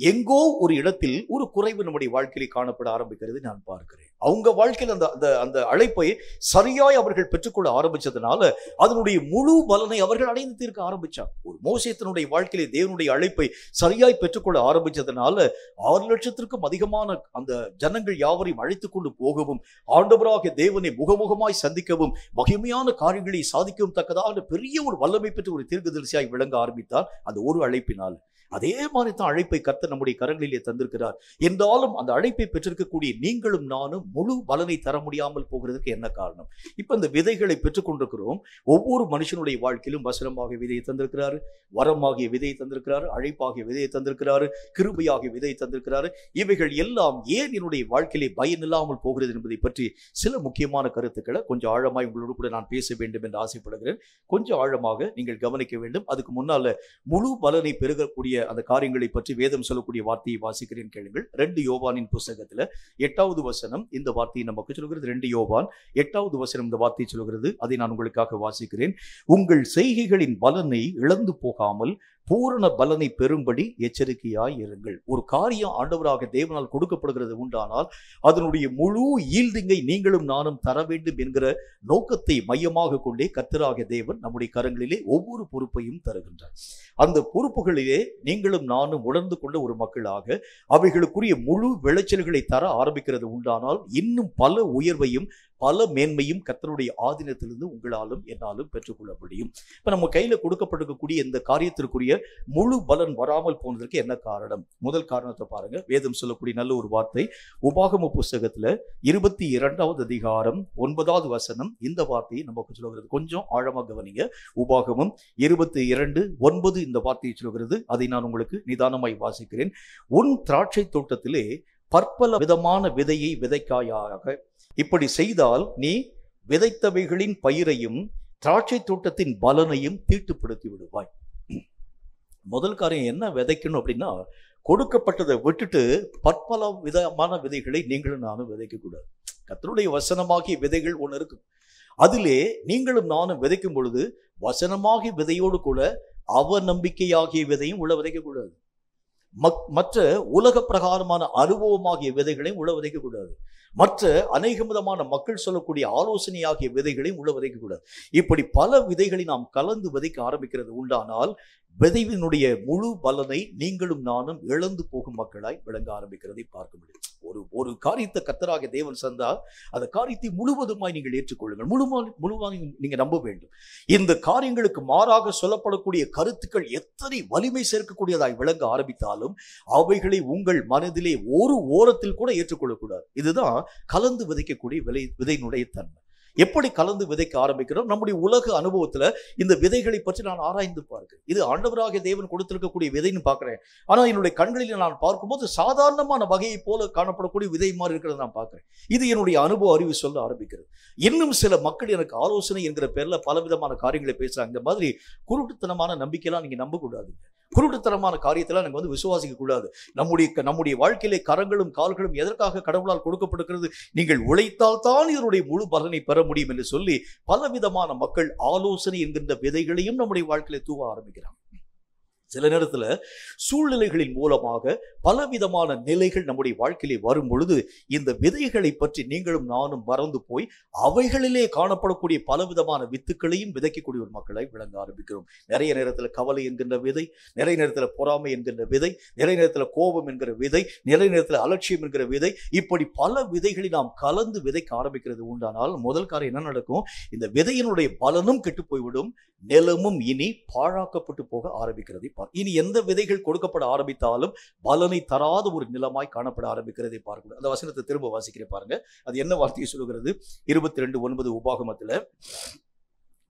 எங்கோ ஒரு இடத்தில் ஒரு குறைவு நம்முடைய வாழ்க்கையில் காணப்பட ஆரம்பிக்கிறது நான் பார்க்கிறேன். அவங்க வாழ்க்கையில் அந்த அந்த அந்த அழைப்பை சரியாய் அவர்கள் பெற்றுக்கொள்ள ஆரம்பிச்சதுனால அதனுடைய முழு பலனை அவர்கள் அடைந்து தீர்க்க ஆரம்பிச்சாங்க. ஒரு மோசேத்தினுடைய வாழ்க்கையிலே தேவனுடைய அழைப்பை சரியாய் பெற்றுக்கொள்ள ஆரம்பிச்சதுனால 6 லட்சத்திற்கும் அதிகமான அந்த ஜனங்கள் யாவரையும் அழைத்து கொண்டு போகவும் ஆண்டவராக தேவனை முகமுகமாய் சந்திக்கவும் மகிமையான காரியங்களை சாதிக்கவும் தக்கதாக பெரிய ஒரு வல்லமை பெற்று ஒரு தீர்க்கதரிசியாய் விளங்க ஆரம்பித்தார் அந்த ஒரு அழைப்பினால். அதே மாதிரி தான் அழைப்பை கர்த்தர் நம்முடைய கரங்களிலே தந்திருக்கிறார். என்றாலும் அந்த அழைப்பை பெற்றிருக்கக்கூடிய நீங்களும் நானும் முழு பலனை தர முடியாமல் போகிறதுக்கு என்ன காரணம்? இப்ப இந்த விதைகளை பெற்றுக் கொண்டிருக்கிறோம். ஒவ்வொரு மனுஷனுடைய வாழ்க்கையிலும் வசனமாகிய விதையை தந்திருக்கிறாரு, வரமாகிய விதையை தந்திருக்கிறாரு, அழைப்பாகிய விதையை தந்திருக்கிறாரு, கிருபையாகிய விதையை தந்திருக்கிறாரு. இவைகள் எல்லாம் ஏன் என்னுடைய வாழ்க்கையிலே பயன் இல்லாமல் போகிறது என்பதை பற்றி சில முக்கியமான கருத்துக்களை கொஞ்சம் ஆழமாய் உங்களோடு கூட நான் பேச வேண்டும் என்று ஆசைப்படுகிறேன். கொஞ்சம் ஆழமாக நீங்கள் கவனிக்க வேண்டும். அதுக்கு முன்னால முழு பலனை பெருகக்கூடிய அந்த காரியங்களை பற்றி வேதம் சொல்லக்கூடிய வார்த்தையை வாசிக்கிறேன் கேளுங்கள். 2 யோவானின் புஸ்தகத்துல 8வது வசனம் இந்த வார்த்தையை நமக்கு சொல்கிறது. 2 யோவான் 8வது வசனம் இந்த வார்த்தையை சொல்கிறது. அதை நான் உங்களுக்காக வாசிக்கிறேன். உங்கள் செய்கைகளின் பலனை இழந்து போகாமல் பூரண பலனை பெறும்படி எச்சரிக்கையாய் இருங்கள். ஒரு காரியம் ஆண்டவராக தேவனால் கொடுக்கப்படுகிறது உண்டானால் அதனுடைய முழு ஈல்டிங்கை நீங்களும் நானும் தர வேண்டும் என்கிற நோக்கத்தை மையமாக கொண்டே கர்த்தராகிய தேவன் நம்முடைய கரங்களிலே ஒவ்வொரு பொறுப்பையும் தருகின்றார். அந்த பொறுப்புகளிலே நீங்களும் நானும் உணர்ந்து கொண்ட ஒரு மக்களாக அவைகளுக்குரிய முழு விளைச்சல்களை தர ஆரம்பிக்கிறது உண்டானால் இன்னும் பல உயர்வையும் பல மேன்மையும் கர்த்தருடைய ஆதீனத்திலிருந்து உங்களாலும் என்னாலும் பெற்றுக்கொள்ள முடியும். இப்ப நம்ம கையில கொடுக்கப்பட்டிருக்கக்கூடிய இந்த காரியத்திற்குரிய முழு பலன் வராமல் போனதற்கு என்ன காரணம்? முதல் காரணத்தை பாருங்க. வேதம் சொல்லக்கூடிய நல்ல ஒரு வார்த்தை உபாகம புஸ்தகத்துல 22வது அதிகாரம் 9வது வசனம் இந்த வார்த்தையை நமக்கு சொல்கிறது. கொஞ்சம் ஆழமாக கவனிங்க. உபாகமம் 22:9 இந்த வார்த்தையை சொல்கிறது. அதை நான் உங்களுக்கு நிதானமாய் வாசிக்கிறேன். உன் திராட்சை தோட்டத்திலே பற்பல விதமான விதையை விதைக்காயாக. இப்படி செய்தால் நீ விதைத்தவைகளின் பயிரையும் திராட்சை தோட்டத்தின் பலனையும் தீட்டுப்படுத்தி விடுவாய். முதல் காரியம் என்ன விதைக்கணும் அப்படின்னா, கொடுக்கப்பட்டதை விட்டுட்டு பற்பல விதமான விதைகளை நீங்களும் நானும் விதைக்க கூடாது. கர்த்தருடைய வசனமாகிய விதைகள் ஒன்று இருக்கு. அதிலே நீங்களும் நானும் விதைக்கும் பொழுது வசனமாகிய விதையோடு கூட அவநம்பிக்கையாகிய விதையும் உள்ள விதைக்க கூடாது. மற்ற உலக பிரகாரமான அனுபவமாகிய விதைகளையும் உள்ள விதைக்க கூடாது. மற்ற அநேக விதமான மக்கள் சொல்லக்கூடிய ஆலோசனையாகிய விதைகளையும் உள்ள விதைக்க கூடாது. இப்படி பல விதைகளை நாம் கலந்து விதைக்க ஆரம்பிக்கிறது உண்டானால் விதைவினுடைய முழு பலனை நீங்களும் நானும் இழந்து போகும் மக்களாய் விளங்க ஆரம்பிக்கிறதை பார்க்க முடியும். ஒரு காரியத்தை கர்த்தராகிய தேவன் சந்தா அந்த காரியத்தை முழுவதுமாய் நீங்கள் ஏற்றுக்கொள்ளுங்கள். முழுவதுமாய் நீங்க நம்ப வேண்டும். இந்த காரியங்களுக்கு மாறாக சொல்லப்படக்கூடிய கருத்துக்கள் எத்தனை வலிமை சேர்க்கக்கூடியதாய் விளங்க ஆரம்பித்தாலும் அவைகளை உங்கள் மனதிலே ஒரு ஓரத்தில் கூட ஏற்றுக்கொள்ளக்கூடாது. இதுதான் கலந்து விதைக்கக்கூடிய விதையினுடைய தன்மை. எப்படி கலந்து விதைக்க ஆரம்பிக்கிறோம்? நம்முடைய உலக அனுபவத்துல இந்த விதைகளை பற்றி நான் ஆராய்ந்து பார்க்கிறேன். இது ஆண்டவராகிய தேவன் கொடுத்திருக்கக்கூடிய விதைன்னு பார்க்கிறேன். ஆனா என்னுடைய கண்களில் நான் பார்க்கும்போது சாதாரணமான வகையை போல காணப்படக்கூடிய விதை மாதிரி இருக்கிறத நான் பார்க்கிறேன். இது என்னுடைய அனுபவ அறிவு சொல்ல ஆரம்பிக்கிறது. இன்னும் சில மக்கள் எனக்கு ஆலோசனை என்கிற பேர்ல பலவிதமான காரியங்களை பேசுறாங்க. இந்த மாதிரி குருட்டுத்தனமான நம்பிக்கையெல்லாம் நீங்க நம்பக்கூடாதுங்க. குருட்டுத்தனமான காரியத்தெல்லாம் நாங்கள் விசுவாசிக்க கூடாது. நம்முடைய வாழ்க்கையிலே கரங்களும் கால்களும் எதற்காக கடவுளால் கொடுக்கப்படுகிறது? நீங்கள் உழைத்தால் தான் இதனுடைய முழு பலனை பெற முடியும் என்று சொல்லி பலவிதமான மக்கள் ஆலோசனை என்கின்ற விதைகளையும் நம்முடைய வாழ்க்கையில தூவ ஆரம்பிக்கிறாங்க. சில நேரத்தில் சூழ்நிலைகளின் மூலமாக பலவிதமான நிலைகள் நம்முடைய வாழ்க்கையிலே வரும் பொழுது இந்த விதைகளை பற்றி நீங்களும் நானும் மறந்து போய் அவைகளிலே காணப்படக்கூடிய பலவிதமான வித்துக்களையும் விதைக்கக்கூடிய ஒரு மக்களை விளங்க ஆரம்பிக்கிறோம். நிறைய நேரத்தில் கவலை என்கின்ற விதை, நிறைய நேரத்தில் பொறாமை என்கின்ற விதை, நிறைய நேரத்தில் கோபம் என்கிற விதை, நிறைய நேரத்தில் அலட்சியம் என்கிற விதை, இப்படி பல விதைகளை நாம் கலந்து விதைக்க ஆரம்பிக்கிறது உண்டானால் முதல் காரியம் என்ன நடக்கும்? இந்த விதையினுடைய பலனும் கெட்டு போய்விடும், நிலமும் இனி பாழாக்கப்பட்டு போக ஆரம்பிக்கிறது. இனி எந்த விதைகள் கொடுக்கப்பட ஆரம்பித்தாலும் பலனை தராத ஒரு நிலமாய் காணப்பட ஆரம்பிக்கிறதை பார்க்கணும். அந்த வசனத்தை திரும்ப வாசிக்கிறேன் பாருங்க. அது என்ன வார்த்தையை சொல்லுகிறது? 22:9 உபாகமத்துல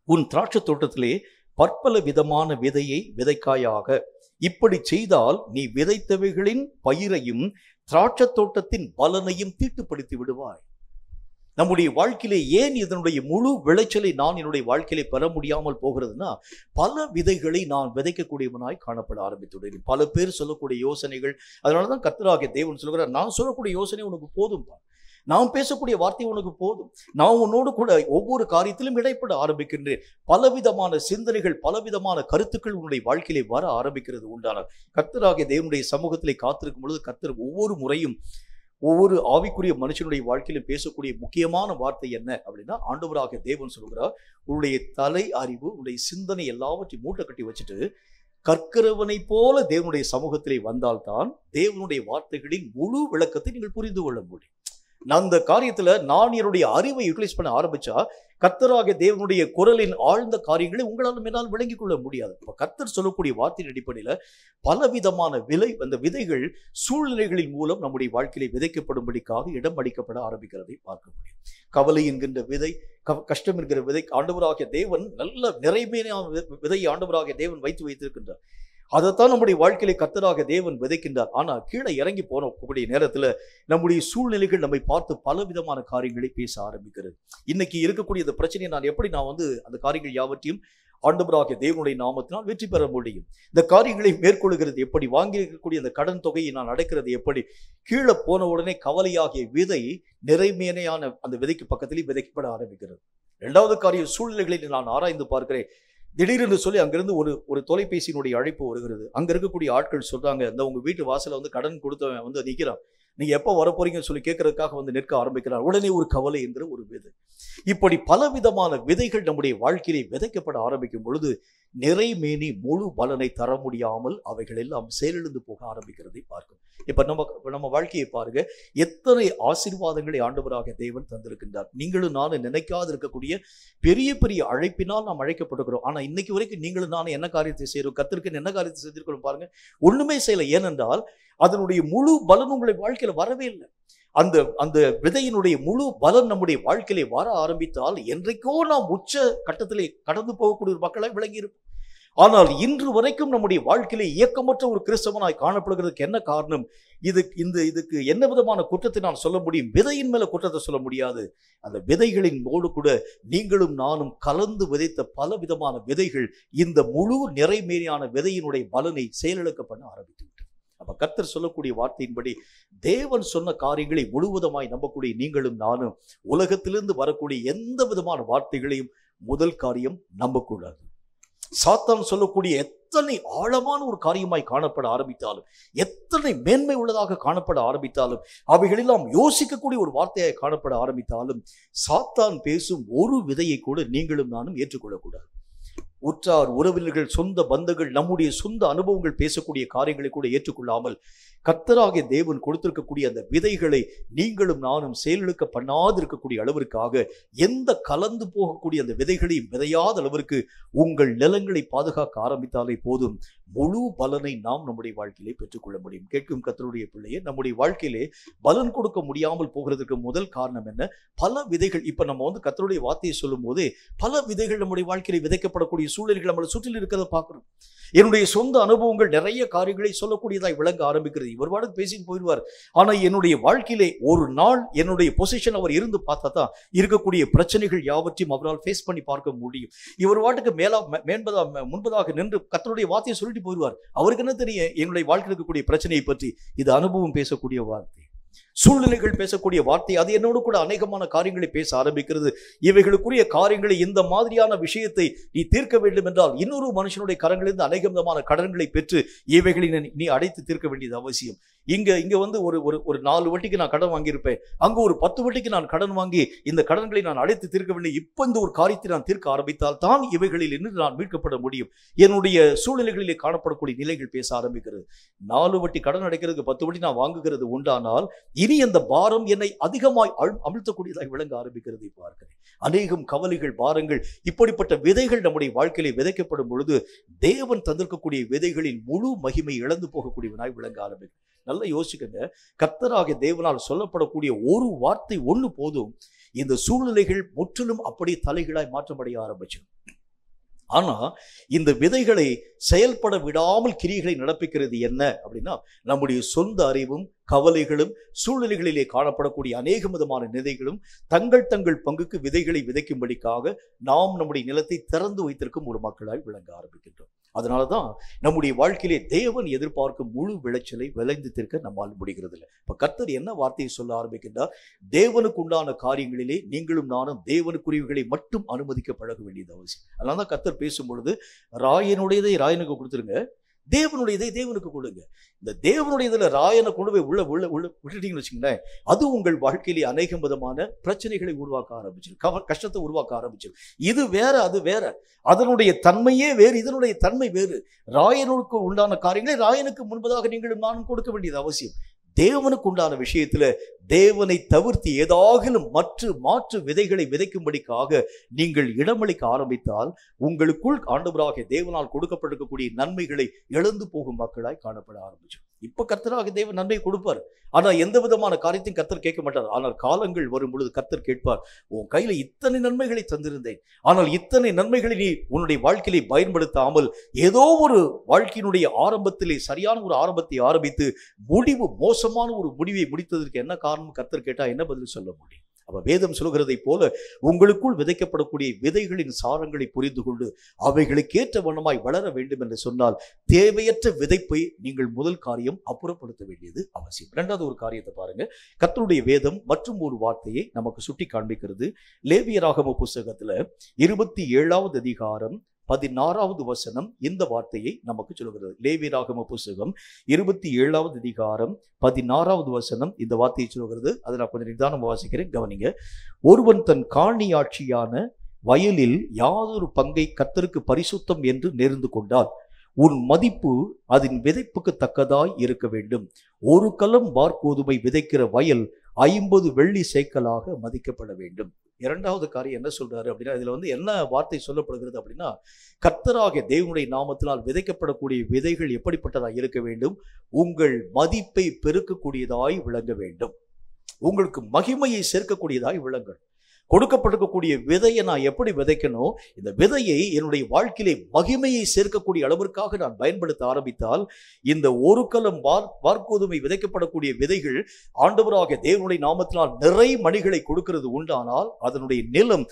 உன் திராட்சை தோட்டத்திலே பற்பல விதமான விதையை விதைக்காயாக. இப்படி செய்தால் நீ விதைத்தவைகளின் பயிரையும் திராட்சை தோட்டத்தின் பலனையும் தீட்டுப்படுத்தி விடுவாய். நம்முடைய வாழ்க்கையிலே ஏன் இதனுடைய முழு விளைச்சலை நான் என்னுடைய வாழ்க்கையிலே பெற முடியாமல் போகிறதுனா, பல விதைகளை நான் விதைக்கக்கூடியவனாய் காணப்பட ஆரம்பித்துள்ளேன். பல பேர் சொல்லக்கூடிய யோசனைகள், அதனாலதான் கர்த்தராகிய தேவன் சொல்கிறார், நான் சொல்லக்கூடிய யோசனை உனக்கு போதும்பா, நான் பேசக்கூடிய வார்த்தை உனக்கு போதும், நான் உன்னோடு கூட ஒவ்வொரு காரியத்திலும் இடைப்பட ஆரம்பிக்கின்றேன். பலவிதமான சிந்தனைகள், பலவிதமான கருத்துக்கள் உன்னுடைய வாழ்க்கையிலே வர ஆரம்பிக்கிறது உண்டானால் கர்த்தராகிய தேவனுடைய சமூகத்திலே காத்திருக்கும் பொழுது கர்த்தர் ஒவ்வொரு முறையும் ஒவ்வொரு ஆவிக்குரிய மனுஷனுடைய வாழ்க்கையில பேசக்கூடிய முக்கியமான வார்த்தை என்ன அப்படின்னா, ஆண்டவராக தேவன் சொல்கிறார், உன்னுடைய தலை அறிவு, உன்னுடைய சிந்தனை எல்லாவற்றையும் மூட்டை கட்டி வச்சுட்டு கற்கிறவனை போல தேவனுடைய சமூகத்திலே வந்தால்தான் தேவனுடைய வார்த்தைகளின் முழு விளக்கத்தை நீங்கள் புரிந்து கொள்ள முடியும். நான் அந்த காரியத்துல நான் என்னுடைய அறிவை யூட்டிலைஸ் பண்ண ஆரம்பிச்சா கர்த்தராகிய தேவனுடைய குரலின் ஆழ்ந்த காரியங்களை உங்களால் என்னால் விளங்கிக் கொள்ள முடியாது. கர்த்தர் சொல்லக்கூடிய வார்த்தையின் அடிப்படையில பலவிதமான அந்த விதைகள் சூழ்நிலைகளின் மூலம் நம்முடைய வாழ்க்கையிலே விதைக்கப்படும்படிக்காக இடம் அளிக்கப்பட ஆரம்பிக்கிறதை பார்க்க முடியும். கவலை என்கின்ற விதை, கஷ்டம் என்கிற விதை ஆண்டவராகிய தேவன் நல்ல நிறைமையான விதையை ஆண்டவராகிய தேவன் வைத்திருக்கின்றார். அதைத்தான் நம்முடைய வாழ்க்கையிலே கர்த்தராக தேவன் விதைக்கின்றார். ஆனா கீழே இறங்கி போனக்கூடிய நேரத்துல நம்முடைய சூழ்நிலைகள் நம்மை பார்த்து பல விதமான காரியங்களை பேச ஆரம்பிக்கிறது. இன்னைக்கு இருக்கக்கூடிய இந்த பிரச்சனையை நான் எப்படி அந்த காரியங்கள் யாவற்றையும் ஆண்டவராகிய தேவனுடைய நாமத்தினால் வெற்றி பெற முடியும், இந்த காரியங்களை மேற்கொள்கிறது எப்படி, வாங்கி இருக்கக்கூடிய அந்த கடன் தொகையை நான் அடைக்கிறது எப்படி, கீழே போன உடனே கவலையாகிய விதை நிறைமையான அந்த விதைக்கு பக்கத்திலே விதைக்கப்பட ஆரம்பிக்கிறது. இரண்டாவது காரியம், சூழ்நிலைகளை நான் ஆராய்ந்து பார்க்கிறேன். திடீரென்று சொல்லி அங்கிருந்து ஒரு தொலைபேசியினுடைய அழைப்பு வருகிறது. அங்க இருக்கக்கூடிய ஆட்கள் சொல்றாங்க, இந்த உங்க வீட்டு வாசல கடன் கொடுத்தவன் நிற்கிறான், நீங்க எப்போ வரப்போறீங்கன்னு சொல்லி கேட்கறதுக்காக நிற்க ஆரம்பிக்கிறார். உடனே ஒரு கவலை என்கிற ஒரு விதை. இப்படி பலவிதமான விதைகள் நம்முடைய வாழ்க்கையிலே விதைக்கப்பட ஆரம்பிக்கும் பொழுது நிறைமேனி முழு பலனை தர முடியாமல் அவைகள் எல்லாம் செயலிழந்து போக ஆரம்பிக்கிறதை பார்க்கும். இப்ப நம்ம வாழ்க்கையை பாருங்க, எத்தனை ஆசீர்வாதங்களை ஆண்டவராக தேவன் தந்திருக்கின்றார். நீங்களும் நானும் நினைக்காது இருக்கக்கூடிய பெரிய பெரிய அழைப்பினால் நாம் அழைக்கப்பட்டிருக்கிறோம். ஆனா இன்னைக்கு வரைக்கும் நீங்களும் நானும் என்ன காரியத்தை செய்யறோம், கர்த்தருக்கு என்ன காரியத்தை செஞ்சிருக்கிறோம் பாருங்க, ஒண்ணுமே செய்யல. ஏனென்றால் அதனுடைய முழு பலன் உங்களுடைய வாழ்க்கையில வரவே இல்லை. அந்த விதையினுடைய முழு பலன் நம்முடைய வாழ்க்கையிலே வர ஆரம்பித்தால் என்றைக்கோ நாம் உச்ச கட்டத்திலே கடந்து போகக்கூடிய மக்களாய் விளங்கி இருப்போம். ஆனால் இன்று வரைக்கும் நம்முடைய வாழ்க்கையிலே இயக்கமற்ற ஒரு கிறிஸ்தவனாய் காணப்படுகிறதுக்கு என்ன காரணம்? இதுக்கு என்ன விதமான குற்றத்தை நான் சொல்ல முடியும்? விதையின் மேல குற்றத்தை சொல்ல முடியாது. அந்த விதைகளின் போடு கூட நீங்களும் நானும் கலந்து விதைத்த பல விதமான விதைகள் இந்த முழு நிறைமேறியான விதையினுடைய பலனை செயலிழக்க பண்ண ஆரம்பித்து விட்டது. அப்ப கர்த்தர் சொல்லக்கூடிய வார்த்தையின்படி தேவன் சொன்ன காரியங்களை முழுவதுமாய் நம்பக்கூடிய நீங்களும் நானும் உலகத்திலிருந்து வரக்கூடிய எந்த விதமான வார்த்தைகளையும் முதல் காரியம் நம்பக்கூடாது. சாத்தான் சொல்லக்கூடிய எத்தனை ஆழமான ஒரு காரியமாய் காணப்பட ஆரம்பித்தாலும், எத்தனை மேன்மை உள்ளதாக காணப்பட ஆரம்பித்தாலும், அவைகளெல்லாம் யோசிக்கக்கூடிய ஒரு வார்த்தையாய் காணப்பட ஆரம்பித்தாலும், சாத்தான் பேசும் ஒரு விதையை கூட நீங்களும் நானும் ஏற்றுக்கொள்ளக்கூடாது. உற்றார் உறவினர்கள், சொந்த பந்தங்கள், நம்முடைய சொந்த அனுபவங்கள் பேசக்கூடிய காரியங்களை கூட ஏற்றுக்கொள்ளாமல் கர்த்தராகிய தேவன் கொடுத்திருக்கக்கூடிய அந்த விதைகளை நீங்களும் நானும் செயலிழக்க பண்ணாது இருக்கக்கூடிய அளவிற்காக எந்த கலந்து போகக்கூடிய அந்த விதைகளையும் விதையாத அளவிற்கு உங்கள் நிலங்களை பாதுகாக்க ஆரம்பித்தாலே போதும், முழு பலனை நாம் நம்முடைய வாழ்க்கையிலே பெற்றுக்கொள்ள முடியும். கேட்கும் கர்த்தருடைய பிள்ளையே, நம்முடைய வாழ்க்கையிலே பலன் கொடுக்க முடியாமல் போகிறதுக்கு முதல் காரணம் என்ன? பல விதைகள். இப்ப நம்ம கர்த்தருடைய வார்த்தையை சொல்லும் போதே பல விதைகள் நம்முடைய வாழ்க்கையிலே விதைக்கப்படக்கூடிய சூழ்நிலைகள் நம்மளை சுற்றில் இருக்கிறத பார்க்கிறோம். என்னுடைய சொந்த அனுபவங்கள் நிறைய காரியங்களை சொல்லக்கூடியதாய் விளங்க ஆரம்பிக்கிறது. இவர் வாடகை பேசிட்டு போயிடுவார். ஆனா என்னுடைய வாழ்க்கையிலே ஒரு நாள் என்னுடைய பொசிஷன் அவர் இருந்து பார்த்தா தான் இருக்கக்கூடிய பிரச்சனைகள் யாவற்றையும் அவரால் ஃபேஸ் பண்ணி பார்க்க முடியும். இவர் வாட்டுக்கு முன்பதாக நின்று கர்த்தருடைய வார்த்தையை சொல்லிட்டு போயிடுவார். அவருக்கு என்ன தெரியும் எங்களுடைய வாழ்க்கையில் இருக்கக்கூடிய பிரச்சனையை பற்றி? இது அனுபவம் பேசக்கூடிய வார்த்தை, சூழ்நிலைகள் பேசக்கூடிய வார்த்தை. அது என்னோடு கூட அநேகமான காரியங்களை பேச ஆரம்பிக்கிறது. இவைகளுக்குரிய காரியங்களை, இந்த மாதிரியான விஷயத்தை நீ தீர்க்க வேண்டும் என்றால் இன்னொரு மனுஷனுடைய கரங்களிலிருந்து அநேக விதமான கடன்களை பெற்று இவைகளை நீ அடைத்து தீர்க்க வேண்டியது அவசியம். இங்க ஒரு 4 வட்டிக்கு நான் கடன் வாங்கியிருப்பேன், அங்க ஒரு 10 வட்டிக்கு நான் கடன் வாங்கி இந்த கடன்களை நான் அடைத்து தீர்க்க வேண்டிய இப்ப இந்த ஒரு காரியத்தை நான் தீர்க்க ஆரம்பித்தால் தான் இவைகளில் இருந்து நான் மீட்கப்பட முடியும். என்னுடைய சூழ்நிலைகளிலே காணப்படக்கூடிய நிலைகள் பேச ஆரம்பிக்கிறது. 4 வட்டி கடன் அடைக்கிறதுக்கு 10 வட்டி நான் வாங்குகிறது உண்டானால் இனி அந்த பாரம் என்னை அதிகமாய் அமிழ்த்தக்கூடியதாக விளங்க ஆரம்பிக்கிறதை பார்க்கிறேன். அநேகம் கவலைகள், பாரங்கள், இப்படிப்பட்ட விதைகள் நம்முடைய வாழ்க்கையிலே விதைக்கப்படும் பொழுது தேவன் தந்திருக்கக்கூடிய விதைகளின் முழு மகிமை இழந்து போகக்கூடியவனாய் விளங்க ஆரம்பிக்கும். நல்லா யோசிக்கங்க, கர்த்தராகிய தேவனால் சொல்லப்படக்கூடிய ஒரு வார்த்தை ஒண்ணு போதும், இந்த சூழ்நிலைகள் முற்றிலும் அப்படியே தலைகளாய் மாற்றமடைய ஆரம்பிச்சிடும். ஆனா இந்த விதைகளை செயல்பட விடாமல் கிரியைகளை நடப்பிக்கிறது என்ன அப்படின்னா, நம்முடைய சொந்த அறிவும் கவலைகளும் சூழ்நிலைகளிலே காணப்படக்கூடிய அநேக விதமான நிலைகளும் தங்கள் பங்குக்கு விதைகளை விதைக்கும்படிக்காக நாம் நம்முடைய நிலத்தை திறந்து வைத்திருக்கும் ஒரு மக்களாய் விளங்க ஆரம்பிக்கின்றோம். அதனாலதான் நம்முடைய வாழ்க்கையிலே தேவன் எதிர்பார்க்கும் முழு விளைச்சலை விளைந்து தீர்க்க நம்மால் முடிகிறது இல்லை. இப்ப கர்த்தர் என்ன வார்த்தையை சொல்ல ஆரம்பிக்கின்றார்? தேவனுக்கு உண்டான காரியங்களிலே நீங்களும் நானும் தேவனுக்குரியவைகளை மட்டும் அனுமதிக்க பழக வேண்டியது அவசியம். அதனாலதான் கர்த்தர் பேசும் பொழுது ராயனுடையதை ராயனுக்கு கொடுத்துருங்க, தேவனுடையதை தேவனுக்கு கொடுங்க. இந்த தேவனுடையதுல ராயனை கொண்டு போய் உள்ள உள்ள உள்ள விட்டுட்டீங்கன்னு வச்சுங்களேன், அது உங்கள் வாழ்க்கையிலே அநேக விதமான பிரச்சனைகளை உருவாக்க ஆரம்பிச்சிடும், கஷ்டத்தை உருவாக்க ஆரம்பிச்சிடும். இது வேற, அது வேற, அதனுடைய தன்மையே வேறு, இதனுடைய தன்மை வேறு. ராயனுக்கு உண்டான காரியங்களை ராயனுக்கு முன்பதாக நீங்களும் நானும் கொடுக்க வேண்டியது அவசியம். தேவனுக்கு உண்டான விஷயத்துல தேவனை தவிர்த்து ஏதாகிலும் மாற்று விதைகளை விதைக்கும்படிக்காக நீங்கள் இடமளிக்க ஆரம்பித்தால் உங்களுக்குள் ஆண்டவராகிய தேவனால் கொடுக்கப்பட்டிருக்கக்கூடிய நன்மைகளை இழந்து போகும் மக்களாய் காணப்பட ஆரம்பிச்சோம். இப்ப கர்த்தராகிய தேவன் நன்மை கொடுப்பார், ஆனா எந்த விதமான காரியத்தையும் கர்த்தர் கேட்க மாட்டார். ஆனால் காலங்கள் வரும் பொழுது கர்த்தர் கேட்பார், உன் கையில இத்தனை நன்மைகளை தந்திருந்தேன், ஆனால் இத்தனை நன்மைகளை நீ உன்னுடைய வாழ்க்கையை பயன்படுத்தாமல் ஏதோ ஒரு வாழ்க்கையினுடைய ஆரம்பத்திலே சரியான ஒரு ஆரம்பத்தை ஆரம்பித்து முடிவு மோசமான ஒரு முடிவை முடித்ததற்கு என்ன காரணம் கர்த்தர் கேட்டா என்ன பதில் சொல்ல முடியும்? அப்ப வேதம் சொல்கிறதை போல உங்களுக்குள் விதைக்கப்படக்கூடிய விதைகளின் சாரங்களை புரிந்து கொண்டு அவைகளுக்கேற்ற வண்ணமாய் வளர வேண்டும் என்று சொன்னால் தேவையற்ற விதைப்பை நீங்கள் முதல் காரியம் அப்புறப்படுத்த வேண்டியது அவசியம். இரண்டாவது ஒரு காரியத்தை பாருங்க, கர்த்தருடைய வேதம் மற்றும் ஒரு வார்த்தையை நமக்கு சுட்டி காண்பிக்கிறது. லேவியராகம புஸ்தகத்துல 27வது அதிகாரம் 16வது வசனம் இந்த வார்த்தையை நமக்கு சொல்கிறது. லேவியராகம புஸ்தகம் 27வது அதிகாரம் 16வது வசனம் இந்த வார்த்தையை சொல்கிறது. அதை நான் கொஞ்சம் நிதானமாக வாசிக்கிறேன், கவனிங்க. ஒருவன் தன் காணியாட்சியான வயலில் யாதொரு பங்கை கர்த்தருக்கு பரிசுத்தம் என்று நேர்ந்து கொண்டால் உன் மதிப்பு அதன் விதைப்புக்கு தக்கதாய் இருக்க வேண்டும். ஒரு கலம் வார்கோதுமை விதைக்கிற வயல் 50 வெள்ளி சேக்கலாக மதிக்கப்பட வேண்டும். இரண்டாவது காரியம் என்ன சொல்றாரு அப்படின்னா, இதுல என்ன வார்த்தை சொல்லப்படுகிறது அப்படின்னா, கர்த்தராகிய தேவனுடைய நாமத்தினால் விதைக்கப்படக்கூடிய விதைகள் எப்படிப்பட்டதாக இருக்க வேண்டும்? உங்கள் மதிப்பை பெருக்கக்கூடியதாய் விளங்க வேண்டும், உங்களுக்கு மகிமையை சேர்க்கக்கூடியதாய் விளங்கணும். கொடுக்கப்பட்டிருக்கக்கூடிய விதையை நான் எப்படி விதைக்கணும், இந்த விதையை என்னுடைய வாழ்க்கையிலே மகிமையை சேர்க்கக்கூடிய அளவிற்காக நான் பயன்படுத்த ஆரம்பித்தால் இந்த ஒரு கலம் வார்கோதுமை விதைக்கப்படக்கூடிய விதைகள் ஆண்டவராகிய தேவனுடைய நாமத்தினால் நிறை மணிகளை கொடுக்கிறது உண்டானால் அதனுடைய நிலம்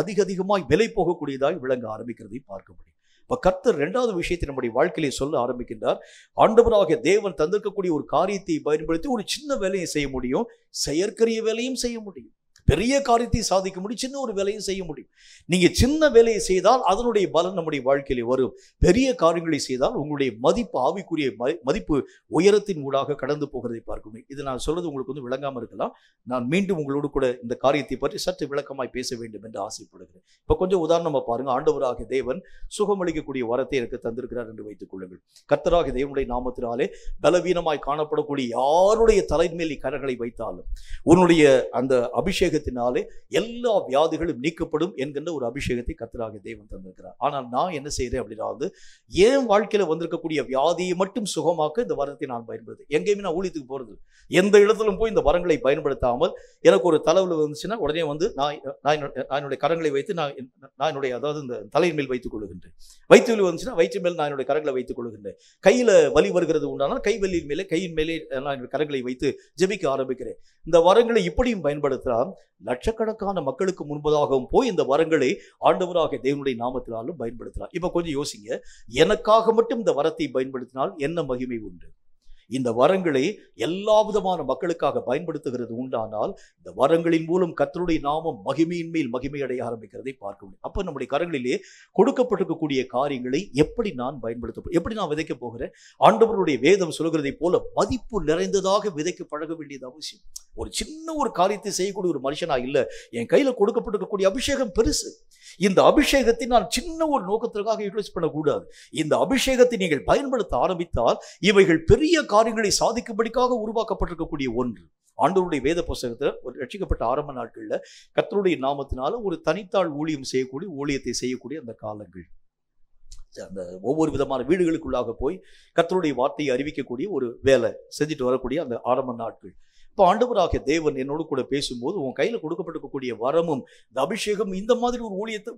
அதிகமாய் விலை போகக்கூடியதாய் விளங்க ஆரம்பிக்கிறதை பார்க்க முடியும். இப்ப கர்த்தர் இரண்டாவது விஷயத்தை நம்முடைய வாழ்க்கையிலே சொல்ல ஆரம்பிக்கின்றார். ஆண்டவராகிய தேவன் தந்திருக்கக்கூடிய ஒரு காரியத்தை பயன்படுத்தி ஒரு சின்ன வேலையை செய்ய முடியும், செயற்கரிய வேலையும் செய்ய முடியும், பெரிய காரியத்தை சாதிக்க முடியும், சின்ன ஒரு வேலையும் செய்ய முடியும். நீங்க சின்ன வேலையை செய்தால் அதனுடைய பலன் நம்முடைய வாழ்க்கையிலே வரும். பெரிய காரியங்களை செய்தால் உங்களுடைய மதிப்பு, ஆவிக்குரிய மதிப்பு உயரத்தின் ஊடாக கடந்து போகிறதை பார்க்க முடியும். இது நான் சொல்றது உங்களுக்கு விளங்காம இருக்கலாம். நான் மீண்டும் உங்களோடு கூட இந்த காரியத்தை பற்றி சற்று விளக்கமாய் பேச வேண்டும் என்று ஆசைப்படுகிறேன். இப்ப கொஞ்சம் உதாரணமா பாருங்க. ஆண்டவராகிய தேவன் சுகமளிக்கக்கூடிய வரத்தை எனக்கு தந்திருக்கிறார் என்று வைத்துக் கொள்ளுங்கள். கர்த்தராகிய தேவனுடைய நாமத்தினாலே பலவீனமாய் காணப்படக்கூடிய யாருடைய தலைமையில் நீ கரங்களை வைத்தாலும் உன்னுடைய அந்த அபிஷேக எல்லா வியாதிகளும் நீக்கப்படும் என்கின்ற ஒரு அபிஷேகத்தை கர்த்தராகிய தேவன் தந்திருக்கிறார். ஆனால் நான் என்ன செய்யறேன் அப்படின்னா, என் வாழ்க்கையில வந்திருக்கக்கூடிய வியாதியை மட்டும் சுகமாக்க இந்த வரத்தை நான் பயன்படுத்து. எங்கேயுமே நான் ஊழியத்துக்கு போறது, எந்த இடத்திலும் போய் இந்த வரங்களை பயன்படுத்தாமல் எனக்கு ஒரு தலைவலி வந்துச்சுன்னா உடனே நான் என்னுடைய கரங்களை வைத்து நான் என்னுடைய அதாவது இந்த தலையின் மேல் வைத்துக் கொள்கின்றேன். வயிற்று வலி வந்துச்சுன்னா வயிற்று மேல் நான் என்னுடைய கரங்களை வைத்துக் கொள்கின்றேன். கையில வலி வருகிறது உண்டானால் கையின் மேலே நான் என்னுடைய கரங்களை வைத்து ஜெபிக்க ஆரம்பிக்கிறேன். இந்த வரங்களை இப்படியும் பயன்படுத்தலாம். லட்சக்கணக்கான மக்களுக்கு முன்பதாகவும் போய் இந்த வரங்களை ஆண்டவராகிய தேவனுடைய நாமத்தினாலும் பயன்படுத்தலாம். இப்ப கொஞ்சம் யோசிங்க, எனக்காக மட்டும் இந்த வரத்தை பயன்படுத்தினால் என்ன மகிமை உண்டு? இந்த வரங்களை எல்லா விதமான மக்களுக்காக பயன்படுத்துகிறது உண்டானால் இந்த வரங்களின் மூலம் கர்த்தருடைய நாமம் மகிமையின் மேல் மகிமை அடைய ஆரம்பிக்கிறதை பார்க்க முடியும். அப்ப நம்முடைய கரங்களிலே கொடுக்கப்பட்டிருக்கக்கூடிய காரியங்களை எப்படி நான் எப்படி நான் விதைக்க போகிறேன்? ஆண்டவருடைய வேதம் சொல்கிறதை போல மதிப்பு நிறைந்ததாக விதைக்க பழக வேண்டியது அவசியம். ஒரு சின்ன ஒரு காரியத்தை செய்யக்கூடிய ஒரு மனுஷனா இல்ல, என் கையில கொடுக்கப்பட்டிருக்கக்கூடிய அபிஷேகம் பெருசு. இந்த அபிஷேகத்தை நான் சின்ன ஒரு நோக்கத்திற்காக யூட்டிலைஸ் பண்ணக்கூடாது. இந்த அபிஷேகத்தை நீங்கள் பயன்படுத்த ஆரம்பித்தால் இவைகள் பெரிய காரியங்களை சாதிக்கும்படிக்காக உருவாக்கப்பட்டிருக்கக்கூடிய ஒன்று. ஆண்டவருடைய வேத புஸ்தகத்துல ஒரு ரட்சிக்கப்பட்ட ஆரம்ப நாட்கள்ல கர்த்தருடைய நாமத்தினால ஒரு தனித்தாள் ஊழியத்தை செய்யக்கூடிய அந்த காலங்கள், அந்த ஒவ்வொரு விதமான வீடுகளுக்குள்ளாக போய் கர்த்தருடைய வார்த்தையை அறிவிக்கக்கூடிய ஒரு வேலை செஞ்சுட்டு வரக்கூடிய அந்த ஆரம்ப நாட்கள். இப்போ ஆண்டவராகிய தேவன் என்னோடு கூட பேசும்போது உன் கையில் கொடுக்கப்பட்டிருக்கக்கூடிய வரமும் இந்த அபிஷேகம் இந்த மாதிரி ஒரு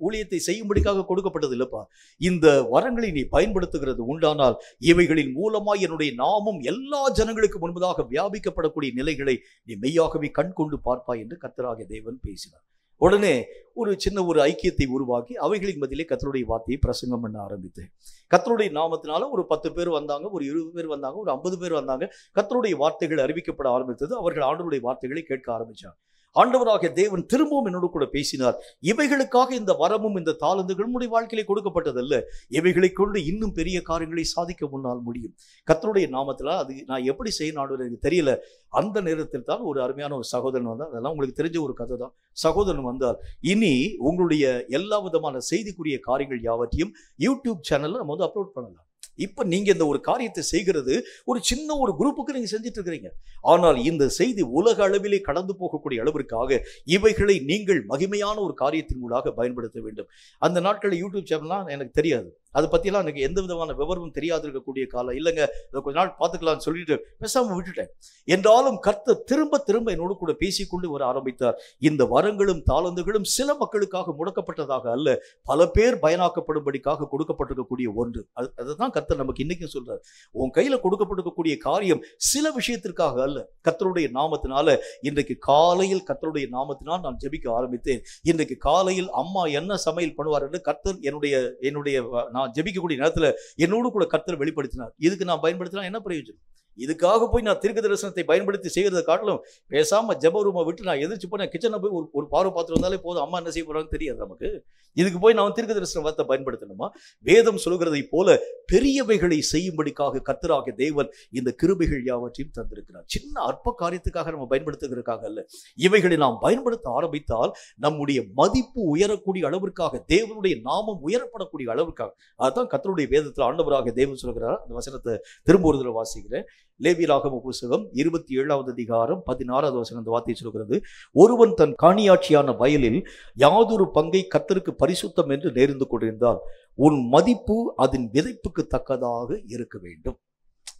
ஊழியத்தை செய்யும்படிக்காக கொடுக்கப்பட்டது இல்லப்பா. இந்த வரங்களை நீ பயன்படுத்துகிறது உண்டானால் இவைகளின் மூலமாய் என்னுடைய நாமம் எல்லா ஜனங்களுக்கு முன்பதாக வியாபிக்கப்படக்கூடிய நிலைகளை நீ மெய்யாகவே கண் கொண்டு பார்ப்பாய் என்று கர்த்தராகிய தேவன் பேசினார். உடனே ஒரு சின்ன ஒரு ஐக்கியத்தை உருவாக்கி அவைகளின் மத்தியிலே கர்த்தருடைய வார்த்தையை பிரசங்கம் பண்ண ஆரம்பித்தேன். கர்த்தருடைய நாமத்தினால ஒரு 10 பேர் வந்தாங்க, ஒரு 20 பேர் வந்தாங்க, ஒரு 50 பேர் வந்தாங்க. கர்த்தருடைய வார்த்தைகள் அறிவிக்கப்பட ஆரம்பித்தது. அவர்கள் ஆண்டவருடைய வார்த்தைகளை கேட்க ஆரம்பிச்சாங்க. ஆண்டவராகிய தேவன் திரும்பவும் என்னோடு கூட பேசினார். இவைகளுக்காக இந்த வரமும் இந்த தாளந்துகளும் உடைய வாழ்க்கையிலே கொடுக்கப்பட்டதல்ல, இவைகளை கொண்டு இன்னும் பெரிய காரியங்களை சாதிக்க முன்னால் முடியும். கர்த்தருடைய நாமத்தில் அது நான் எப்படி செய்யணும் எனக்கு தெரியல. அந்த நேரத்தில் தான் ஒரு அருமையான ஒரு சகோதரன் வந்தார். அதெல்லாம் உங்களுக்கு தெரிஞ்ச ஒரு கதை தான். சகோதரன் வந்தார், இனி உங்களுடைய எல்லா விதமான செய்திக்குரிய காரியங்கள் யாவற்றையும் யூடியூப் சேனல்ல நம்ம வந்து அப்லோட் பண்ணலாம். இப்ப நீங்க இந்த ஒரு காரியத்தை செய்கிறது ஒரு சின்ன ஒரு குரூப்புக்கு நீங்க செஞ்சுட்டு இருக்கிறீங்க. ஆனால் இந்த செய்தி உலக அளவிலே கடந்து போகக்கூடிய அளவிற்காக இவைகளை நீங்கள் மகிமையான ஒரு காரியத்தின் மூலமாக பயன்படுத்த வேண்டும். அந்த நாட்களில் யூடியூப் சேனல்லாம் எனக்கு தெரியாது, அதை பற்றியெல்லாம் எனக்கு எந்த விதமான விவரமும் தெரியாது இருக்கக்கூடிய காலம். இல்லைங்க, அதை கொஞ்ச நாள் பார்த்துக்கலாம்னு சொல்லிட்டு பேசாமல் விட்டுட்டேன். என்றாலும் கர்த்தர் திரும்ப திரும்ப என்னோடு கூட பேசிக்கொண்டு வர ஆரம்பித்தார். இந்த வரங்களும் தாளந்துகளும் சில மக்களுக்காக முடக்கப்பட்டதாக அல்ல, பல பேர் பயனாக்கப்படும்படிக்காக கொடுக்கப்பட்டிருக்கக்கூடிய ஒன்று. அதுதான் கர்த்தர் நமக்கு இன்னைக்கும் சொல்றார். உன் கையில் கொடுக்கப்பட்டிருக்கக்கூடிய காரியம் சில விஷயத்திற்காக அல்ல. கர்த்தருடைய நாமத்தினால இன்றைக்கு காலையில் கர்த்தருடைய நாமத்தினால் நான் ஜெபிக்க ஆரம்பித்தேன். இன்றைக்கு காலையில் அம்மா என்ன சமையல் பண்ணுவார் என்று கர்த்தர் என்னுடைய நான் ஜெபிக்கக்கூடிய நேரத்தில் என்னோடு கூட கர்த்தர் வெளிப்படுத்தினார். இதுக்கு நான் பயன்படுத்தினா என்ன பிரயோஜனம்? இதுக்காக போய் நான் தீர்க்க தரிசனத்தை பயன்படுத்தி செய்கிறத காட்டிலும் பேசாம ஜெப ரூமை விட்டு நான் எதிர்த்து போய் கிச்சனை போய் ஒரு பார்வை பார்த்துட்டு வந்தாலே போதும், அம்மா என்ன செய்ய போறாங்கன்னு தெரியாது நமக்கு. இதுக்கு போய் நான் தீர்க்க தரிசன வார்த்தை பயன்படுத்தணுமா? வேதம் சொல்கிறதை போல பெரியவைகளை செய்யும்படிக்காக கர்த்தராகிய தேவன் இந்த கிருபைகள் யாவற்றையும் தந்திருக்கிறார். சின்ன அற்ப காரியத்துக்காக நம்ம பயன்படுத்துகிறதுக்காக அல்ல. இவைகளை நாம் பயன்படுத்த ஆரம்பித்தால் நம்முடைய மதிப்பு உயரக்கூடிய அளவிற்காக, தேவனுடைய நாமம் உயரப்படக்கூடிய அளவிற்காக. அதுதான் கர்த்தருடைய வேதத்தில் ஆண்டவராகிய தேவன் சொல்கிறார். அந்த வசனத்தை திரும்ப ஒரு தடவை வாசிக்கிறேன். லேவியராகம புத்தகம் 27வது அதிகாரம் 16வது வசனம் இந்த வார்த்தையை சொல்கிறது. ஒருவன் தன் காணியாட்சியான வயலில் யாதொரு பங்கை கர்த்தருக்கு பரிசுத்தம் என்று நேர்ந்து கொண்டிருந்தால் உன் மதிப்பு அதன் விதைப்புக்கு தக்கதாக இருக்க வேண்டும்.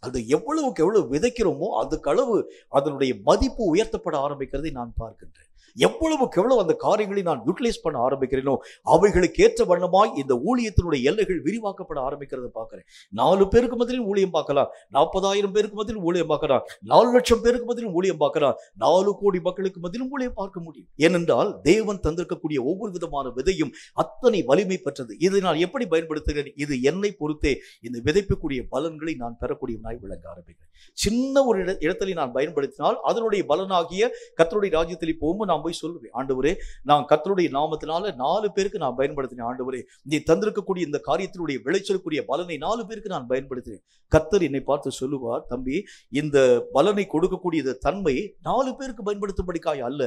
அது எவ்வளவுக்கு எவ்வளவு விதைக்கிறோமோ அதுக்கு அளவு அதனுடைய மதிப்பு உயர்த்தப்பட ஆரம்பிக்கிறதை நான் பார்க்கின்றேன். எவ்வளவுக்கு எவ்வளவு அந்த காரியங்களை நான் யூட்டிலைஸ் பண்ண ஆரம்பிக்கிறேனோ அவைகளுக்கு ஏற்ற வண்ணமாய் இந்த ஊழியத்தினுடைய எல்லைகள் விரிவாக்கப்பட ஆரம்பிக்கிறத பார்க்கிறேன். 4 பேருக்கு மத்தியிலும் ஊழியம் பார்க்கலாம், 40,000 பேருக்கு மத்தியிலும் ஊழியம் பார்க்கலாம், 4 லட்சம் பேருக்கு மத்தியிலும் ஊழியம் பார்க்கலாம், 4 கோடி மக்களுக்கு மத்தியிலும் ஊழியம் பார்க்க முடியும். ஏனென்றால் தேவன் தந்திருக்கக்கூடிய ஒவ்வொரு விதமான விதையும் அத்தனை வலிமை பெற்றது. இதை நான் எப்படி பயன்படுத்துகிறேன்? இது என்னை பொறுத்தே இந்த விதைப்புக்குரிய பலன்களை நான் பெறக்கூடியவனாய் விளங்க ஆரம்பிக்கிறேன். சின்ன ஒரு இடத்துல நான் பயன்படுத்தினால் அதனுடைய பலனாகிய கர்த்தருடைய ராஜ்யத்தில் போகும்போது நான் போய் சொல்லுவேன், ஆண்டவரே நான் கர்த்தருடைய நாமத்தினால 4 பேருக்கு நான் பயன்படுத்தினேன். ஆண்டவரே நீ தந்திருக்கக்கூடிய இந்த காரியத்தினுடைய விளைச்சலுக்குரிய பலனை 4 பேருக்கு நான் பயன்படுத்தினேன். கர்த்தர் என்னை பார்த்து சொல்லுவார், தம்பி இந்த பலனை கொடுக்கக்கூடிய தன்மை 4 பேருக்கு பயன்படுத்தும்படிக்காக அல்ல,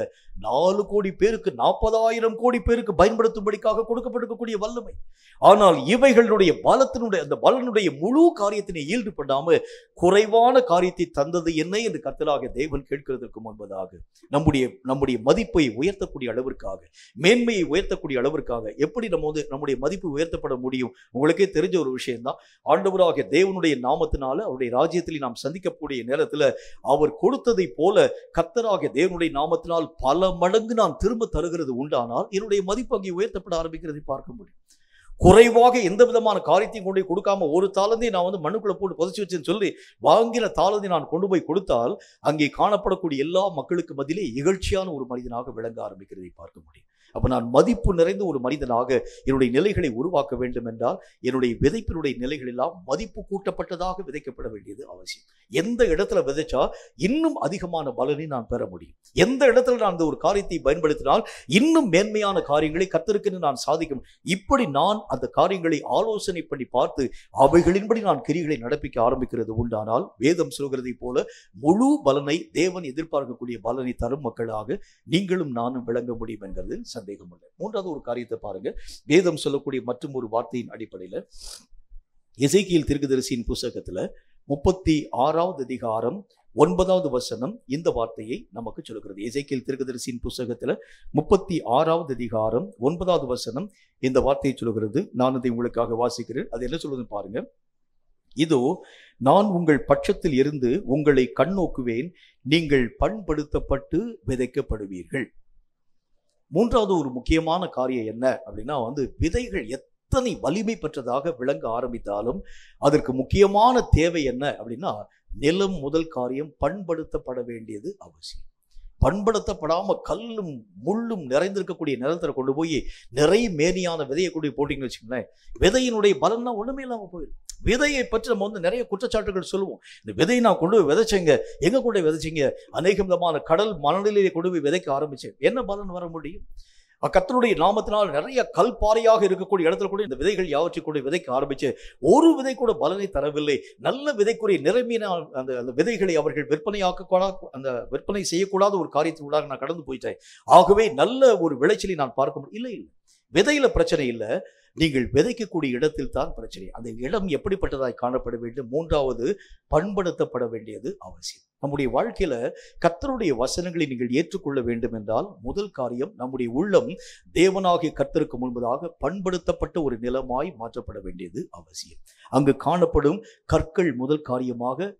4 கோடி பேருக்கு 40,000 கோடி பேருக்கு பயன்படுத்தும்படிக்காக கொடுக்கப்பட்டிருக்கக்கூடிய வல்லமை. ஆனால் இவைகளுடைய அந்த பலனுடைய முழு காரியத்தினை ஈல்டு பண்ணாம குறைவான காரியத்தை தந்தது என்ன என்று கர்த்தராகிய தேவன் கேட்கிறதற்கு முன்பதாக நம்முடைய மதிப்பை உயர்த்தக்கூடிய அளவிற்காக, மேன்மையை உயர்த்தக்கூடிய அளவிற்காக எப்படி நம்முடைய மதிப்பு உயர்த்தப்பட முடியும்? உங்களுக்கே தெரிஞ்ச ஒரு விஷயம் தான். ஆண்டவராகிய தேவனுடைய நாமத்தினால அவருடைய ராஜ்யத்தில் நாம் சந்திக்கக்கூடிய நேரத்தில் அவர் கொடுத்ததை போல கர்த்தராகிய தேவனுடைய நாமத்தினால் பல மடங்கு நான் திரும்ப தருகிறது உண்டானால் என்னுடைய மதிப்பு அங்கே உயர்த்தப்பட ஆரம்பிக்கிறதை பார்க்க முடியும். குறைவாக எந்த விதமான காரியத்தையும் கொண்டு போய் கொடுக்காம ஒரு தாளந்தை நான் மண்ணுக்குள்ள போட்டு புதைச்சி வச்சேன்னு சொல்லி வாங்கின தாளந்தை நான் கொண்டு போய் கொடுத்தால் அங்கே காணப்படக்கூடிய எல்லா மக்களுக்கு மத்தியிலே இகழ்ச்சியான ஒரு மனிதனாக விளங்க ஆரம்பிக்கிறதை பார்க்க முடியும். அப்ப நான் மதிப்பு நிறைந்த ஒரு மனிதனாக என்னுடைய நிலைகளை உருவாக்க வேண்டும் என்றால் என்னுடைய விதைப்பினுடைய நிலைகள் எல்லாம் மதிப்பு கூட்டப்பட்டதாக விதைக்கப்பட வேண்டியது அவசியம். எந்த இடத்துல விதைச்சா இன்னும் அதிகமான பலனை நான் பெற முடியும், எந்த இடத்துல நான் அந்த ஒரு காரியத்தை பயன்படுத்தினால் இன்னும் மேன்மையான காரியங்களை கர்த்தருக்கு நான் சாதிக்கும், இப்படி நான் அந்த காரியங்களை ஆலோசனை பண்ணி பார்த்து அவைகளின்படி நான் கிரிகளை நடப்பிக்க ஆரம்பிக்கிறது உண்டானால் வேதம் சொல்கிறதை போல முழு பலனை தேவன் எதிர்பார்க்கக்கூடிய பலனை தரும் மக்களாக நீங்களும் நானும் விளங்க முடியும் என்கிறது சந்தேகம் இல்லை. மூன்றாவது ஒரு காரியத்தை பாருங்க. வேதம் சொல்லக்கூடிய மற்றும் ஒரு வார்த்தையின் அடிப்படையில் எசேக்கியேல் தீர்க்கதரிசியின் புத்தகத்துல 36வது அதிகாரம் 9வது வசனம் இந்த வார்த்தையை நமக்கு சொல்கிறது. எசேக்கியேல் தீர்க்கதரிசியின் புத்தகத்துல 36வது அதிகாரம் 9வது வசனம் இந்த வார்த்தையை சொல்கிறது. நான் அதை உங்களுக்காக வாசிக்கிறேன். அது என்ன சொல்றதுன்னு பாருங்க. இதோ நான் உங்கள் பட்சத்தில் இருந்து உங்களை கண்ணோக்குவேன், நீங்கள் பண்படுத்தப்பட்டு விதைக்கப்படுவீர்கள். மூன்றாவது ஒரு முக்கியமான காரியம் என்ன அப்படின்னா விதைகள் எத்தனை வலிமை பெற்றதாக விளங்க ஆரம்பித்தாலும் அதற்கு முக்கியமான தேவை என்ன அப்படின்னா நிலம் முதல் காரியம் பண்படுத்தப்பட வேண்டியது அவசியம். பண்படுத்தப்படாம கல்லும் முள்ளும் நிறைந்திருக்கக்கூடிய நிலத்தில் கொண்டு போய் நிறைய மேனியான விதையை கொண்டு போய் போட்டீங்கன்னு வச்சுக்கோங்களேன், விதையினுடைய பலன்னா ஒண்ணுமே இல்லாம போயிடும். விதையை பற்றி நம்ம வந்து நிறைய குற்றச்சாட்டுகள் சொல்லுவோம். இந்த விதையை நான் கொண்டு போய் விதைச்சேங்க, எங்க கொண்டு போய் விதைச்சிங்க? அநேக விதமான கடல் மணலிலே கொண்டு போய் விதைக்க ஆரம்பிச்சேன். என்ன பலன் வர முடியும்? கர்த்தருடைய நாமத்தினால் நிறைய கல்பாறையாக இருக்கக்கூடிய இடத்துல கூட இந்த விதைகள் யாவற்றை கூட விதைக்க ஆரம்பிச்சு ஒரு விதை கூட பலனை தரவில்லை. நல்ல விதைக்குரிய நிரம்பினால் அந்த விதைகளை அவர்கள் விற்பனை செய்யக்கூடாத ஒரு காரியத்திற்குள்ளாக நான் கடந்து போயிட்டேன். ஆகவே நல்ல ஒரு விளைச்சலை நான் பார்க்க முடியும். இல்லை, விதையில பிரச்சனை இல்லை, நீங்கள் விதைக்கக்கூடிய இடத்தில் தான் பிரச்சனை. அந்த இடம் எப்படிப்பட்டதாய் காணப்பட வேண்டும்? மூன்றாவது, பண்படுத்தப்பட வேண்டியது அவசியம். நம்முடைய வாழ்க்கையில கர்த்தருடைய வசனங்களை நீங்கள் ஏற்றுக்கொள்ள வேண்டும் என்றால் முதல் காரியம், நம்முடைய உள்ளம் தேவனாகிய கர்த்தருக்கு முன்பதாக பண்படுத்தப்பட்ட ஒரு நிலமாய் மாற்றப்பட வேண்டியது அவசியம். அங்கு காணப்படும் கற்கள் முதல் காரியமாக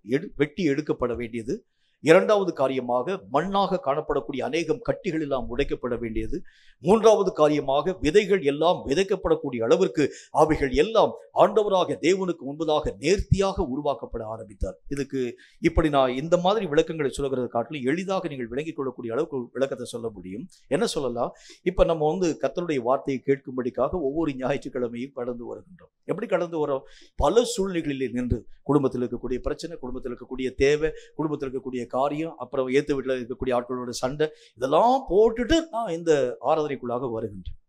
வெட்டி எடுக்கப்பட வேண்டியது. இரண்டாவது காரியமாக, மண்ணாக காணப்படக்கூடிய அநேகம் கட்டிகள் எல்லாம் உடைக்கப்பட வேண்டியது. மூன்றாவது காரியமாக, விதைகள் எல்லாம் விதைக்கப்படக்கூடிய அளவிற்கு அவைகள் எல்லாம் ஆண்டவராக தேவனுக்கு முன்பதாக நேர்த்தியாக உருவாக்கப்பட ஆரம்பித்தார். இதுக்கு இப்படி நான் இந்த மாதிரி விளக்கங்களை சொல்லுகிறத காட்டிலும் எளிதாக நீங்கள் விளங்கிக் கொள்ளக்கூடிய அளவுக்கு விளக்கத்தை சொல்ல முடியும். என்ன சொல்லலாம்? இப்ப நம்ம வந்து கர்த்தருடைய வார்த்தையை கேட்கும்படிக்காக ஒவ்வொரு ஞாயிற்றுக்கிழமையும் கடந்து வருகின்றோம். எப்படி கடந்து வரோம்? பல சூழ்நிலைகளில் நின்று, குடும்பத்தில் இருக்கக்கூடிய பிரச்சனை, குடும்பத்தில் இருக்கக்கூடிய தேவை, குடும்பத்தில் இருக்கக்கூடிய காரியம், அப்புறம் ஏத்து வீட்டில் இருக்கக்கூடிய ஆட்களோட சண்டை, இதெல்லாம் போட்டுட்டு நான் இந்த ஆராதனைக்குள்ளாக வருகின்றேன்.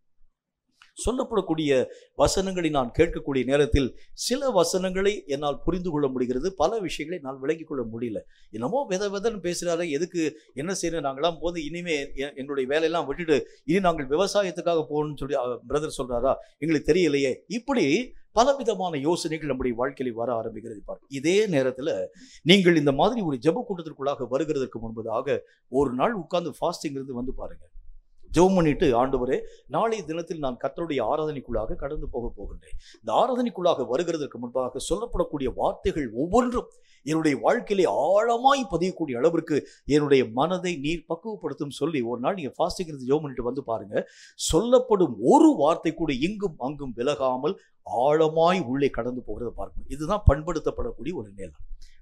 சொல்லப்படக்கூடிய வசனங்களை நான் கேட்கக்கூடிய நேரத்தில் சில வசனங்களை என்னால் புரிந்து கொள்ள முடிகிறது, பல விஷயங்களை நான் விளங்கிக் கொள்ள முடியல. என்னமோ விதன்னு பேசுறாரு, எதுக்கு என்ன செய்யணும், நாங்களாம் போது இனிமே எங்களுடைய வேலையெல்லாம் விட்டுட்டு இனி நாங்கள் விவசாயத்துக்காக போகணும்னு சொல்லி பிரதர் சொல்றாரா, எங்களுக்கு தெரியலையே. இப்படி பலவிதமான யோசனைகள் நம்முடைய வாழ்க்கையில் வர ஆரம்பிக்கிறது. இதே நேரத்தில் நீங்கள் இந்த மாதிரி ஒரு ஜெப கூட்டத்திற்குள்ளாக வருகிறதற்கு முன்பதாக ஒரு நாள் உட்கார்ந்து ஃபாஸ்டிங் இருந்து வந்து பாருங்க. ஜெபம் பண்ணிட்டு, ஆண்டவரே, நாளைய தினத்தில் நான் கர்த்தருடைய ஆராதனைக்குள்ளாக கடந்து போகின்றேன். இந்த ஆராதனைக்குள்ளாக வருகிறதற்கு முன்பாக சொல்லப்படக்கூடிய வார்த்தைகள் ஒவ்வொன்றும் என்னுடைய வாழ்க்கையிலே ஆழமாய் பதியக்கூடிய அளவிற்கு என்னுடைய மனதை நீர் பக்குவப்படுத்தும் சொல்லி ஒரு நாள் நீங்க ஃபாஸ்டிங் இருந்து ஜெபம் பண்ணிட்டு வந்து பாருங்க. சொல்லப்படும் ஒரு வார்த்தை கூட இங்கும் அங்கும் விலகாமல் ஆழமாய் உள்ளே கடந்து போகிறத பார்க்கணும். இதுதான் பண்படுத்தப்படக்கூடிய ஒரு நிலை.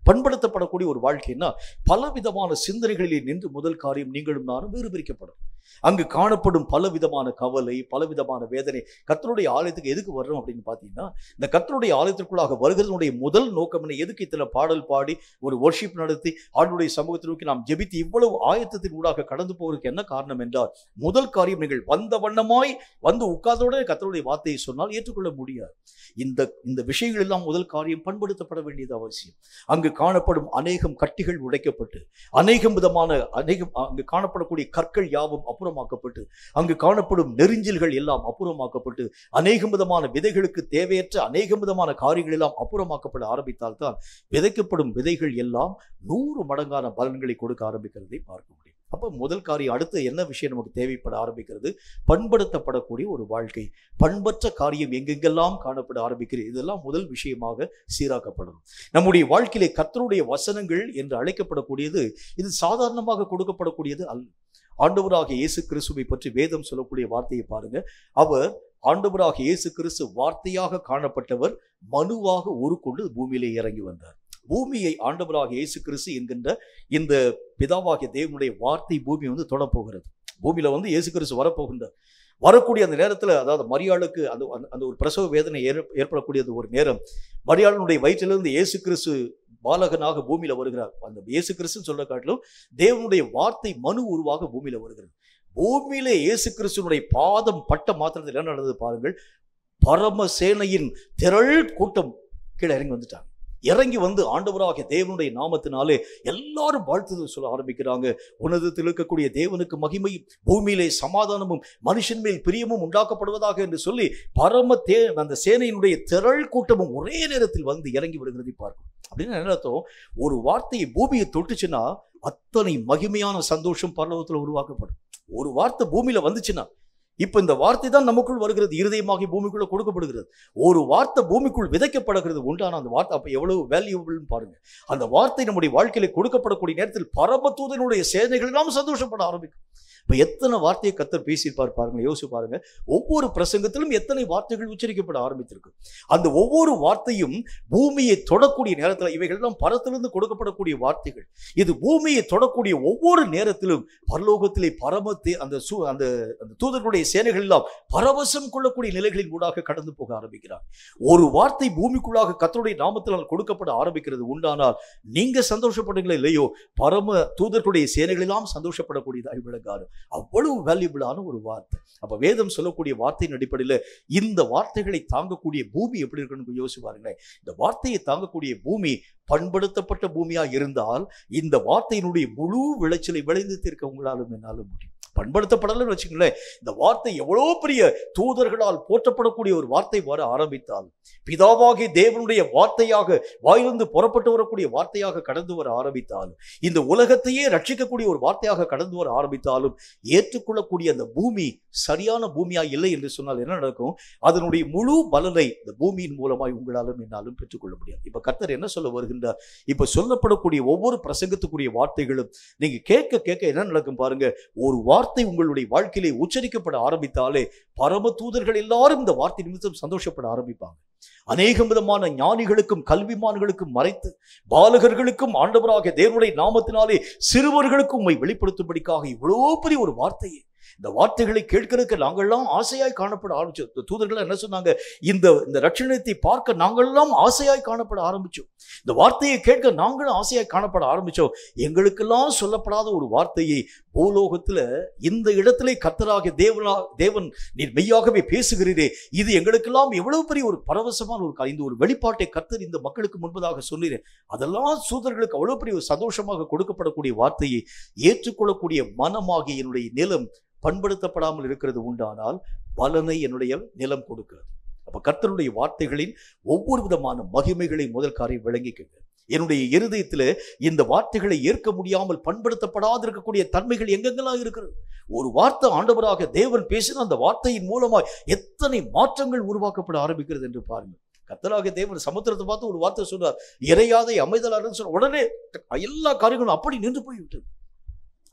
பண்படுத்தப்படக்கூடிய ஒரு வாழ்க்கைன்னா பலவிதமான சிந்தனைகளிலே நின்று முதல் காரியம் நீங்களும் நானும் வேறு பிரிக்கப்படும். அங்கு காணப்படும் பலவிதமான கவலை, பலவிதமான வேதனை. கர்த்தருடைய ஆலயத்துக்கு எதுக்கு வர்றோம் அப்படின்னு பார்த்தீங்கன்னா, இந்த கர்த்தருடைய ஆலயத்திற்குள்ளாக வருகிறதுடைய முதல் நோக்கம் என்ன? எதுக்கு இத்தனை பாடல் பாடி ஒரு வொர்ஷிப் நடத்தி ஆண்டவருடைய சமூகத்தை நோக்கி நாம் ஜெபித்து இவ்வளவு ஆயத்தத்தின் ஊடாக கடந்து போவதற்கு என்ன காரணம் என்றால், முதல் காரியம், நீங்கள் வந்த வண்ணமாய் வந்து உட்கார்ந்தோட கர்த்தருடைய வார்த்தையை சொன்னால் ஏற்றுக்கொள்ள முடியாது. இந்த விஷயங்கள் எல்லாம் முதல் காரியம் பண்படுத்தப்பட வேண்டியது அவசியம். அங்கு காணப்படும் அநேகம் கட்டிகள் உடைக்கப்பட்டு, அநேகம் அங்கு காணப்படக்கூடிய கற்கள் யாவும் அப்புறமாக்கப்பட்டு, அங்கு காணப்படும் நெறிஞ்சல்கள் எல்லாம் அப்புறமாக்கப்பட்டு, அநேகம் விதமான விதைகளுக்கு தேவையற்ற அநேகம் விதமான காரியங்கள் எல்லாம் அப்புறமாக்கப்பட ஆரம்பித்தால்தான் விதைக்கப்படும் விதைகள் எல்லாம் 100 மடங்கான பலன்களை கொடுக்க ஆரம்பிக்கிறதை பார்க்க முடியும். அப்ப முதல் காரியம், அடுத்து என்ன விஷயம் நமக்கு தேவைப்பட ஆரம்பிக்கிறது? பண்படுத்தப்படக்கூடிய ஒரு வாழ்க்கை. பண்பற்ற காரியம் எங்கெங்கெல்லாம் காணப்பட ஆரம்பிக்கிறது, இதெல்லாம் முதல் விஷயமாக சீராக்கப்படணும். நம்முடைய வாழ்க்கையிலே கர்த்தருடைய வசனங்கள் என்று அழைக்கப்படக்கூடியது இது சாதாரணமாக கொடுக்கப்படக்கூடியது அல்ல. ஆண்டவராகிய இயேசு கிறிஸ்துவை பற்றி வேதம் சொல்லக்கூடிய வார்த்தையை பாருங்க. அவர் ஆண்டவராகிய இயேசு கிறிஸ்து வார்த்தையாக காணப்பட்டவர், மனுவாக உருக்கொண்டு பூமியிலே இறங்கி வந்தார். பூமியை ஆண்டவராகிய இயேசு கிறிஸ்து என்கின்ற இந்த பிதாவாகிய தேவனுடைய வார்த்தை பூமி வந்து தொடப்போகிறது. பூமியில வந்து இயேசு கிறிஸ்து வரப்போகின்றார். வரக்கூடிய அந்த நேரத்தில், அதாவது மரியாளுக்கு அந்த ஒரு பிரசவ வேதனை ஏற்படக்கூடிய ஒரு நேரம், மரியாளுடைய வயிற்றிலிருந்து இயேசு கிறிஸ்து பாலகனாக பூமியில வருகிறார். அந்த இயேசு கிறிஸ்து சொல்ல காட்டிலும் தேவனுடைய வார்த்தை மனு உருவாக பூமியில வருகிறது. பூமியிலே இயேசு கிறிஸ்துனுடைய பாதம் பட்ட மாத்திரத்தில் என்ன நடந்தது பாருங்கள். பரமசேனையின் திரள் கூட்டம் கீழே இறங்கி வந்துட்டாங்க. இறங்கி வந்து ஆண்டவராகிய தேவனுடைய நாமத்தினாலே எல்லாரும் வாழ்த்துதல் சொல்ல ஆரம்பிக்கிறாங்க. உன்னதத்தில் இருக்கக்கூடிய தேவனுக்கு மகிமையும் பூமியிலே சமாதானமும் மனுஷன் மேல் பிரியமும் உண்டாக்கப்படுவதாக என்று சொல்லி அந்த சேனையினுடைய திரள் கூட்டமும் ஒரே நேரத்தில் வந்து இறங்கி விடுகிறதை பார்க்கும். அப்படின்னு என்ன அர்த்தம்? ஒரு வார்த்தையை பூமியை தொட்டுச்சுன்னா அத்தனை மகிமையான சந்தோஷம் பரலோகத்தில் உருவாக்கப்படும். ஒரு வார்த்தை பூமியில வந்துச்சுன்னா, இப்ப இந்த வார்த்தை தான் நமக்குள் வருகிறது, இருதயமாகி பூமிக்குள்ள கொடுக்கப்படுகிறது. ஒரு வார்த்தை பூமிக்குள் விதைக்கப்படுகிறது உண்டான அந்த வார்த்தை அப்ப எவ்வளவு வேல்யூபிள்னு பாருங்க. அந்த வார்த்தை நம்முடைய வாழ்க்கையில கொடுக்கப்படக்கூடிய நேரத்தில் பரமதூதனுடைய சேனைகள் எல்லாம் சந்தோஷப்பட ஆரம்பிக்கும். இப்ப எத்தனை வார்த்தையை கர்த்தர் பேசியிருப்பார் பாருங்க, யோசிச்சு பாருங்க. ஒவ்வொரு பிரசங்கத்திலும் எத்தனை வார்த்தைகள் உச்சரிக்கப்பட ஆரம்பித்திருக்கு. அந்த ஒவ்வொரு வார்த்தையும் பூமியை தொடக்கூடிய நேரத்தில், இவைகள் எல்லாம் பரத்திலிருந்து கொடுக்கப்படக்கூடிய வார்த்தைகள். இது பூமியை தொடக்கூடிய ஒவ்வொரு நேரத்திலும் பரலோகத்திலே பரமத்தை அந்த தூதர்களுடைய சேனைகள் எல்லாம் பரவசம் கொள்ளக்கூடிய நிலைகளின் ஊடாக கடந்து போக ஆரம்பிக்கிறார். ஒரு வார்த்தை பூமிக்குள்ளாக கர்த்தருடைய நாமத்தினால் கொடுக்கப்பட ஆரம்பிக்கிறது உண்டானால் நீங்க சந்தோஷப்படுங்களா இல்லையோ, பரம தூதர்களுடைய சேனைகள் எல்லாம் சந்தோஷப்படக்கூடியதாக விளங்காரு. அவ்வளவு வேல்யூபிளான ஒரு வார்த்தை. அப்ப வேதம் சொல்லக்கூடிய வார்த்தையின் அடிப்படையில் இந்த வார்த்தைகளை தாங்கக்கூடிய பூமி எப்படி இருக்கணும்னு யோசிச்சு பாருங்களேன். இந்த வார்த்தையை தாங்கக்கூடிய பூமி பண்படுத்தப்பட்ட பூமியா இருந்தால் இந்த வார்த்தையினுடைய முழு விளைச்சலை விளைந்து தீர்க்க உங்களாலும் என்னாலும் முடியும். பண்படுத்தப்படலன்னு வச்சுங்களேன், இந்த வார்த்தை எவ்வளோ பெரிய தூதர்களால் போற்றப்படக்கூடிய ஒரு வார்த்தை வர ஆரம்பித்தால், பிதாவாகிய தேவனுடைய வார்த்தையாக வாயிலிருந்து புறப்பட்டு வரக்கூடிய வார்த்தையாக கடந்து வர ஆரம்பித்தாலும், இந்த உலகத்தையே ரட்சிக்கக்கூடிய ஒரு வார்த்தையாக கடந்து வர ஆரம்பித்தாலும், ஏற்றுக்கொள்ளக்கூடிய அந்த பூமி சரியான பூமியா இல்லை என்று சொன்னால் என்ன நடக்கும்? அதனுடைய முழு பலனை இந்த பூமியின் மூலமாய் உங்களாலும் என்னாலும் பெற்றுக்கொள்ள முடியாது. இப்ப கர்த்தர் என்ன சொல்ல வருகின்றார்? இப்ப சொல்லப்படக்கூடிய ஒவ்வொரு பிரசங்கத்துக்குரிய வார்த்தைகளும் நீங்க கேட்க கேட்க என்ன நடக்கும் பாருங்க. ஒரு வார்த்தை உங்களுடைய வாழ்க்கையிலே உச்சரிக்கப்பட ஆரம்பித்தாலே பரம தூதர்கள் எல்லாரும் இந்த வார்த்தை நிமித்தம் சந்தோஷப்பட ஆரம்பிப்பாங்க. அநேக விதமான ஞானிகளுக்கும் கல்விமான்களுக்கும் மறைத்து பாலகர்களுக்கும் ஆண்டவராகிய தேவனுடைய நாமத்தினாலே சிறுவர்களுக்கும் உம்மை வெளிப்படுத்தும்படிக்காக இவ்வளோ பெரிய ஒரு வார்த்தையை, இந்த வார்த்தைகளை கேட்கிறதுக்கு நாங்கள்லாம் ஆசையாய் காணப்பட ஆரம்பிச்சோம். தூதர்கள் என்ன சொன்னாங்க? இந்த ரட்சணத்தை பார்க்க நாங்கள்லாம் ஆசையாய் காணப்பட ஆரம்பிச்சோம். இந்த வார்த்தையை கேட்க நாங்களும் ஆசையாய் காணப்பட ஆரம்பிச்சோம். எங்களுக்கெல்லாம் சொல்லப்படாத ஒரு வார்த்தையை பூலோகத்துல இந்த இடத்திலே கர்த்தராகிய தேவன் நீர் மெய்யாகவே பேசுகிறீரே, இது எங்களுக்கெல்லாம் எவ்வளவு பெரிய ஒரு பரவசமான ஒரு இந்த ஒரு வெளிப்பாட்டை கர்த்தர் இந்த மக்களுக்கு முன்பதாக சொன்னீரேன். அதெல்லாம் தூதர்களுக்கு அவ்வளவு பெரிய ஒரு சந்தோஷமாக கொடுக்கப்படக்கூடிய வார்த்தையை ஏற்றுக்கொள்ளக்கூடிய மனமாகிய என்னுடைய நிலம் பண்படுத்தப்படாமல் இருக்கிறது உண்டானால் பலனை என்னுடைய நிலம் கொடுக்கிறது. அப்ப கர்த்தருடைய வார்த்தைகளின் ஒவ்வொரு விதமான மகிமைகளை முதல் காரியம் விளங்கிக்கங்க. என்னுடைய இருதயத்தில் இந்த வார்த்தைகளை ஏற்க முடியாமல் பண்படுத்தப்படாது இருக்கக்கூடிய தன்மைகள் எங்கெங்கெல்லாம் இருக்கிறது. ஒரு வார்த்தை ஆண்டவராக தேவன் பேசின அந்த வார்த்தையின் மூலமாய் எத்தனை மாற்றங்கள் உருவாக்கப்பட ஆரம்பிக்கிறது என்று பாருங்கள். கர்த்தராகிய தேவன் சமுத்திரத்தை பார்த்து ஒரு வார்த்தை சொன்னார், இறையாதை அமைதலான்னு சொன்ன உடனே எல்லா காரியங்களும் அப்படி நின்று போய்விட்டது.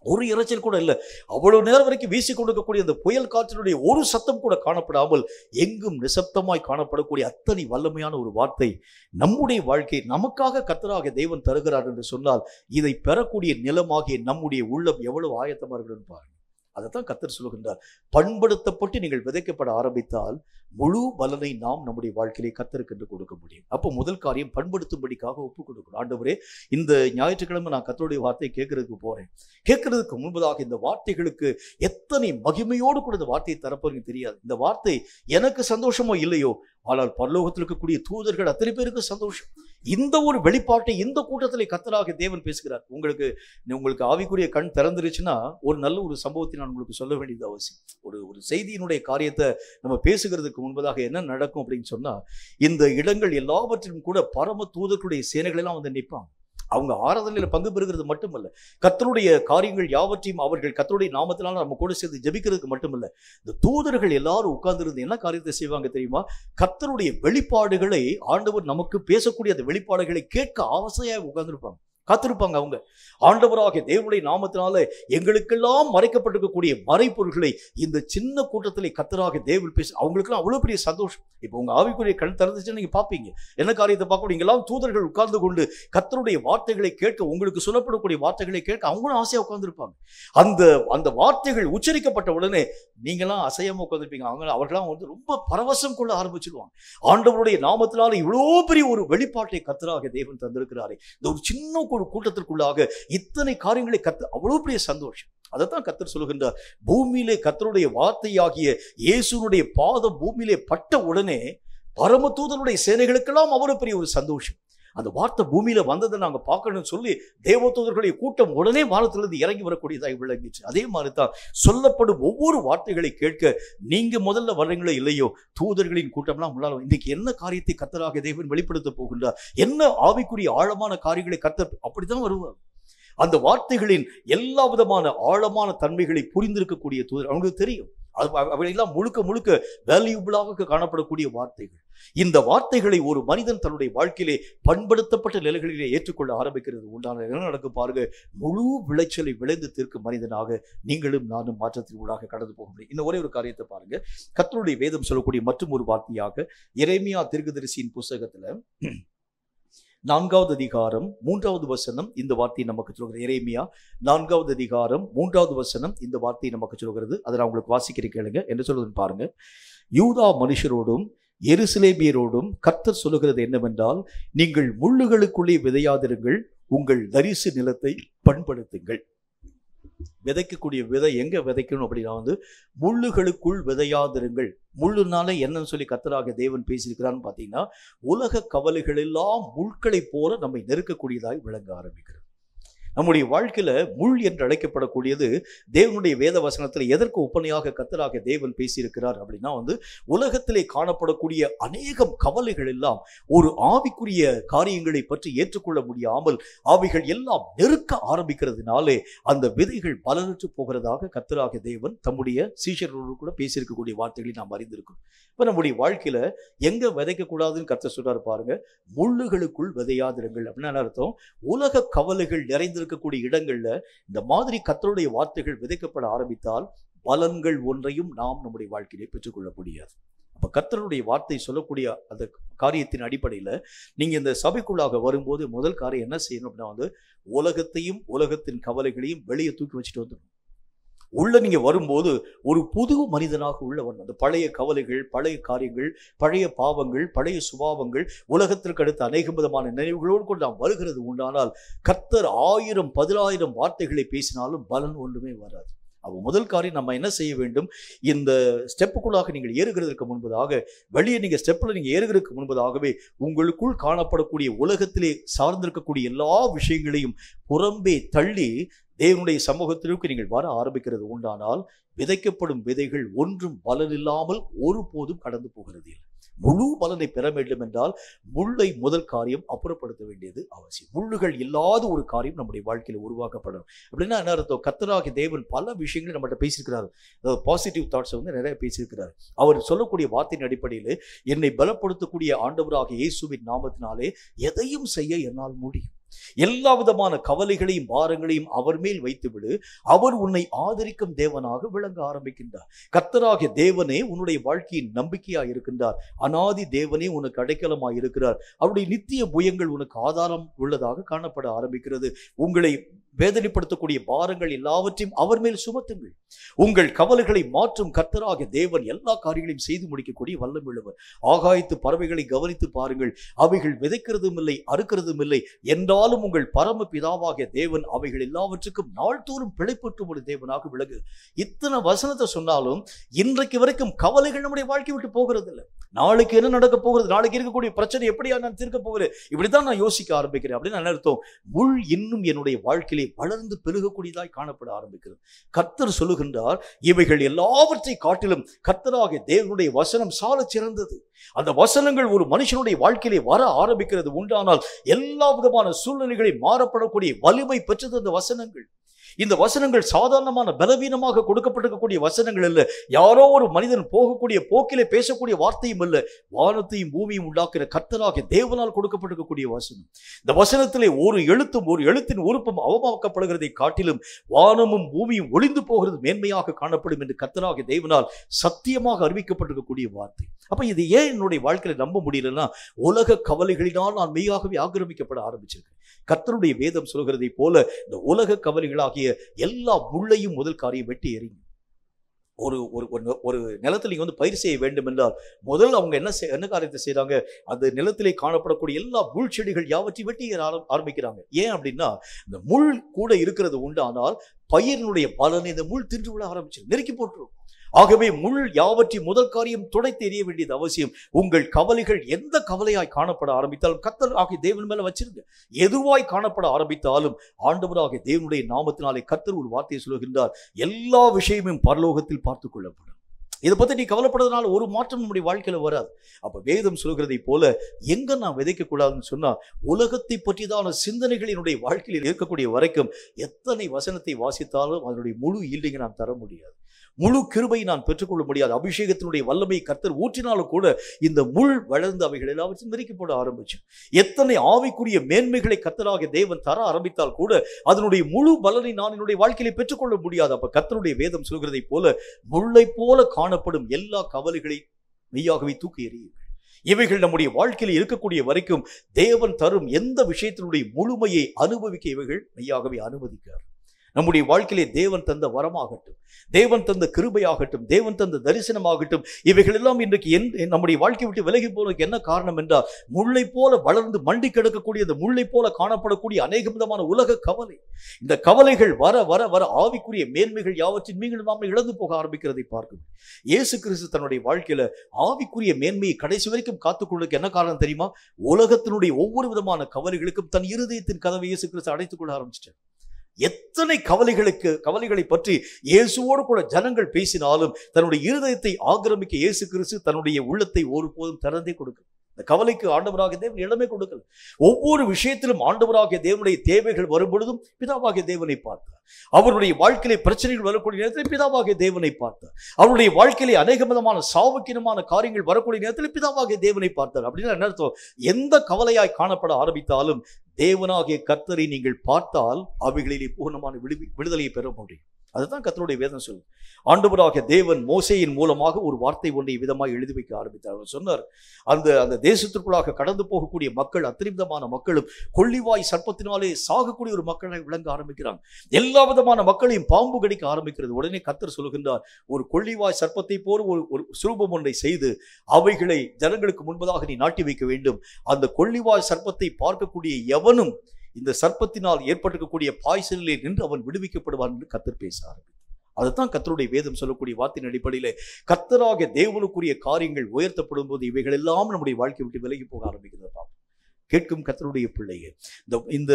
ஒரு இறைச்சல் கூட இல்லை. அவ்வளவு நேரம் வரைக்கும் வீசி கொண்டிருக்கக்கூடிய அந்த புயல் காற்றினுடைய ஒரு சத்தம் கூட காணப்படாமல் எங்கும் நிசப்தமாய் காணப்படக்கூடிய அத்தனை வல்லமையான ஒரு வார்த்தை நம்முடைய வாழ்க்கை நமக்காக கர்த்தராகிய தேவன் தருகிறார் என்று சொன்னால் இதை பெறக்கூடிய நிலமாகிய நம்முடைய உள்ளம் எவ்வளவு ஆயத்தமா இருக்குன்னு பாருங்க. அதைத்தான் கர்த்தர் சொல்லுகின்றார். பண்படுத்தப்பட்டு நீங்கள் விதைக்கப்பட ஆரம்பித்தால் முழு பலனை நாம் நம்முடைய வாழ்க்கையிலே கர்த்தருக்கு என்று கொடுக்க முடியும். அப்போ முதல் காரியம் பண்படுத்தும்படிக்காக ஒப்பு கொடுக்கணும். ஆண்டவரே, இந்த ஞாயிற்றுக்கிழமை நான் கர்த்தருடைய வார்த்தையை கேட்கறதுக்கு போறேன். கேட்கறதுக்கு முன்பதாக இந்த வார்த்தைகளுக்கு எத்தனை மகிமையோடு கூட இந்த வார்த்தையை தரப்போறீங்க தெரியாது. இந்த வார்த்தை எனக்கு சந்தோஷமோ இல்லையோ, ஆனால் பரலோகத்தில் இருக்கக்கூடிய தூதர்கள் அத்தனை பேருக்கு சந்தோஷம். இந்த ஒரு வெளிப்பாட்டை இந்த கூட்டத்திலே கர்த்தராகிய தேவன் பேசுகிறார். உங்களுக்கு ஆவிக்குரிய கண் திறந்துருச்சுன்னா ஒரு நல்ல ஒரு சம்பவத்தை நான் உங்களுக்கு சொல்ல வேண்டியது அவசியம். ஒரு செய்தியினுடைய காரியத்தை நம்ம பேசுகிறதுக்கு முன்பதாக என்ன நடக்கும் அப்படின்னு சொன்னா, இந்த இடங்கள் எல்லாவற்றிலும் கூட பரம தூதர்களுடைய சேனைகள் எல்லாம் வந்து நிற்பாங்க. அவங்க ஆராதனையில் பங்கு பெறுகிறது மட்டுமல்ல, கர்த்தருடைய காரியங்கள் யாவற்றையும் அவர்கள் கர்த்தருடைய நாமத்தினால நம்ம கூட சேர்ந்து ஜெபிக்கிறதுக்கு மட்டுமல்ல, இந்த தூதர்கள் எல்லாரும் உட்கார்ந்து என்ன காரியத்தை செய்வாங்க தெரியுமா? கர்த்தருடைய வெளிப்பாடுகளை, ஆண்டவர் நமக்கு பேசக்கூடிய அந்த வெளிப்பாடுகளை கேட்க ஆசையாக உட்கார்ந்துருப்பாங்க, காத்திருப்பாங்க. அவங்க ஆண்டவராகிய தேவனுடைய நாமத்தினால எங்களுக்கெல்லாம் மறைக்கப்பட்டிருக்கக்கூடிய மறைப்பொருள்களை இந்த சின்ன கூட்டத்திலே கர்த்தராகிய தேவன் பேச அவங்களுக்கெல்லாம் அவ்வளவு பெரிய சந்தோஷம். இப்போ உங்க ஆவிக்குரிய கண் திறந்துச்சுன்னு நீங்க பார்ப்பீங்க. என்ன காரியத்தை பார்க்க நீங்கெல்லாம் தூதர்கள் உட்கார்ந்து கொண்டு கர்த்தருடைய வார்த்தைகளை கேட்க, உங்களுக்கு சொல்லப்படக்கூடிய வார்த்தைகளை கேட்க அவங்களும் ஆசையா உட்கார்ந்துருப்பாங்க. அந்த வார்த்தைகள் உச்சரிக்கப்பட்ட உடனே நீங்களாம் அசையாம உட்கார்ந்துருப்பீங்க. அவர்களாம் வந்து ரொம்ப பரவசம் கொள்ள ஆரம்பிச்சிடுவாங்க. ஆண்டவருடைய நாமத்தினால இவ்வளோ பெரிய ஒரு வெளிப்பாட்டை கர்த்தராகிய தேவன் தந்திருக்கிறாரே, இந்த ஒரு சின்ன ஒரு கூட்டத்திற்குள்ளாக இத்தனை காரியங்களை கர்த்தர் அவ்வளவு பெரிய சந்தோஷம். அதைத்தான் கர்த்தர் சொல்லுகின்றார். பூமியிலே கர்த்தருடைய வார்த்தையாகிய இயேசுனுடைய பாதம் பூமியிலே பட்ட உடனே பரம தூதனுடைய சேனைகளுக்கெல்லாம் அவ்வளவு பெரிய ஒரு சந்தோஷம். அந்த வார்த்தை பூமியில வந்ததை நாங்க பார்க்கணும்னு சொல்லி தேவதூதர்களுடைய கூட்டம் உடனே வானத்திலிருந்து இறங்கி வரக்கூடியதாக விளங்கிச்சு. அதே மாதிரி தான் சொல்லப்படும் ஒவ்வொரு வார்த்தைகளை கேட்க நீங்க முதல்ல வர்றீங்களோ இல்லையோ, தூதர்களின் கூட்டம்லாம் முன்னால இன்னைக்கு என்ன காரியத்தை கர்த்தராகிய தேவன் வெளிப்படுத்த போகின்றார், என்ன ஆவிக்குரிய ஆழமான காரியங்களை கர்த்தர் அப்படித்தான் வருவார். அந்த வார்த்தைகளின் எல்லா விதமான ஆழமான தன்மைகளை புரிந்திருக்கக்கூடிய தூதர் அவங்களுக்கு தெரியும். அவையெல்லாம் முழுக்க முழுக்க வேல்யூபிளாக காணப்படக்கூடிய வார்த்தைகள். இந்த வார்த்தைகளை ஒரு மனிதன் தன்னுடைய வாழ்க்கையிலே பண்படுத்தப்பட்ட நிலைகளிலே ஏற்றுக்கொள்ள ஆரம்பிக்கிறது உண்டான என்ன நடக்கும் பாருங்க, முழு விளைச்சலை விளைந்து தீர்க்கும் மனிதனாக நீங்களும் நானும் மாற்றத்தின் ஊடாக கடந்து போக முடியும். இன்னும் ஒரே ஒரு காரியத்தை பாருங்க, கர்த்தருடைய வேதம் சொல்லக்கூடிய மற்றும் ஒரு வார்த்தையாக எரேமியா தீர்க்கதரிசியின் புஸ்தகத்துல 4வது அதிகாரம் 3வது வசனம் இந்த வார்த்தையை நமக்கு சொல்கிறது. எரேமியா 4வது அதிகாரம் 3வது வசனம் இந்த வார்த்தையை நமக்கு சொல்கிறது. அதை நான் உங்களுக்கு வாசிக்கிறேன், கேளுங்க. என்ன சொல்றதுன்னு பாருங்க. யூதா மனுஷரோடும் எருசலேமியரோடும் கர்த்தர் சொல்லுகிறது என்னவென்றால், நீங்கள் முள்ளுகளுக்குள்ளே விதையாதிருங்கள், உங்கள் தரிசு நிலத்தை பண்படுத்துங்கள். விதைக்கக்கூடிய விதை எங்க விதைக்கணும் அப்படின்னா முள்ளுகளுக்குள் விதையாதிருங்கள். முள்ளுனால என்னன்னு சொல்லி கர்த்தராகிய தேவன் பேசியிருக்கிறான்னு பார்த்தீங்கன்னா, உலக கவலைகள் எல்லாம் முள்களை போல நம்மை நெருக்கக்கூடியதாய் விளங்க ஆரம்பிக்கிறது. நம்முடைய வாழ்க்கையில முள் என்று அழைக்கப்படக்கூடியது தேவனுடைய வேத வசனத்தில் எதற்கு ஒப்பனையாக கர்த்தராகிய தேவன் பேசியிருக்கிறார் அப்படின்னா உலகத்திலே காணப்படக்கூடிய அநேகம் கவலைகள் எல்லாம் ஒரு ஆவிக்குரிய காரியங்களை பற்றி ஏற்றுக்கொள்ள முடியாமல் அவைகள் எல்லாம் நெருக்க ஆரம்பிக்கிறதுனாலே அந்த விதைகள் பலனற்று போகிறதாக கர்த்தராகிய தேவன் தம்முடைய சீஷர்களோடு கூட பேசியிருக்கக்கூடிய வார்த்தைகளை நாம் அறிந்திருக்கிறோம். இப்ப நம்முடைய வாழ்க்கையில எங்க விதைக்க கூடாதுன்னு கர்த்தர் சொல்றாரு பாருங்க, முள்ளுகளுக்குள் விதையாதிருங்கள். அப்படின்னு அர்த்தம், உலக கவலைகள் நிறைந்திருக்கக்கூடிய இடங்கள்ல இந்த மாதிரி கர்த்தருடைய வார்த்தைகள் விதைக்கப்பட ஆரம்பித்தால் பலன்கள் ஒன்றையும் நாம் நம்முடைய வாழ்க்கையிலே பெற்றுக்கொள்ள முடியாது. அப்ப கர்த்தருடைய வார்த்தை சொல்லக்கூடிய அந்த காரியத்தின் அடிப்படையில நீங்க இந்த சபைக்குள்ளாக வரும்போது முதல் காரியம் என்ன செய்யணும் அப்படின்னா உலகத்தையும் உலகத்தின் கவலைகளையும் வெளியே தூக்கி வச்சுட்டு வந்துடும். உள்ள நீங்க வரும்போது ஒரு புது மனிதனாக உள்ள வரணும். அந்த பழைய கவலைகள், பழைய காரியங்கள், பழைய பாவங்கள், பழைய சுபாவங்கள், உலகத்திற்கு அடுத்த அநேக விதமான நினைவுகளோடு கொண்டு நாம் வருகிறது உண்டானால் கர்த்தர் 1000 10,000 வார்த்தைகளை பேசினாலும் பலன் ஒன்றுமே வராது. அப்போ முதல் காரியம் நம்ம என்ன செய்ய வேண்டும், இந்த ஸ்டெப்புக்குள்ளாக நீங்கள் ஏறுகிறதுக்கு முன்பதாக, வெளியே நீங்கள் ஸ்டெப்பில் நீங்கள் ஏறுகிறதுக்கு முன்பதாகவே உங்களுக்குள் காணப்படக்கூடிய உலகத்திலே சார்ந்திருக்கக்கூடிய எல்லா விஷயங்களையும் புறம்பே தள்ளி தேவனுடைய சமூகத்திற்கு நீங்கள் வர ஆரம்பிக்கிறது உண்டானால் விதைக்கப்படும் விதைகள் ஒன்றும் பலன் இல்லாமல் ஒருபோதும் கடந்து போகிறது இல்லை. முழு பலனை பெற வேண்டும் என்றால் முள்ளை முதல் காரியம் அப்புறப்படுத்த வேண்டியது அவசியம். முள்ளுகள் இல்லாத ஒரு காரியம் நம்முடைய வாழ்க்கையில் உருவாக்கப்படும். அப்படின்னா என்ன அர்த்தம், கர்த்தராகிய தேவன் பல விஷயங்களை நம்மகிட்ட பேசியிருக்கிறார். அதாவது பாசிட்டிவ் தாட்ஸ் நிறைய பேசியிருக்கிறார். அவர் சொல்லக்கூடிய வார்த்தையின் அடிப்படையில் என்னை பலப்படுத்தக்கூடிய ஆண்டவராகிய இயேசுவின் நாமத்தினாலே எதையும் செய்ய என்னால் முடியும். எல்லா விதமான கவலைகளையும் பாரங்களையும் அவர் மேல் வைத்துவிடு, அவர் உன்னை ஆதரிக்கும் தேவனாக விளங்க ஆரம்பிக்கின்றார். கர்த்தராகிய தேவனே உன்னுடைய வாழ்க்கையின் நம்பிக்கையாக இருக்கின்றார். அநாதி தேவனே உனக்கு அடைக்கலமாக இருக்கிறார். அவருடைய நித்திய புயங்கள் உனக்கு ஆதாரம் உள்ளதாக காணப்பட ஆரம்பிக்கிறது. உங்களை வேதனைப்படுத்தக்கூடிய பாரங்கள் எல்லாவற்றையும் அவர் மேல் சுமத்துங்கள். உங்கள் கவலைகளை மாற்றும் கர்த்தராகிய தேவன் எல்லா காரியங்களையும் செய்து முடிக்கக்கூடிய வல்லமையுள்ளவர். ஆகாயத்து பறவைகளை கவனித்து பாருங்கள், அவைகள் விதைக்கிறதும் இல்லை, அறுக்கிறதும் இல்லை, என்றாலும் உங்கள் பரம பிதாவாகிய தேவன் அவைகள் எல்லாவற்றுக்கும் நாள்தோறும் பிழைப்பற்றும் ஒரு தேவனாக விளங்கு. இத்தனை வசனத்தை சொன்னாலும் இன்றைக்கு வரைக்கும் கவலைகள் நம்முடைய வாழ்க்கை விட்டு போகிறது இல்லை. நாளைக்கு என்ன நடக்க போகிறது, நாளைக்கு இருக்கக்கூடிய பிரச்சனை எப்படியா நான் தீர்க்க போகிறேன், இப்படித்தான் நான் யோசிக்க ஆரம்பிக்கிறேன் அப்படின்னு நான் அர்த்தம். முள் இன்னும் என்னுடைய வாழ்க்கையிலே வளர்ந்து பெருகக்கூடியதாய் காணப்பட ஆரம்பிக்கிறது. கர்த்தர் சொல்லுகின்றார், இவைகள் எல்லாவற்றை காட்டிலும் கர்த்தராகிய தேவனுடைய வசனம் சால சிறந்தது. அந்த வசனங்கள் ஒரு மனுஷனுடைய வாழ்க்கையிலே வர ஆரம்பிக்கிறது உண்டானால் எல்லா விதமான சூழ்நிலைகளை மாறப்படக்கூடிய வலிமை பெற்றது அந்த வசனங்கள். இந்த வசனங்கள் சாதாரணமான பலவீனமாக கொடுக்கப்பட்டிருக்கக்கூடிய வசனங்கள் அல்ல. யாரோ ஒரு மனிதன் போகக்கூடிய போக்கிலே பேசக்கூடிய வார்த்தையும் அல்ல. வானத்தையும் பூமியும் உண்டாக்குற கர்த்தராகிய தேவனால் கொடுக்கப்பட்டிருக்கக்கூடிய வசனம். இந்த வசனத்திலே ஒரு எழுத்தின் உறுப்பும் அவமாக்கப்படுகிறதை காட்டிலும் வானமும் பூமியும் ஒளிந்து போகிறது மேன்மையாக காணப்படும் என்று கர்த்தராகிய தேவனால் சத்தியமாக அறிவிக்கப்பட்டிருக்கக்கூடிய வார்த்தை. அப்ப இது ஏன் என்னுடைய வாழ்க்கையில நம்ப முடியலன்னா, உலக கவலைகளினால் நான் மெய்யாகவே ஆக்கிரமிக்கப்பட ஆரம்பிச்சிருக்கேன். கர்த்தருடைய வேதம் சொல்கிறதை போல இந்த உலக கவலைகளாகிய எல்லா முள்ளையும் முதல் காரியம் வெட்டி எறிங்க. ஒரு நிலத்தில் நீங்க பயிர் செய்ய வேண்டும் என்றால் முதல் அவங்க என்ன காரியத்தை செய்யறாங்க, அந்த நிலத்திலே காணப்படக்கூடிய எல்லா முள் செடிகள் யாவற்றையும் வெட்டி ஆரம்பிக்கிறாங்க. ஏன் அப்படின்னா இந்த முள் கூட இருக்கிறது உண்டானால் பயிரினுடைய பலனை இந்த முள் தின்று விட ஆரம்பிச்சு நெருக்கி போட்டுரும். ஆகவே முள் யாவற்றையும் முதல் காரியம் துடைத்து எறிய வேண்டியது அவசியம். உங்கள் கவலைகள் எந்த கவலையாய் காணப்பட ஆரம்பித்தாலும் கர்த்தர் ஆகிய தேவன் மேல வச்சிருங்க. எதுவாய் காணப்பட ஆரம்பித்தாலும் ஆண்டவராகிய தேவனுடைய நாமத்தினாலே கர்த்தர் ஒரு வார்த்தையை சொல்லுகின்றார், எல்லா விஷயமும் பரலோகத்தில் பார்த்துக் கொள்ளப்படும். இதை பத்தி நீ கவலைப்படுறதுனால ஒரு மாற்றம் நம்முடைய வாழ்க்கையில வராது. அப்ப வேதம் சொல்கிறதை போல எங்க நான் விதைக்க கூடாதுன்னு சொன்னா, உலகத்தை பற்றிதான சிந்தனைகள் என்னுடைய வாழ்க்கையில் இருக்கக்கூடிய வரைக்கும் எத்தனை வசனத்தை வாசித்தாலும் அதனுடைய முழு ஈல்டிங்கை நான் தர முடியாது. முழு கிருபை நான் பெற்றுக்கொள்ள முடியாது. அபிஷேகத்தினுடைய வல்லமை கர்த்தர் ஊற்றினாலும் கூட இந்த முள் வளர்ந்து அவைகள் எல்லாவற்றையும் நெருக்கப்பட ஆரம்பிச்சு. எத்தனை ஆவிக்குரிய மேன்மைகளை கர்த்தராகிய தேவன் தர ஆரம்பித்தால் கூட அதனுடைய முழு பலனை நான் என்னுடைய வாழ்க்கையில பெற்றுக்கொள்ள முடியாது. அப்ப கர்த்தருடைய வேதம் சொல்கிறதை போல முள்ளை போல காணப்படும் எல்லா கவலைகளை மெய்யாகவே தூக்கி எறியுங்கள். இவைகள் நம்முடைய வாழ்க்கையில் இருக்கக்கூடிய வரைக்கும் தேவன் தரும் எந்த விஷயத்தினுடைய முழுமையை அனுபவிக்க இவைகள் மெய்யாகவே அனுமதிக்கிறார். நம்முடைய வாழ்க்கையிலே தேவன் தந்த வரமாகட்டும், தேவன் தந்த கிருபையாகட்டும், தேவன் தந்த தரிசனமாகட்டும், இவைகள் எல்லாம் இன்றைக்கு நம்முடைய வாழ்க்கை விட்டு விலகி போனதுக்கு என்ன காரணம் என்றால், முள்ளை போல வளர்ந்து மண்டி கிடக்கக்கூடிய இந்த முள்ளை போல காணப்படக்கூடிய அநேக விதமான உலக கவலை. இந்த கவலைகள் வர வர வர ஆவிக்குரிய மேன்மைகள் யாவற்றின் மீண்டும் நாம் இழந்து போக ஆரம்பிக்கிறதை பார்க்கணும். இயேசு கிறிஸ்து தன்னுடைய வாழ்க்கையில ஆவிக்குரிய மேன்மையை கடைசி வரைக்கும் காத்துக்கொள்ளுக்கு என்ன காரணம் தெரியுமா? உலகத்தினுடைய ஒவ்வொரு விதமான கவலைகளுக்கும் தன் இருதயத்தின் கதவை இயேசு கிறிஸ்து அடைத்துக் கொள்ள ஆரம்பிச்சிட்டார். எத்தனை கவலைகளை பற்றி இயேசுவோடு கூட ஜனங்கள் பேசினாலும் தன்னுடைய இருதயத்தை ஆக்கிரமிக்க இயேசு கிறிஸ்து தன்னுடைய உள்ளத்தை ஒருபோதும் திறந்தே கொடுக்கல. இந்த கவலைக்கு ஆண்டவராகிய தேவன் இடமே கொடுக்கல. ஒவ்வொரு விஷயத்திலும் ஆண்டவராகிய தேவனுடைய தேவைகள் வரும்பொழுதும் பிதாவாகிய தேவனை பார்த்தார். அவருடைய வாழ்க்கையிலே பிரச்சனைகள் வரக்கூடிய நேரத்தில் பிதாவாகிய தேவனை பார்த்தார். அவருடைய வாழ்க்கையிலே அநேக விதமான சாவுக்கினமான காரியங்கள் வரக்கூடிய நேரத்தில் பிதாவாகிய தேவனை பார்த்தார். அப்படின்னா என்ன அர்த்தம்? எந்த கவலையாய் காணப்பட ஆரம்பித்தாலும் தேவனாகிய கர்த்தரை நீங்கள் பார்த்தால் அவைகளிலே பூர்ணமான விடுதலையை பெற முடியும். அதுதான் கர்த்தருடைய வேதம் சொல்லுது. ஆண்டவராகிய தேவன் மோசேயின் மூலமாக ஒரு வார்த்தை ஒன்றை விதமாக எழுதி வைக்க ஆரம்பித்தார். அவர் சொன்னார், அந்த தேசத்திற்குள்ளாக கடந்து போகக்கூடிய மக்கள் அத்தனை விதமான மக்களும் கொள்ளிவாய் சர்ப்பத்தினாலே சாகக்கூடிய ஒரு மக்களை விளங்க ஆரம்பிக்கிறாங்க. எல்லா விதமான மக்களையும் பாம்பு கடிக்க ஆரம்பிக்கிறது. உடனே கர்த்தர் சொல்லுகின்றார், ஒரு கொள்ளிவாய் சர்ப்பத்தை போல ஒரு சுரூபம் ஒன்றை செய்து அவைகளை ஜனங்களுக்கு முன்பதாக நீ நாட்டி வைக்க வேண்டும். அந்த கொள்ளிவாய் சர்ப்பத்தை பார்க்கக்கூடிய எவனும் இந்த சர்ப்பத்தினால் ஏற்பட்டிருக்கக்கூடிய பாய்ச்சலிலே நின்று அவன் விடுவிக்கப்படுவான் என்று கர்த்தர் பேச ஆரம்பித்தார். அதுதான் கர்த்தருடைய வேதம் சொல்லக்கூடிய வார்த்தையின் அடிப்படையிலே கர்த்தராகிய தேவனுக்குரிய காரியங்கள் உயர்த்தப்படும் போது இவைகள் எல்லாம் நம்முடைய வாழ்க்கை விட்டு விலகி போக ஆரம்பிக்கிறது. கேட்கும் கர்த்தருடைய பிள்ளையே, இந்த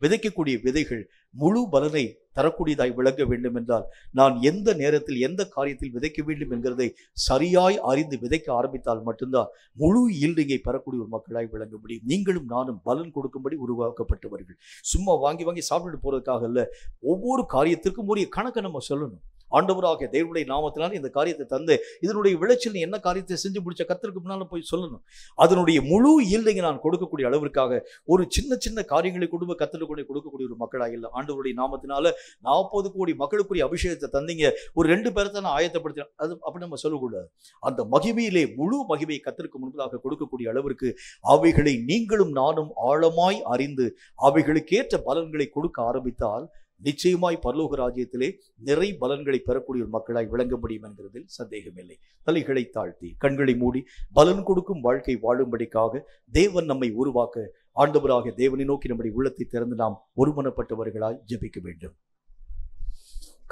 விதைக்கக்கூடிய விதைகள் முழு பலனை தரக்கூடியதாய் விளங்க வேண்டும் என்றால் நான் எந்த நேரத்தில் எந்த காரியத்தில் விதைக்க வேண்டும் என்கிறதை சரியாய் அறிந்து விதைக்க ஆரம்பித்தால் மட்டும்தான் முழு ஈல்டிங்கை பெறக்கூடிய ஒரு மக்களாய் விளங்க முடியும். நீங்களும் நானும் பலன் கொடுக்கும்படி உருவாக்கப்பட்டவர்கள். சும்மா வாங்கி வாங்கி சாப்பிட்டுட்டு போறதுக்காக அல்ல. ஒவ்வொரு காரியத்திற்கும் உரிய கணக்கை நம்ம சொல்லணும். ஆண்டவராகிய தேவனுடைய நாமத்தினால இந்த காரியத்தை தந்து இதனுடைய விளைச்சல் என்ன காரியத்தை செஞ்சு முடிச்ச கர்த்தருக்கு முன்னால போய் சொல்லணும். அதனுடைய முழு ஈல்டிங்கை நான் கொடுக்கக்கூடிய அளவிற்காக ஒரு சின்ன சின்ன காரியங்களை குடும்ப கர்த்தருக்கு கொடுக்கக்கூடிய ஒரு மக்களாக இல்லை. ஆண்டவருடைய நாமத்தினால 40 கோடி மக்களுக்குரிய அபிஷேகத்தை தந்தீங்க, ஒரு 2 பேரை தான் ஆயத்தப்படுத்த, அது அப்படி நம்ம சொல்லக்கூடாது. அந்த மகிமையிலே முழு மகிமையை கர்த்தருக்கு முன்பதாக கொடுக்கக்கூடிய அளவிற்கு அவைகளை நீங்களும் நானும் ஆழமாய் அறிந்து அவைகளுக்கேற்ற பலன்களை கொடுக்க ஆரம்பித்தால் நிச்சயமாய் பரலோக ராஜ்யத்திலே நிறை பலன்களை பெறக்கூடிய ஒரு மக்களாய் விளங்க முடியும் என்கிறதில் சந்தேகமில்லை. தலைகளை தாழ்த்தி கண்களை மூடி பலன் கொடுக்கும் வாழ்க்கை வாழும்படிக்காக தேவன் நம்மை உருவாக்க ஆண்டவராகிய தேவனை நோக்கி நம்முடைய உள்ளத்தை திறந்து நாம் ஒருமனப்பட்டவர்களாய் ஜெபிக்க வேண்டும்.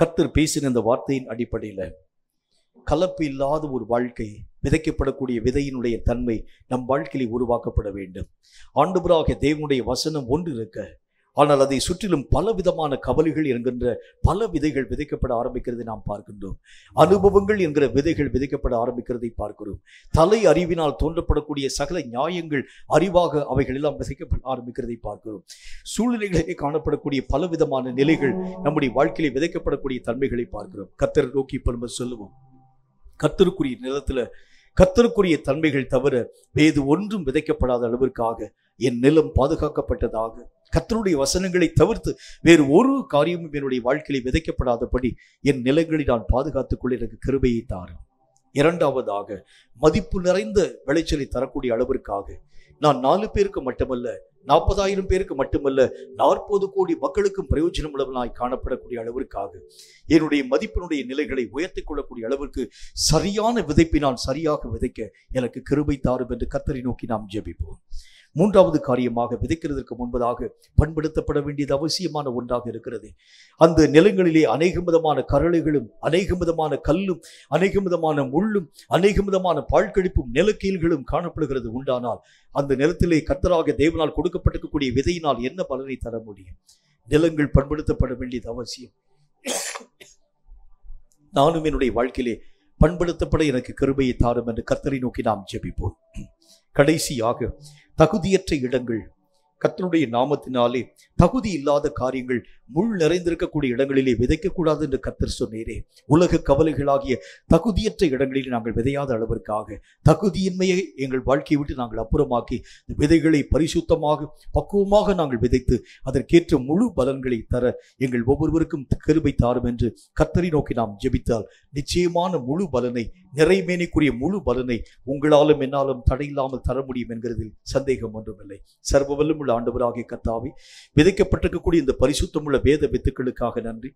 கர்த்தர் பேசின இந்த வார்த்தையின் அடிப்படையில் கலப்பு இல்லாத ஒரு வாழ்க்கை, விதைக்கப்படக்கூடிய விதையினுடைய தன்மை நம் வாழ்க்கையிலே உருவாக்கப்பட வேண்டும். ஆண்டவராகிய தேவனுடைய வசனம் ஒன்று இருக்க, ஆனால் அதை சுற்றிலும் பல விதமான கவலைகள் என்கின்ற பல விதைகள் விதைக்கப்பட ஆரம்பிக்கிறதை நாம் பார்க்கின்றோம். அனுபவங்கள் என்கிற விதைகள் விதைக்கப்பட ஆரம்பிக்கிறதை பார்க்கிறோம். தலை அறிவினால் தோன்றப்படக்கூடிய சகல நியாயங்கள் அறிவாக அவைகள் எல்லாம் விதைக்கப்பட ஆரம்பிக்கிறதை பார்க்கிறோம். சூழ்நிலைகளிலே காணப்படக்கூடிய பல விதமான நிலைகள் நம்முடைய வாழ்க்கையிலே விதைக்கப்படக்கூடிய தன்மைகளை பார்க்கிறோம். கர்த்தர் நோக்கி இப்ப நம்ம சொல்லுவோம், கர்த்தருக்குரிய நிலத்துல கர்த்தருக்குரிய தன்மைகள் தவிர வேறு ஒன்றும் விதைக்கப்படாத அளவிற்காக என் நிலம் பாதுகாக்கப்பட்டதாக, கர்த்தருடைய வசனங்களை தவிர்த்து வேறு ஒரு காரியமும் என்னுடைய வாழ்க்கையிலே விதைக்கப்படாதபடி என் நிலங்களை நான் பாதுகாத்துக் கொள்ள எனக்கு கிருபையை தாரும். இரண்டாவதாக, மதிப்பு நிறைந்த விளைச்சலை தரக்கூடிய அளவிற்காக நான் 4 பேருக்கு மட்டுமல்ல, 40,000 பேருக்கு மட்டுமல்ல, 40 கோடி மக்களுக்கும் பிரயோஜனம் உள்ளவனாய் காணப்படக்கூடிய அளவிற்காக என்னுடைய மதிப்பினுடைய நிலைகளை உயர்த்திக் கொள்ளக்கூடிய அளவிற்கு சரியான விதைப்பை நான் சரியாக விதைக்க எனக்கு கிருபை தாரும் என்று கர்த்தரை நோக்கி நாம் ஜெபிப்போம். மூன்றாவது காரியமாக, விதைக்கிறதற்கு முன்பதாக பண்படுத்தப்பட வேண்டியது அவசியமான ஒன்றாக இருக்கிறது. அந்த நிலங்களிலே அநேக விதமான கரளைகளும் அநேக விதமான கல்லும் அநேக விதமான முள்ளும் அநேக விதமான பாழ்கடிப்பும் நிலக்கீல்களும் காணப்படுகிறது. உண்டானால் அந்த நிலத்திலே கர்த்தராகிய தேவனால் கொடுக்கப்பட்டிருக்கக்கூடிய விதையினால் என்ன பலனை தர முடியும்? நிலங்கள் பண்படுத்தப்பட வேண்டியது அவசியம். நானும் என்னுடைய வாழ்க்கையிலே பண்படுத்தப்பட எனக்கு கிருபையை தாரும் என்று கர்த்தரை நோக்கி நாம் ஜெபிப்போம். கடைசியாக, தகுதியற்ற இடங்கள், கர்த்தருடைய நாமத்தினாலே தகுதி இல்லாத காரியங்கள் முள் நிறைந்திருக்கக்கூடிய இடங்களிலே விதைக்கக்கூடாது என்று கர்த்தர் சொன்னீரே. உலக கவலைகளாகிய தகுதியற்ற இடங்களில் நாங்கள் விதையாத அளவிற்காக தகுதியின்மையை எங்கள் வாழ்க்கையை விட்டு நாங்கள் அப்புறமாக்கி விதைகளை பரிசுத்தமாக பக்குவமாக நாங்கள் விதைத்து அதற்கேற்ற முழு பலன்களை தர எங்கள் ஒவ்வொருவருக்கும் கிருபை தாரும் என்று கர்த்தரை நோக்கி நாம் ஜெபித்தால் நிச்சயமான முழு பலனை, நிறைமேனிக்குரிய முழு பலனை உங்களாலும் என்னாலும் தடையில்லாமல் தர முடியும் என்கிறதில் சந்தேகம் ஒன்றுமில்லை. சர்வ வல்லமையுள்ள ஆண்டவராகிய கர்த்தாவே, விதைக்கப்பட்டிருக்கக்கூடிய இந்த பரிசுத்தமுள்ள வேத வித்துக்களுக்காக நன்றி.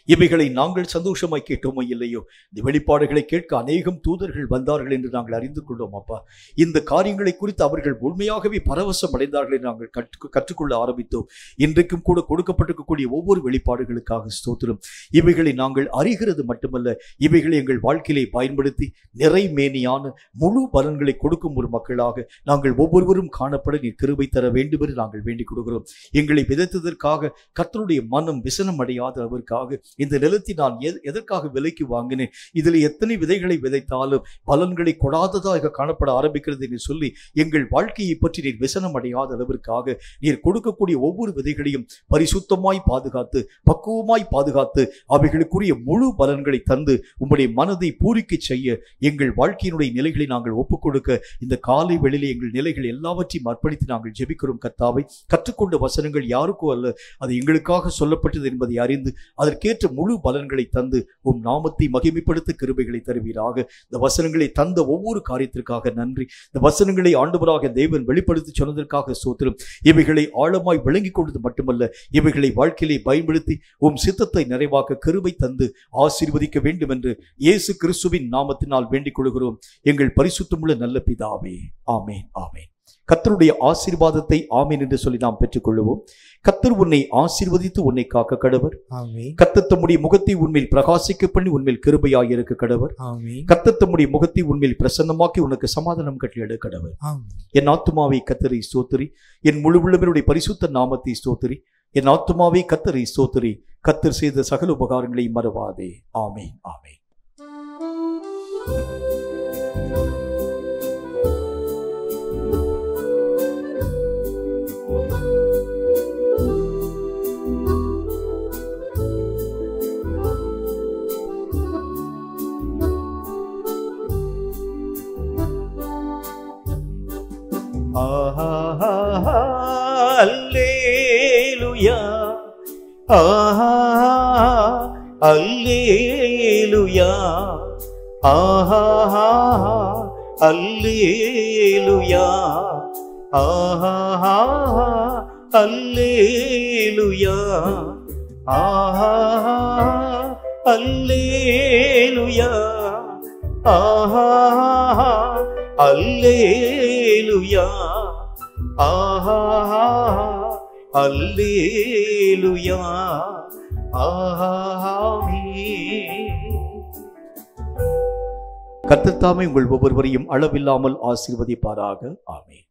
இவைகளை நாங்கள் சந்தோஷமாய் கேட்டோமோ இல்லையோ, இந்த வெளிப்பாடுகளை கேட்க அநேகம் தூதர்கள் வந்தார்கள் என்று நாங்கள் அறிந்து கொண்டோம். அப்பா, இந்த காரியங்களை குறித்து அவர்கள் உண்மையாகவே பரவசம் அடைந்தார்கள் என்று நாங்கள் கற்றுக்கொள்ள ஆரம்பித்தோம். இன்றைக்கும் கூட கொடுக்கப்பட்டிருக்கக்கூடிய ஒவ்வொரு வெளிப்பாடுகளுக்காக ஸ்தோத்திரம். இவைகளை நாங்கள் அறிகிறது மட்டுமல்ல, இவைகளை எங்கள் வாழ்க்கையிலே பயன்படுத்தி நிறைமேனியான முழு பலன்களை கொடுக்கும் ஒரு மக்களாக நாங்கள் ஒவ்வொருவரும் காணப்பட நீர் கிருபை தர வேண்டும் என்று நாங்கள் வேண்டிக் கொடுக்கிறோம். எங்களை விதைத்ததற்காக கர்த்தருடைய மனம் விசனம் அடையாதவருக்காக இந்த நிலத்தை நான் எதற்காக விலைக்கு வாங்கினேன், இதில் எத்தனை விதைகளை விதைத்தாலும் பலன்களை கொடாததாக காணப்பட ஆரம்பிக்கிறது என்று சொல்லி எங்கள் வாழ்க்கையை பற்றி நீர் விசனம் அடையாத அளவிற்காக நீர் கொடுக்கக்கூடிய ஒவ்வொரு விதைகளையும் பரிசுத்தமாய் பாதுகாத்து பக்குவமாய் பாதுகாத்து அவைகளுக்குரிய முழு பலன்களை தந்து உம்முடைய மனதை பூரிக்க செய்ய எங்கள் வாழ்க்கையினுடைய நிலைகளை நாங்கள் ஒப்புக் கொடுக்க இந்த காலை வெளியிலே எங்கள் நிலைகள் எல்லாவற்றையும் அர்ப்பணித்து நாங்கள் ஜெபிக்கிறோம். கர்த்தாவை, கற்றுக்கொண்ட வசனங்கள் யாருக்கோ அல்ல, அது எங்களுக்காக சொல்லப்பட்டது என்பதை அறிந்து அதற்கேற்ற முழு பலன்களை தந்து உம் நாமத்தை மகிமைப்படுத்த கிருபைகளை தருவீராக. இந்த வசனங்களை தந்த ஒவ்வொரு காரியத்திற்காக நன்றி. இந்த வசனங்களை ஆண்டவராக தேவன் வெளிப்படுத்தி சொன்னதற்காக ஸ்தோத்திரம். இவைகளை ஆழமாய் விளங்கிக் கொண்டது மட்டுமல்ல, இவைகளை வாழ்க்கையிலே பயன்படுத்தி உம் சித்தத்தை நிறைவாக்க கிருபை தந்து ஆசீர்வதிக்க வேண்டும் என்று இயேசு கிறிஸ்துவின் நாமத்தினால் வேண்டிக் கொள்கிறோம் எங்கள் பரிசுத்தமுள்ள நல்ல பிதாவே. ஆமேன், ஆமேன். கர்த்தருடைய ஆசீர்வாதத்தை ஆமீன் என்று சொல்லி நாம் பெற்றுக்கொள்வோம். கர்த்தர் உன்னை ஆசீர்வதித்து உன்னை காக்க கடவர். கர்த்தர் தம்முடைய முகத்தை உன்மேல் பிரகாசிக்க பண்ணி உன்மேல் கிருபையாய் இருக்க கடவர். கர்த்தர் தம்முடைய முகத்தை உன்மேல் பிரசன்னமாக்கி உனக்கு சமாதானம் கட்டளையிட கடவர். என் ஆத்துமாவை கர்த்தரை ஸ்தோத்திரி, என் முழு உள்ளவருடைய பரிசுத்த நாமத்தை ஸ்தோத்திரி. என் ஆத்துமாவை கர்த்தரை ஸ்தோத்திரி, கர்த்தர் செய்த சகல உபகாரங்களை மறவாதே. ஆமேன், ஆமேன். அல்லேலூயா, அல்லேலூயா, அல்லேலூயா, அல்லேலூயா, அல்லேலூயா, அல்லேலூயா, அல்லேலூயா, கர்த்தர் தாமே உங்கள் ஒவ்வொருவரையும் அளவில்லாமல் ஆசீர்வதிப்பாராக. ஆமென்.